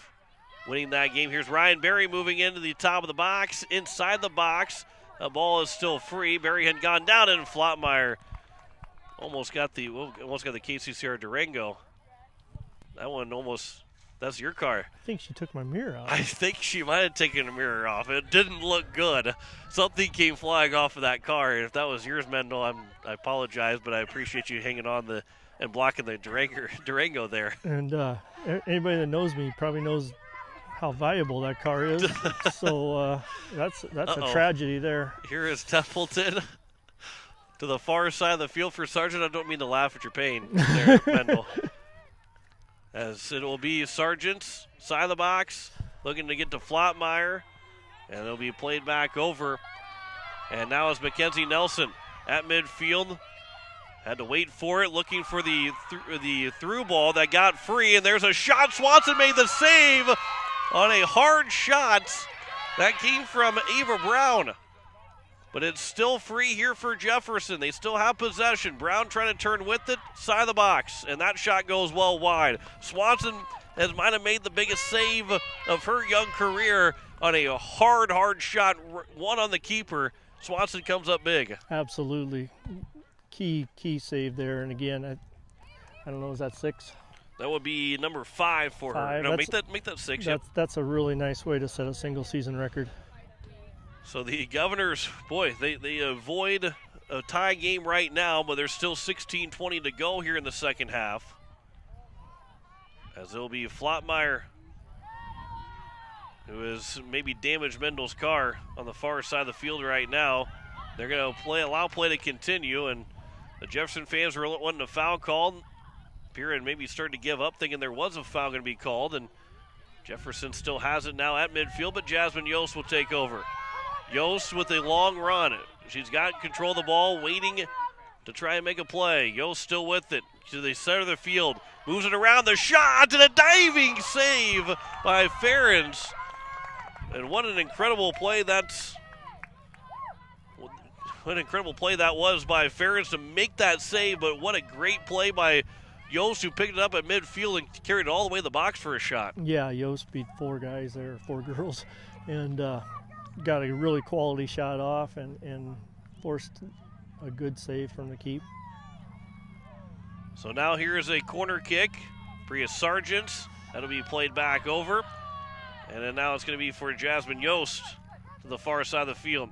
winning that game. Here's Ryan Berry moving into the top of the box. Inside the box, the ball is still free. Berry had gone down, and Flottmeyer almost got the KCCR Durango. That one almost. That's your car. I think she took my mirror off. I think she might have taken the mirror off. It didn't look good. Something came flying off of that car. If that was yours, Mendel, I apologize, but I appreciate you hanging on and blocking the Durango there. And anybody that knows me probably knows how valuable that car is. So that's a tragedy there. Here is Templeton to the far side of the field for Sargent. I don't mean to laugh at your pain there, Mendel. As it will be Sargent's side of the box, looking to get to Flottmeyer, and it'll be played back over. And now is Mackenzie Nelson at midfield. Had to wait for it, looking for the through ball that got free, and there's a shot. Swanson made the save on a hard shot that came from Ava Brown. But it's still free here for Jefferson. They still have possession. Brown trying to turn with it, side of the box, and that shot goes well wide. Swanson might have made the biggest save of her young career on a hard shot, one on the keeper. Swanson comes up big. Absolutely. Key save there. And again, I don't know, is that 6? That would be number 5 for her. No, make that 6. That's a really nice way to set a single season record. So the Governors, boy, they avoid a tie game right now, but there's still 16:20 to go here in the second half. As it'll be Flottmeyer, who has maybe damaged Mendel's car on the far side of the field right now. They're going to allow play to continue, and the Jefferson fans were wanting a foul called. Pierre had maybe started to give up, thinking there was a foul going to be called, and Jefferson still has it now at midfield, but Jasmine Yost will take over. Yost with a long run. She's got control of the ball, waiting to try and make a play. Yost still with it to the center of the field. Moves it around, the shot, and a diving save by Ferens. And what an incredible play that was by Ferens to make that save, but what a great play by Yost, who picked it up at midfield and carried it all the way to the box for a shot. Yeah, Yost beat 4 guys there, 4 girls, and got a really quality shot off and forced a good save from the keep. So now here is a corner kick. Bria Sargent. That'll be played back over. And then now it's going to be for Jasmine Yost to the far side of the field.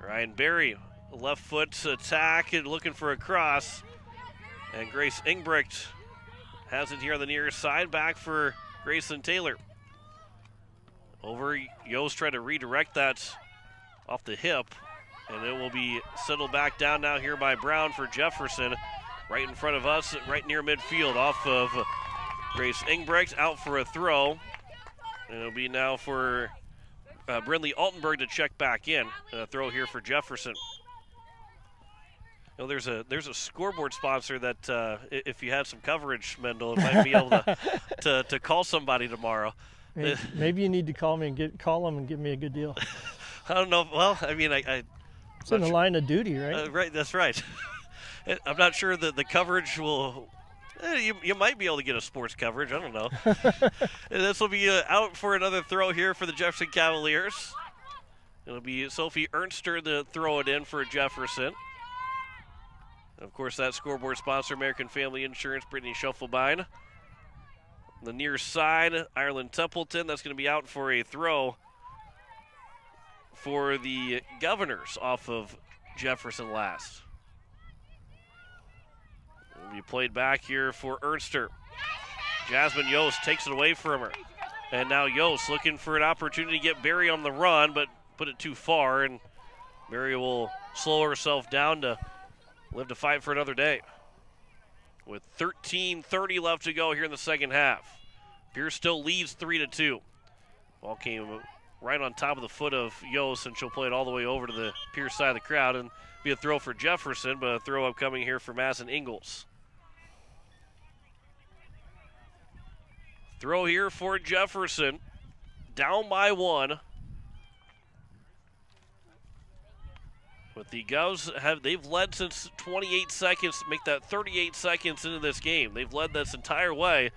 Ryan Berry, left foot attack and looking for a cross. And Grace Ingbrecht has it here on the near side. Back for Graceland Taylor. Over, Yost trying to redirect that off the hip. And it will be settled back down now here by Brown for Jefferson. Right in front of us, right near midfield, off of Grace Ingbrecht, out for a throw. And it'll be now for Brindley Altenberg to check back in. A throw here for Jefferson. You know, there's a scoreboard sponsor that if you had some coverage, Mendel, might be able to call somebody tomorrow. Maybe you need to call them and give me a good deal. I don't know. Well, I mean, it's in the line of duty, right? Right, that's right. I'm not sure that the coverage will. You might be able to get a sports coverage. I don't know. This will be out for another throw here for the Jefferson Cavaliers. It'll be Sophie Ernster to throw it in for Jefferson. Of course, that scoreboard sponsor, American Family Insurance, Brittany Schuffelbein. The near side, Ireland Templeton. That's going to be out for a throw for the Governors off of Jefferson last. Will be played back here for Ernster. Jasmine Yost takes it away from her. And now Yost looking for an opportunity to get Barry on the run, but put it too far, and Barry will slow herself down to live to fight for another day. With 13:30 left to go here in the second half. Pierre still leads 3-2. Ball came right on top of the foot of Yost, and she'll play it all the way over to the Pierce side of the crowd, and be a throw for Jefferson, but a throw upcoming here for Madison Ingalls. Throw here for Jefferson. Down by 1. But the Govs they've led since 28 seconds, make that 38 seconds into this game. They've led this entire way,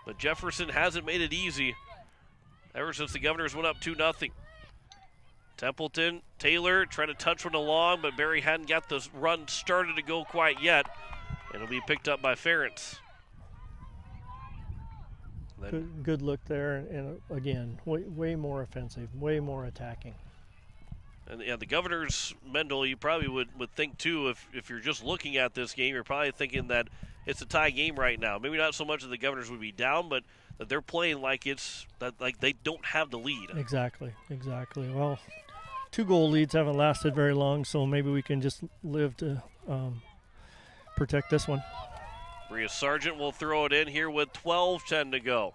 but Jefferson hasn't made it easy ever since the Governors went up 2-0. Templeton, Taylor trying to touch one along, but Barry hadn't got the run started to go quite yet. It'll be picked up by Ferentz. Good look there, and again, way more offensive, way more attacking. And yeah, the Governors, Mendel, you probably would think too, if you're just looking at this game, you're probably thinking that it's a tie game right now. Maybe not so much that the Governors would be down, but that they're playing like like they don't have the lead. Exactly. Well, 2-goal leads haven't lasted very long, so maybe we can just live to protect this one. Bria Sargent will throw it in here with 12:10 to go.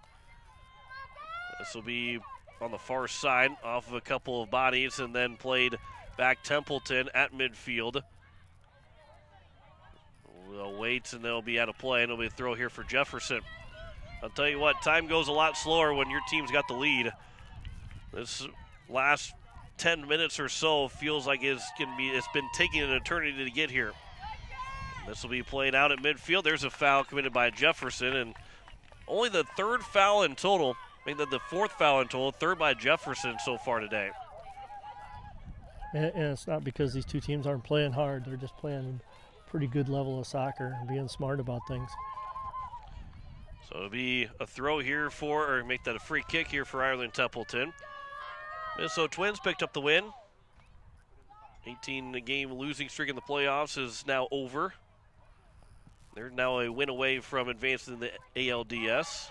This will be on the far side off of a couple of bodies, and then played back Templeton at midfield. They'll wait, and they'll be out of play, and it'll be a throw here for Jefferson. I'll tell you what, time goes a lot slower when your team's got the lead. This last 10 minutes or so feels like it's been taking an eternity to get here. This will be played out at midfield. There's a foul committed by Jefferson, and only the third foul in total. I mean, the fourth foul in total, third by Jefferson so far today. And it's not because these two teams aren't playing hard. They're just playing a pretty good level of soccer and being smart about things. So it'll be a throw here or make that a free kick here for Ireland Templeton. Minnesota Twins picked up the win. 18-game losing streak in the playoffs is now over. They're now a win away from advancing in the ALDS.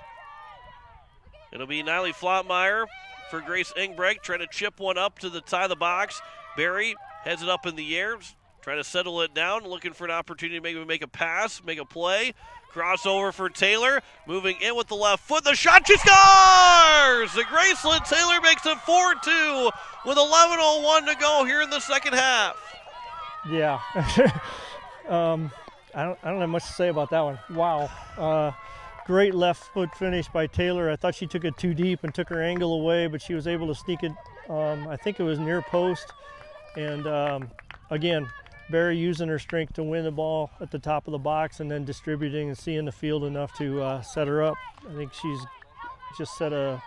It'll be Niley Flottmeyer for Grace Ingbrecht, trying to chip one up to the tie of the box. Barry heads it up in the air, trying to settle it down, looking for an opportunity to maybe make a pass, make a play. Crossover for Taylor, moving in with the left foot. The shot, she scores! The Graceland Taylor makes it 4-2 with 11:01 to go here in the second half. Yeah. I don't have much to say about that one. Wow. Great left foot finish by Taylor. I thought she took it too deep and took her angle away, but she was able to sneak it. I think it was near post. And again, Barry using her strength to win the ball at the top of the box and then distributing and seeing the field enough to set her up. I think she's just set a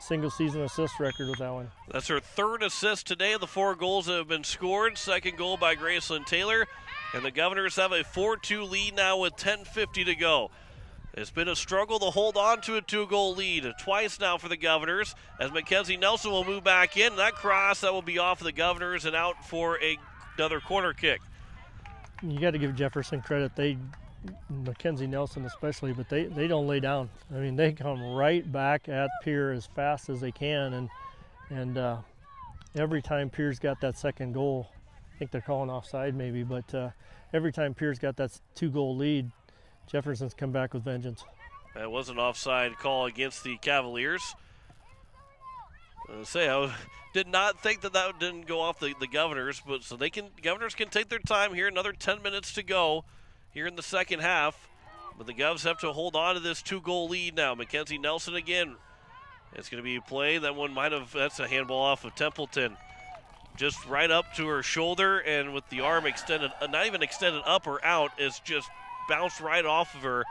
single season assist record with that one. That's her third assist today of the 4 goals that have been scored. Second goal by Graceland Taylor. And the Governors have a 4-2 lead now with 10:50 to go. It's been a struggle to hold on to a 2-goal lead twice now for the Governors, as Mackenzie Nelson will move back in. That cross, that will be off of the Governors and out for another corner kick. You got to give Jefferson credit. Mackenzie Nelson especially, but they don't lay down. I mean, they come right back at Pierre as fast as they can, and every time Pierre's got that second goal, think they're calling offside maybe, but every time Pierre's got that 2-goal lead, Jefferson's come back with vengeance. That was an offside call against the Cavaliers. I did not think that didn't go off the Governors, but so Governors can take their time here. Another 10 minutes to go here in the second half, but the Govs have to hold on to this 2-goal lead now. Mackenzie Nelson again. It's going to be a play. That's a handball off of Templeton. Just right up to her shoulder, and with the arm extended, not even extended up or out, it's just bounced right off of her,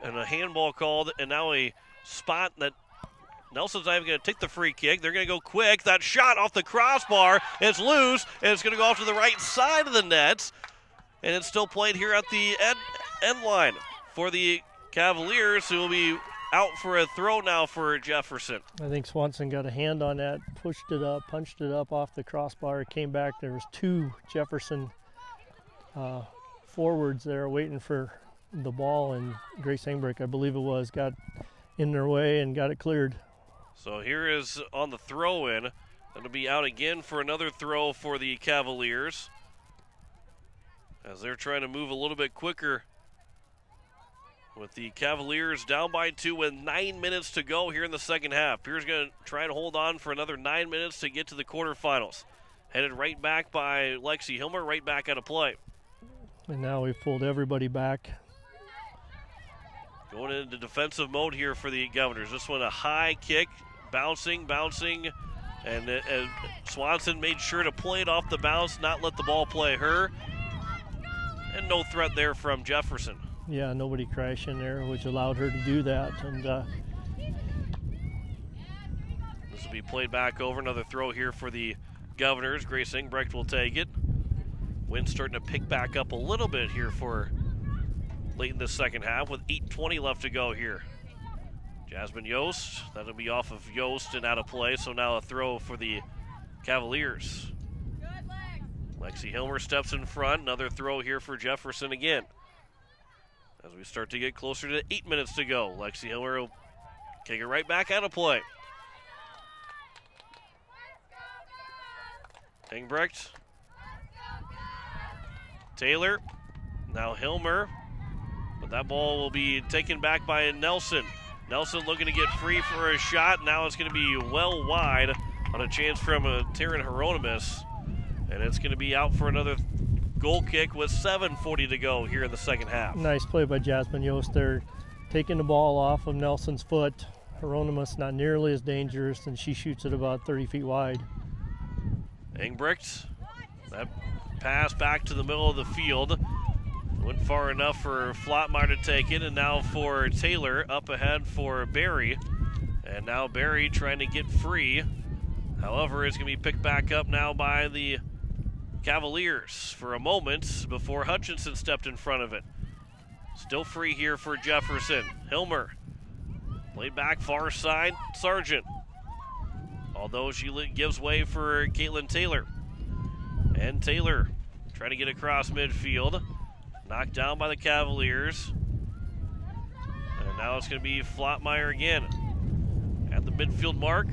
and a handball called, and now a spot that Nelson's not even going to take the free kick. They're going to go quick. That shot off the crossbar, it's loose, and it's going to go off to the right side of the net, and it's still played here at the end line for the Cavaliers, who will be out for a throw now for Jefferson. I think Swanson got a hand on that, pushed it up, punched it up off the crossbar. It came back. There was 2 Jefferson forwards there waiting for the ball, and Grace Engbrick, I believe it was, got in their way and got it cleared. So here is on the throw-in. That'll be out again for another throw for the Cavaliers, as they're trying to move a little bit quicker, with the Cavaliers down by 2 with 9 minutes to go here in the second half. Pierre's going to try to hold on for another 9 minutes to get to the quarterfinals. Headed right back by Lexi Hilmer, right back out of play. And now we've pulled everybody back. Going into defensive mode here for the Governors. This one a high kick, bouncing, and Swanson made sure to play it off the bounce, not let the ball play her. And no threat there from Jefferson. Yeah, nobody crashed in there, which allowed her to do that. And this will be played back over. Another throw here for the Governors. Grace Engbrecht will take it. Wind's starting to pick back up a little bit here for late in the second half with 8:20 left to go here. Jasmine Yost, that'll be off of Yost and out of play, so now a throw for the Cavaliers. Lexi Hilmer steps in front. Another throw here for Jefferson again. As we start to get closer to 8 minutes to go, Lexi Hilmer will kick it right back out of play. Engbrecht. Taylor. Now Hilmer. But that ball will be taken back by Nelson. Nelson looking to get free for a shot. Now it's going to be well wide on a chance from Taryn Hieronymus. And it's going to be out for another goal kick with 7:40 to go here in the second half. Nice play by Jasmine Yost there, taking the ball off of Nelson's foot. Hieronymus not nearly as dangerous, and she shoots it about 30 feet wide. Engbrecht, that pass back to the middle of the field. Went far enough for Flottmeyer to take it, and now for Taylor up ahead for Barry. And now Barry trying to get free. However, it's going to be picked back up now by the Cavaliers for a moment before Hutchinson stepped in front of it. Still free here for Jefferson. Hilmer played back far side, Sargent. Although she gives way for Caitlin Taylor. And Taylor trying to get across midfield. Knocked down by the Cavaliers. And now it's going to be Flottmeyer again at the midfield mark.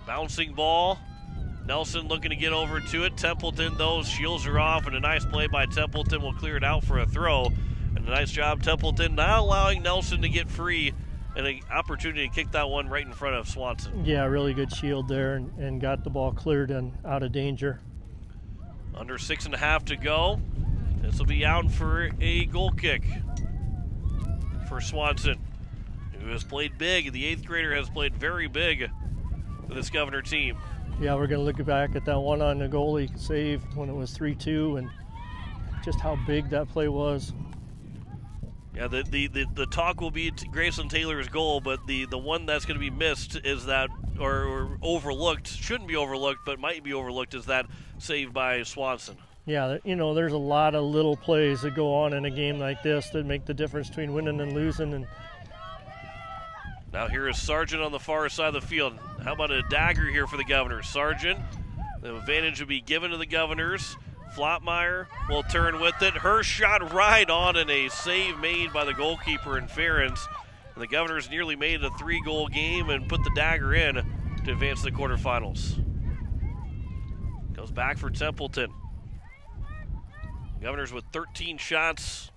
Bouncing ball. Nelson looking to get over to it. Templeton, though, shields her off, and a nice play by Templeton will clear it out for a throw. And a nice job, Templeton, not allowing Nelson to get free, and an opportunity to kick that one right in front of Swanson. Yeah, really good shield there, and got the ball cleared and out of danger. Under 6.5 to go. This will be out for a goal kick for Swanson, who has played big. The 8th grader has played very big for this Governor team. Yeah, we're going to look back at that one on the goalie save when it was 3-2 and just how big that play was. Yeah, the talk will be Grayson Taylor's goal, but the one that's going to be missed is that, or overlooked, shouldn't be overlooked, but might be overlooked, is that save by Swanson. Yeah, you know, there's a lot of little plays that go on in a game like this that make the difference between winning and losing. And now here is Sargent on the far side of the field. How about a dagger here for the Governors? Sargent, the advantage will be given to the Governors. Flottmeyer will turn with it. Her shot right on, and a save made by the goalkeeper in Ferens. And the Governors nearly made it a 3-goal game and put the dagger in to advance to the quarterfinals. Goes back for Templeton. Governors with 13 shots,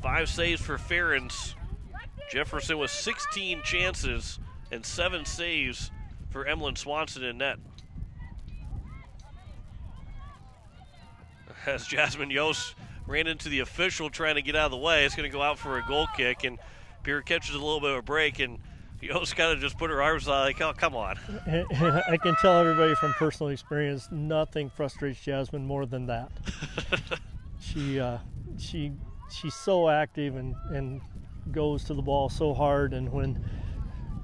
5 saves for Ferens. Jefferson with 16 chances and 7 saves for Emlyn Swanson in net. As Jasmine Yost ran into the official trying to get out of the way, it's going to go out for a goal kick, and Pierre catches a little bit of a break, and Yost kind of just put her arms out like, oh, come on. I can tell everybody from personal experience, nothing frustrates Jasmine more than that. She's so active and goes to the ball so hard, and when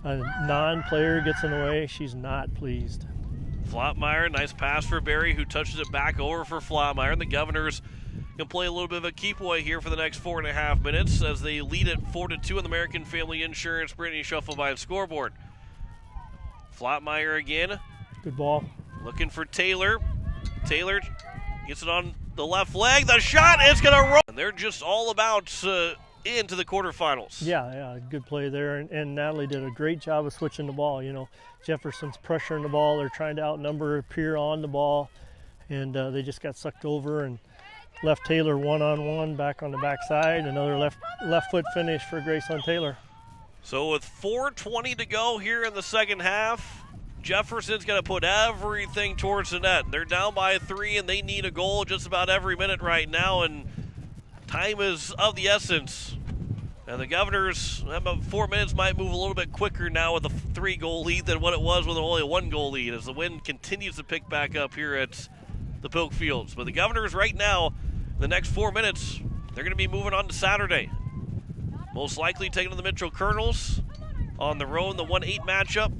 a non-player gets in the way, she's not pleased. Flottmeyer, nice pass for Barry, who touches it back over for Flottmeyer, and the Governors can play a little bit of a keep away here for the next 4.5 minutes as they lead it 4-2 on the American Family Insurance Brittany Shufflebine scoreboard. Flottmeyer again. Good ball. Looking for Taylor. Taylor gets it on the left leg. The shot is going to roll. And they're just all about into the quarterfinals. Yeah, good play there. And Natalie did a great job of switching the ball. You know, Jefferson's pressuring the ball. They're trying to outnumber Pierre on the ball. And they just got sucked over and left Taylor one-on-one back on the backside. Another left foot finish for Graceland Taylor. So with 4:20 to go here in the second half, Jefferson's going to put everything towards the net. They're down by 3, and they need a goal just about every minute right now, and time is of the essence. And the Governors, about 4 minutes, might move a little bit quicker now with a 3-goal lead than what it was with only a 1-goal lead as the wind continues to pick back up here at the Pilk Fields. But the Governors right now, the next 4 minutes, they're going to be moving on to Saturday. Most likely taking on the Mitchell Colonels on the road in the 1-8 matchup.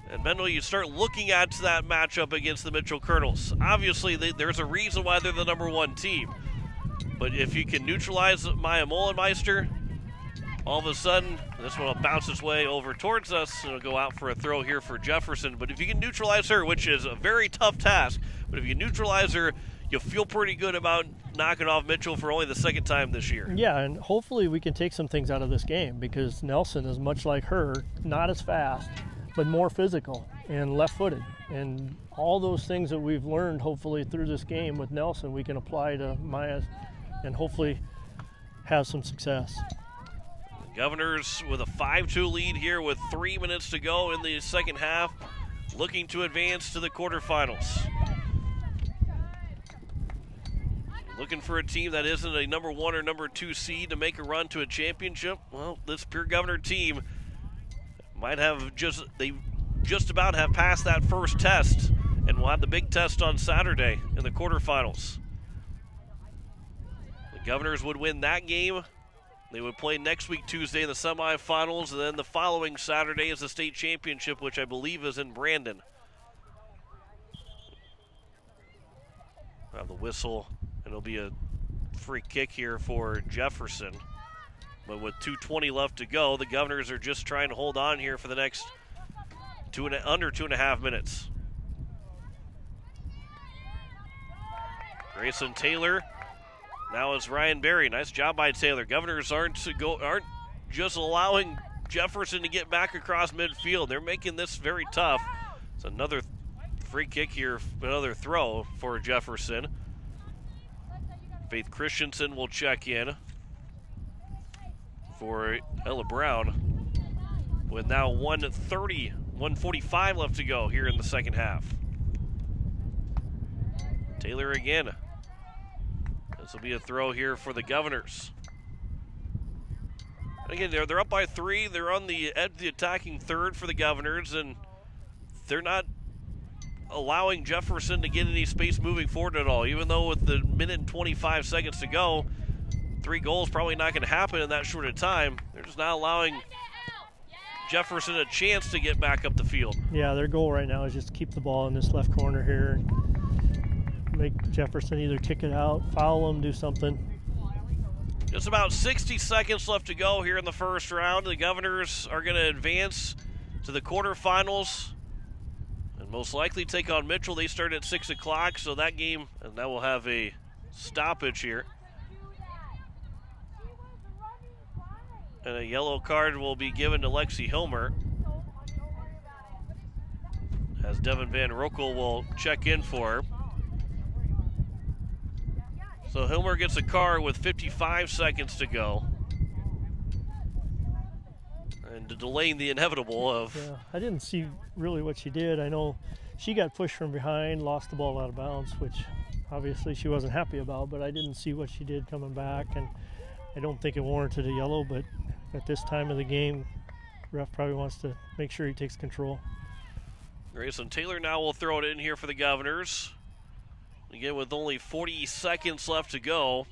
And Mendel, you start looking at that matchup against the Mitchell Colonels. Obviously, there's a reason why they're the #1 team. But if you can neutralize Maya Molenmeister, all of a sudden, this one will bounce its way over towards us. It'll go out for a throw here for Jefferson. But if you can neutralize her, which is a very tough task, but if you neutralize her, you'll feel pretty good about knocking off Mitchell for only the second time this year. Yeah, and hopefully we can take some things out of this game because Nelson is much like her, not as fast, but more physical and left-footed. And all those things that we've learned, hopefully, through this game with Nelson, we can apply to Maya and hopefully have some success. The Governors with a 5-2 lead here with 3 minutes to go in the second half, looking to advance to the quarterfinals. Looking for a team that isn't a #1 or #2 seed to make a run to a championship. Well, this Pierre Governor team might have they just about have passed that first test, and we'll have the big test on Saturday in the quarterfinals. The Governors would win that game. They would play next week Tuesday in the semifinals, and then the following Saturday is the state championship, which I believe is in Brandon. We'll have the whistle, and it'll be a free kick here for Jefferson. But with 2:20 left to go, the Governors are just trying to hold on here for the next under 2.5 minutes. Grayson Taylor. Now it's Ryan Berry. Nice job by Taylor. Governors aren't just allowing Jefferson to get back across midfield. They're making this very tough. It's another free kick here, another throw for Jefferson. Faith Christensen will check in for Ella Brown with now 1:45 left to go here in the second half. Taylor again. This will be a throw here for the Governors. And again, they're up by 3. They're on the edge of the attacking third for the Governors, and they're not allowing Jefferson to get any space moving forward at all. Even though with the minute and 25 seconds to go, 3 goals probably not going to happen in that short of time. They're just not allowing Jefferson a chance to get back up the field. Yeah, their goal right now is just to keep the ball in this left corner here and make Jefferson either kick it out, foul them, do something. Just about 60 seconds left to go here in the first round. The Governors are going to advance to the quarterfinals and most likely take on Mitchell. They start at 6 o'clock, so that game, and now we'll have a stoppage here. And a yellow card will be given to Lexi Hilmer as Devin Van Roekel will check in for her. So Hilmer gets a car with 55 seconds to go. And delaying the inevitable of... Yeah, I didn't see really what she did. I know she got pushed from behind, lost the ball out of bounds, which obviously she wasn't happy about, but I didn't see what she did coming back, and I don't think it warranted a yellow, but at this time of the game, ref probably wants to make sure he takes control. Grayson Taylor now will throw it in here for the Governors. Again, with only 40 seconds left to go,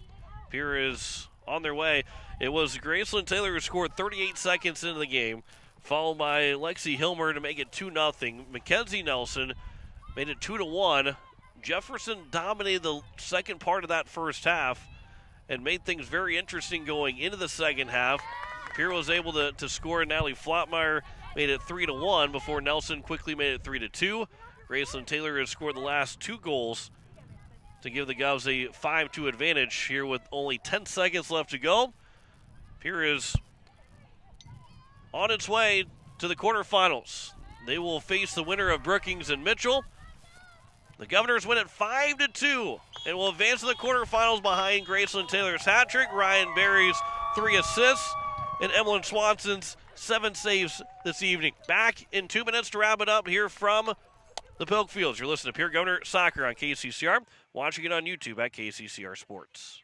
Pierre is on their way. It was Graceland Taylor who scored 38 seconds into the game, followed by Lexi Hilmer to make it 2-0. Mackenzie Nelson made it 2-1. Jefferson dominated the second part of that first half and made things very interesting going into the second half. Pierre was able to score. Natalie Flotmeyer made it 3-1 before Nelson quickly made it 3-2. Graceland Taylor has scored the last 2 goals to give the Govs a 5-2 advantage here with only 10 seconds left to go. Pierre is on its way to the quarterfinals. They will face the winner of Brookings and Mitchell. The Governors win at 5-2 and will advance to the quarterfinals behind Graceland Taylor's hat trick, Ryan Berry's 3 assists, and Emlyn Swanson's 7 saves this evening. Back in 2 minutes to wrap it up here from the Pilk Fields. You're listening to Pierre Governor Soccer on KCCR. Watching it on YouTube at KCCR Sports.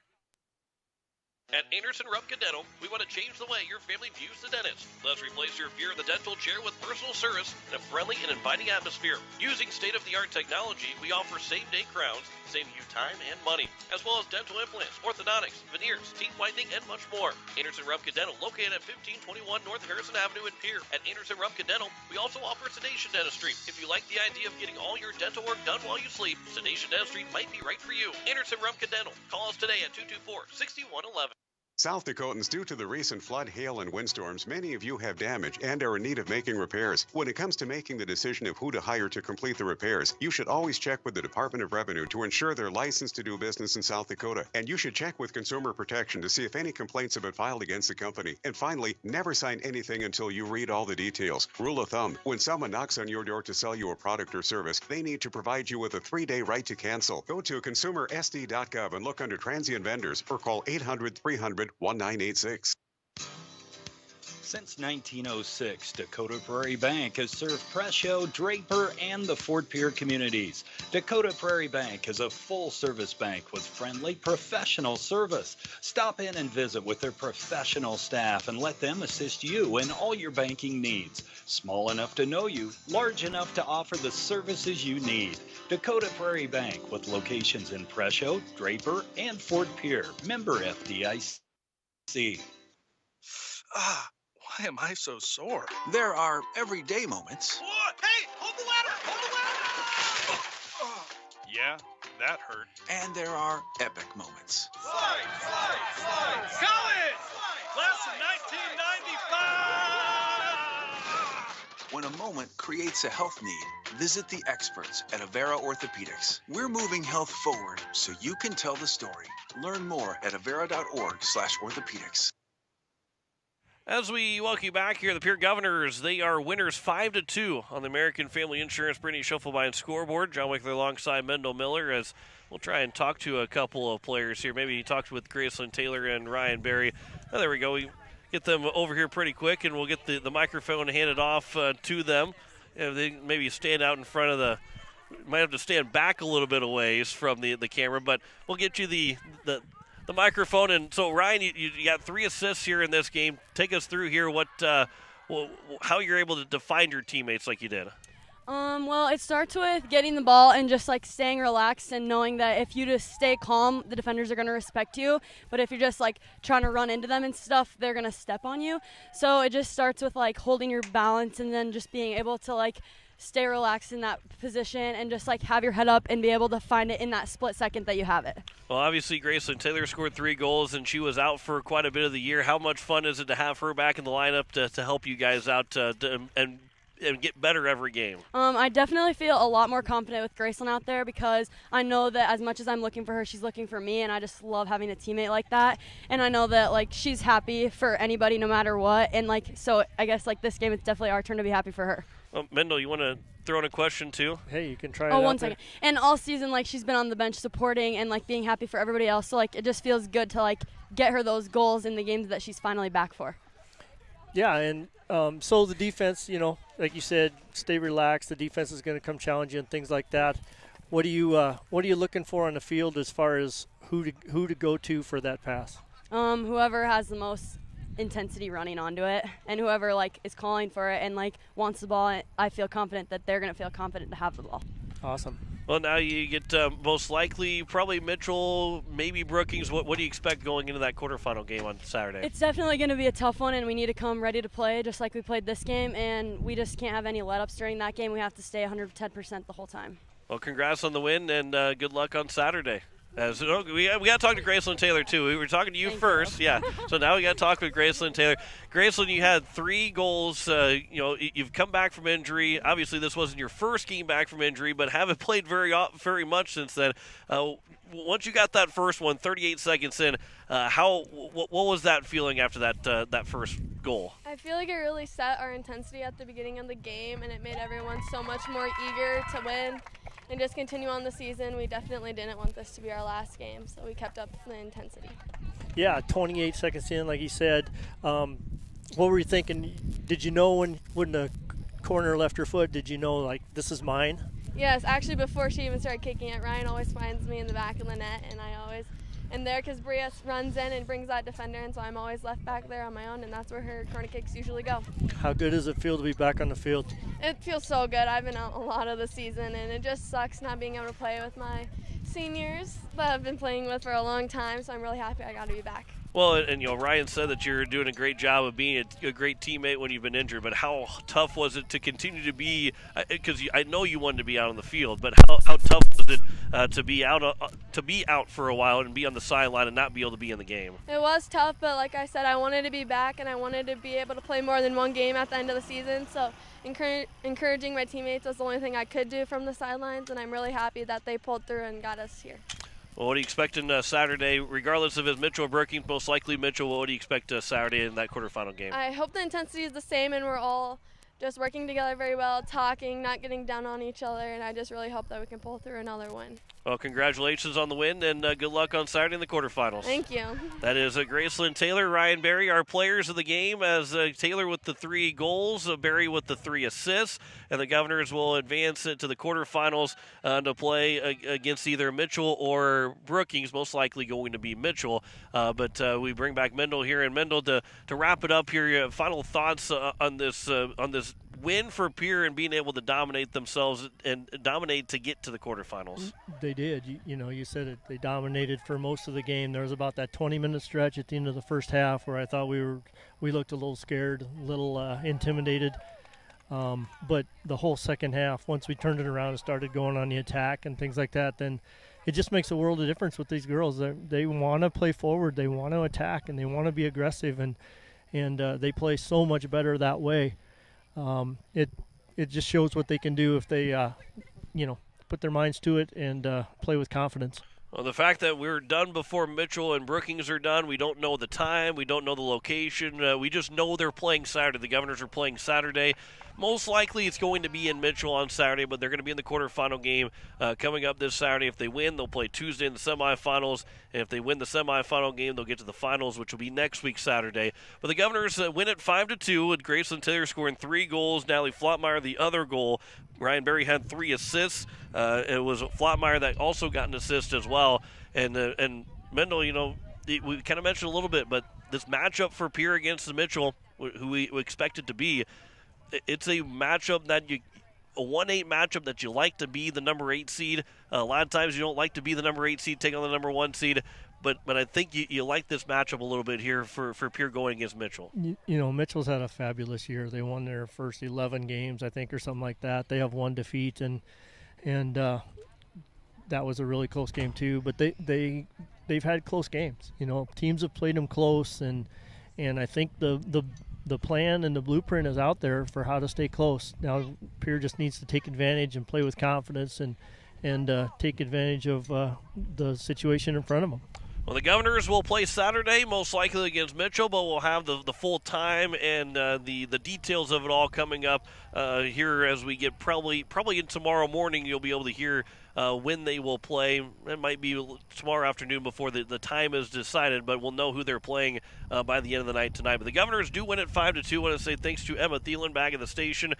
At Anderson Rupke Dental, we want to change the way your family views the dentist. Let's replace your fear of the dental chair with personal service and a friendly and inviting atmosphere. Using state-of-the-art technology, we offer same-day crowns, saving you time and money, as well as dental implants, orthodontics, veneers, teeth whitening, and much more. Anderson Rupke Dental, located at 1521 North Harrison Avenue in Pierre. At Anderson Rupke Dental, we also offer sedation dentistry. If you like the idea of getting all your dental work done while you sleep, sedation dentistry might be right for you. Anderson Rupke Dental. Call us today at 224-6111. South Dakotans, due to the recent flood, hail, and windstorms, many of you have damage and are in need of making repairs. When it comes to making the decision of who to hire to complete the repairs, you should always check with the Department of Revenue to ensure they're licensed to do business in South Dakota. And you should check with Consumer Protection to see if any complaints have been filed against the company. And finally, never sign anything until you read all the details. Rule of thumb, when someone knocks on your door to sell you a product or service, they need to provide you with a 3-day right to cancel. Go to consumersd.gov and look under transient vendors or call 800-300-1986. Since 1906, Dakota Prairie Bank has served Presho, Draper, and the Fort Pierre communities. Dakota Prairie Bank is a full-service bank with friendly, professional service. Stop in and visit with their professional staff and let them assist you in all your banking needs. Small enough to know you, large enough to offer the services you need. Dakota Prairie Bank with locations in Presho, Draper, and Fort Pierre. Member FDIC. Why am I so sore? There are everyday moments. Hey, hold the ladder! Hold the ladder! Yeah, that hurt. And there are epic moments. Slide! College! Class of 1995! When a moment creates a health need, visit the experts at Avera Orthopedics. We're moving health forward so you can tell the story. Learn more at avera.org/orthopedics. As we welcome you back here, the Pierre Governors, they are winners 5-2 on the American Family Insurance Brittany Schuffelbein scoreboard. John Wickler alongside Mendel Miller as we'll try and talk to a couple of players here. Maybe he talked with Graceland Taylor and Ryan Berry. Oh, there we go. We get them over here pretty quick, and we'll get the microphone handed off to them. They maybe stand out in front of the – might have to stand back a little bit of ways from the camera, but we'll get you the microphone. And so, Ryan, you got 3 assists here in this game. Take us through here how you're able to define your teammates like you did. Well, it starts with getting the ball and just like staying relaxed and knowing that if you just stay calm, the defenders are going to respect you. But if you're just like trying to run into them and stuff, they're going to step on you. So it just starts with like holding your balance and then just being able to like stay relaxed in that position and just like have your head up and be able to find it in that split second that you have it. Well, obviously Graceland Taylor scored 3 goals and she was out for quite a bit of the year. How much fun is it to have her back in the lineup to help you guys out and get better every game? I definitely feel a lot more confident with Graceland out there because I know that as much as I'm looking for her, she's looking for me, and I just love having a teammate like that. And I know that like she's happy for anybody no matter what, and like so I guess like this game it's definitely our turn to be happy for her. Mendel, you want to throw in a question too? Hey, you can try it Oh, out one there. second. And all season, like, she's been on the bench supporting and, like, being happy for everybody else. So, like, it just feels good to, like, get her those goals in the games that she's finally back for. Yeah, and so the defense, like you said, stay relaxed. The defense is going to come challenge you and things like that. What are you looking for on the field as far as who to go to for that pass? Whoever has the most intensity running onto it, and whoever, like, is calling for it and, like, wants the ball, I feel confident that they're going to feel confident to have the ball. Awesome. Well, now you get most likely probably Mitchell, maybe Brookings. What do you expect going into that quarterfinal game on Saturday? It's definitely going to be a tough one, and we need to come ready to play just like we played this game, and we just can't have any let-ups during that game. We have to stay 110% the whole time. Well, congrats on the win, and good luck on Saturday. We got to talk to Graceland Taylor, too. We were talking to you first. Yeah. So now we got to talk with Graceland Taylor. Graceland, you had 3 goals. You've come back from injury. Obviously, this wasn't your first game back from injury, but haven't played very much since then. Once you got that first one, 38 seconds in, what was that feeling after that first goal? I feel like it really set our intensity at the beginning of the game, and it made everyone so much more eager to win and just continue on the season. We definitely didn't want this to be our last game, so we kept up the intensity. Yeah, 28 seconds in, like you said. What were you thinking? Did you know when the corner left her foot, did you know, like, this is mine? Yes, actually before she even started kicking it, Ryan always finds me in the back of the net, and there because Bria runs in and brings that defender, and so I'm always left back there on my own, and that's where her corner kicks usually go. How good does it feel to be back on the field? It feels so good. I've been out a lot of the season, and it just sucks not being able to play with my seniors that I've been playing with for a long time, so I'm really happy I got to be back. Well, and Ryan said that you're doing a great job of being a great teammate when you've been injured, but how tough was it to continue to be, because I know you wanted to be out on the field, but how tough was it to be out for a while and be on the sideline and not be able to be in the game? It was tough, but like I said, I wanted to be back, and I wanted to be able to play more than one game at the end of the season, so encouraging my teammates was the only thing I could do from the sidelines, and I'm really happy that they pulled through and got us here. Well, what are you expecting Saturday, regardless of if Mitchell or Brookings? Most likely Mitchell. What do you expect Saturday in that quarterfinal game? I hope the intensity is the same and we're all just working together very well, talking, not getting down on each other, and I just really hope that we can pull through another win. Well, congratulations on the win, and good luck on Saturday in the quarterfinals. Thank you. That is Graceland Taylor, Ryan Berry, our players of the game, as Taylor with the 3 goals, Berry with the 3 assists, and the Governors will advance to the quarterfinals to play against either Mitchell or Brookings, most likely going to be Mitchell. But we bring back Mendel here, and Mendel, to wrap it up here, your final thoughts on this win for Pierre and being able to dominate themselves and dominate to get to the quarterfinals. They did. You said it. They dominated for most of the game. There was about that 20-minute stretch at the end of the first half where I thought we looked a little scared, a little intimidated. But the whole second half, once we turned it around and started going on the attack and things like that, then it just makes a world of difference with these girls. They want to play forward, they want to attack, and they want to be aggressive, and they play so much better that way. It just shows what they can do if they, put their minds to it and play with confidence. Well, the fact that we're done before Mitchell and Brookings are done, we don't know the time, we don't know the location, we just know they're playing Saturday. The Governors are playing Saturday. Most likely it's going to be in Mitchell on Saturday, but they're going to be in the quarterfinal game coming up this Saturday. If they win, they'll play Tuesday in the semifinals, and if they win the semifinal game, they'll get to the finals, which will be next week Saturday. But the Governors win it 5-2, with Graceland Taylor scoring 3 goals, Natalie Flottmeyer the other goal. Ryan Berry had 3 assists. It was Flottmeyer that also got an assist as well. And Mendel, we kind of mentioned a little bit, but this matchup for Pierre against the Mitchell, who we expect it to be, it's a matchup that a 1-8 matchup that you like to be the number 8 seed. A lot of times you don't like to be the number 8 seed, take on the number 1 seed. But I think you like this matchup a little bit here for Pierre going against Mitchell. Mitchell's had a fabulous year. They won their first 11 games, I think, or something like that. They have 1 defeat, and that was a really close game too. But they've had close games. Teams have played them close, and I think the plan and the blueprint is out there for how to stay close. Now Pierre just needs to take advantage and play with confidence and take advantage of the situation in front of them. Well, the Governors will play Saturday, most likely against Mitchell, but we'll have the full time and the details of it all coming up here as we get probably in tomorrow morning. You'll be able to hear when they will play. It might be tomorrow afternoon before the time is decided, but we'll know who they're playing by the end of the night tonight. But the Governors do win at 5-2. I want to say thanks to Emma Thielen back at the station.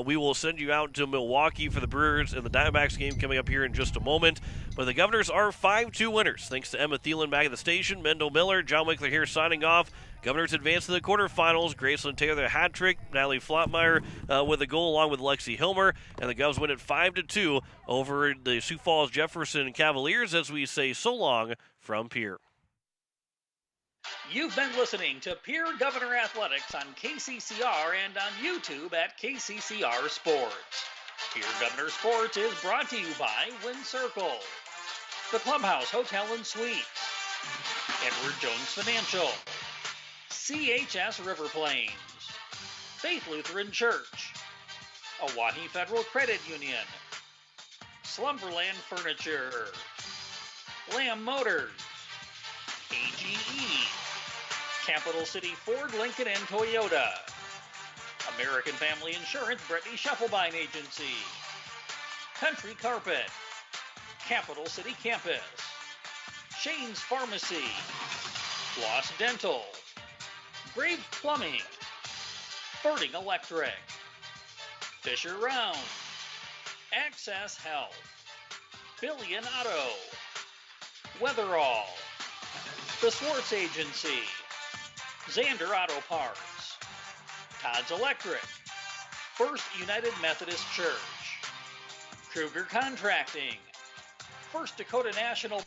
We will send you out to Milwaukee for the Brewers and the Diamondbacks game coming up here in just a moment. But the Governors are 5-2 winners thanks to Emma Thielen back at the station. Mendel Miller, John Winkler here signing off. Governors advance to the quarterfinals. Graceland Taylor, the hat trick. Natalie Flottmeyer with a goal along with Lexi Hilmer. And the Govs win at 5-2 over the Sioux Falls Jefferson Cavaliers as we say so long from Pierre. You've been listening to Pierre Governor Athletics on KCCR and on YouTube at KCCR Sports. Pierre Governor Sports is brought to you by Wind Circle, the Clubhouse Hotel and Suites, Edward Jones Financial, CHS River Plains, Faith Lutheran Church, Oahe Federal Credit Union, Slumberland Furniture, Lamb Motors, AGE, Capital City Ford, Lincoln, and Toyota, American Family Insurance, Brittany Scheffelbein Agency, Country Carpet, Capital City Campus, Shane's Pharmacy, Floss Dental, Brave Plumbing, Birding Electric, Fisher Round, Access Health, Billion Auto, Weatherall, The Swartz Agency, Xander Auto Parts, Todd's Electric, First United Methodist Church, Kruger Contracting, First Dakota National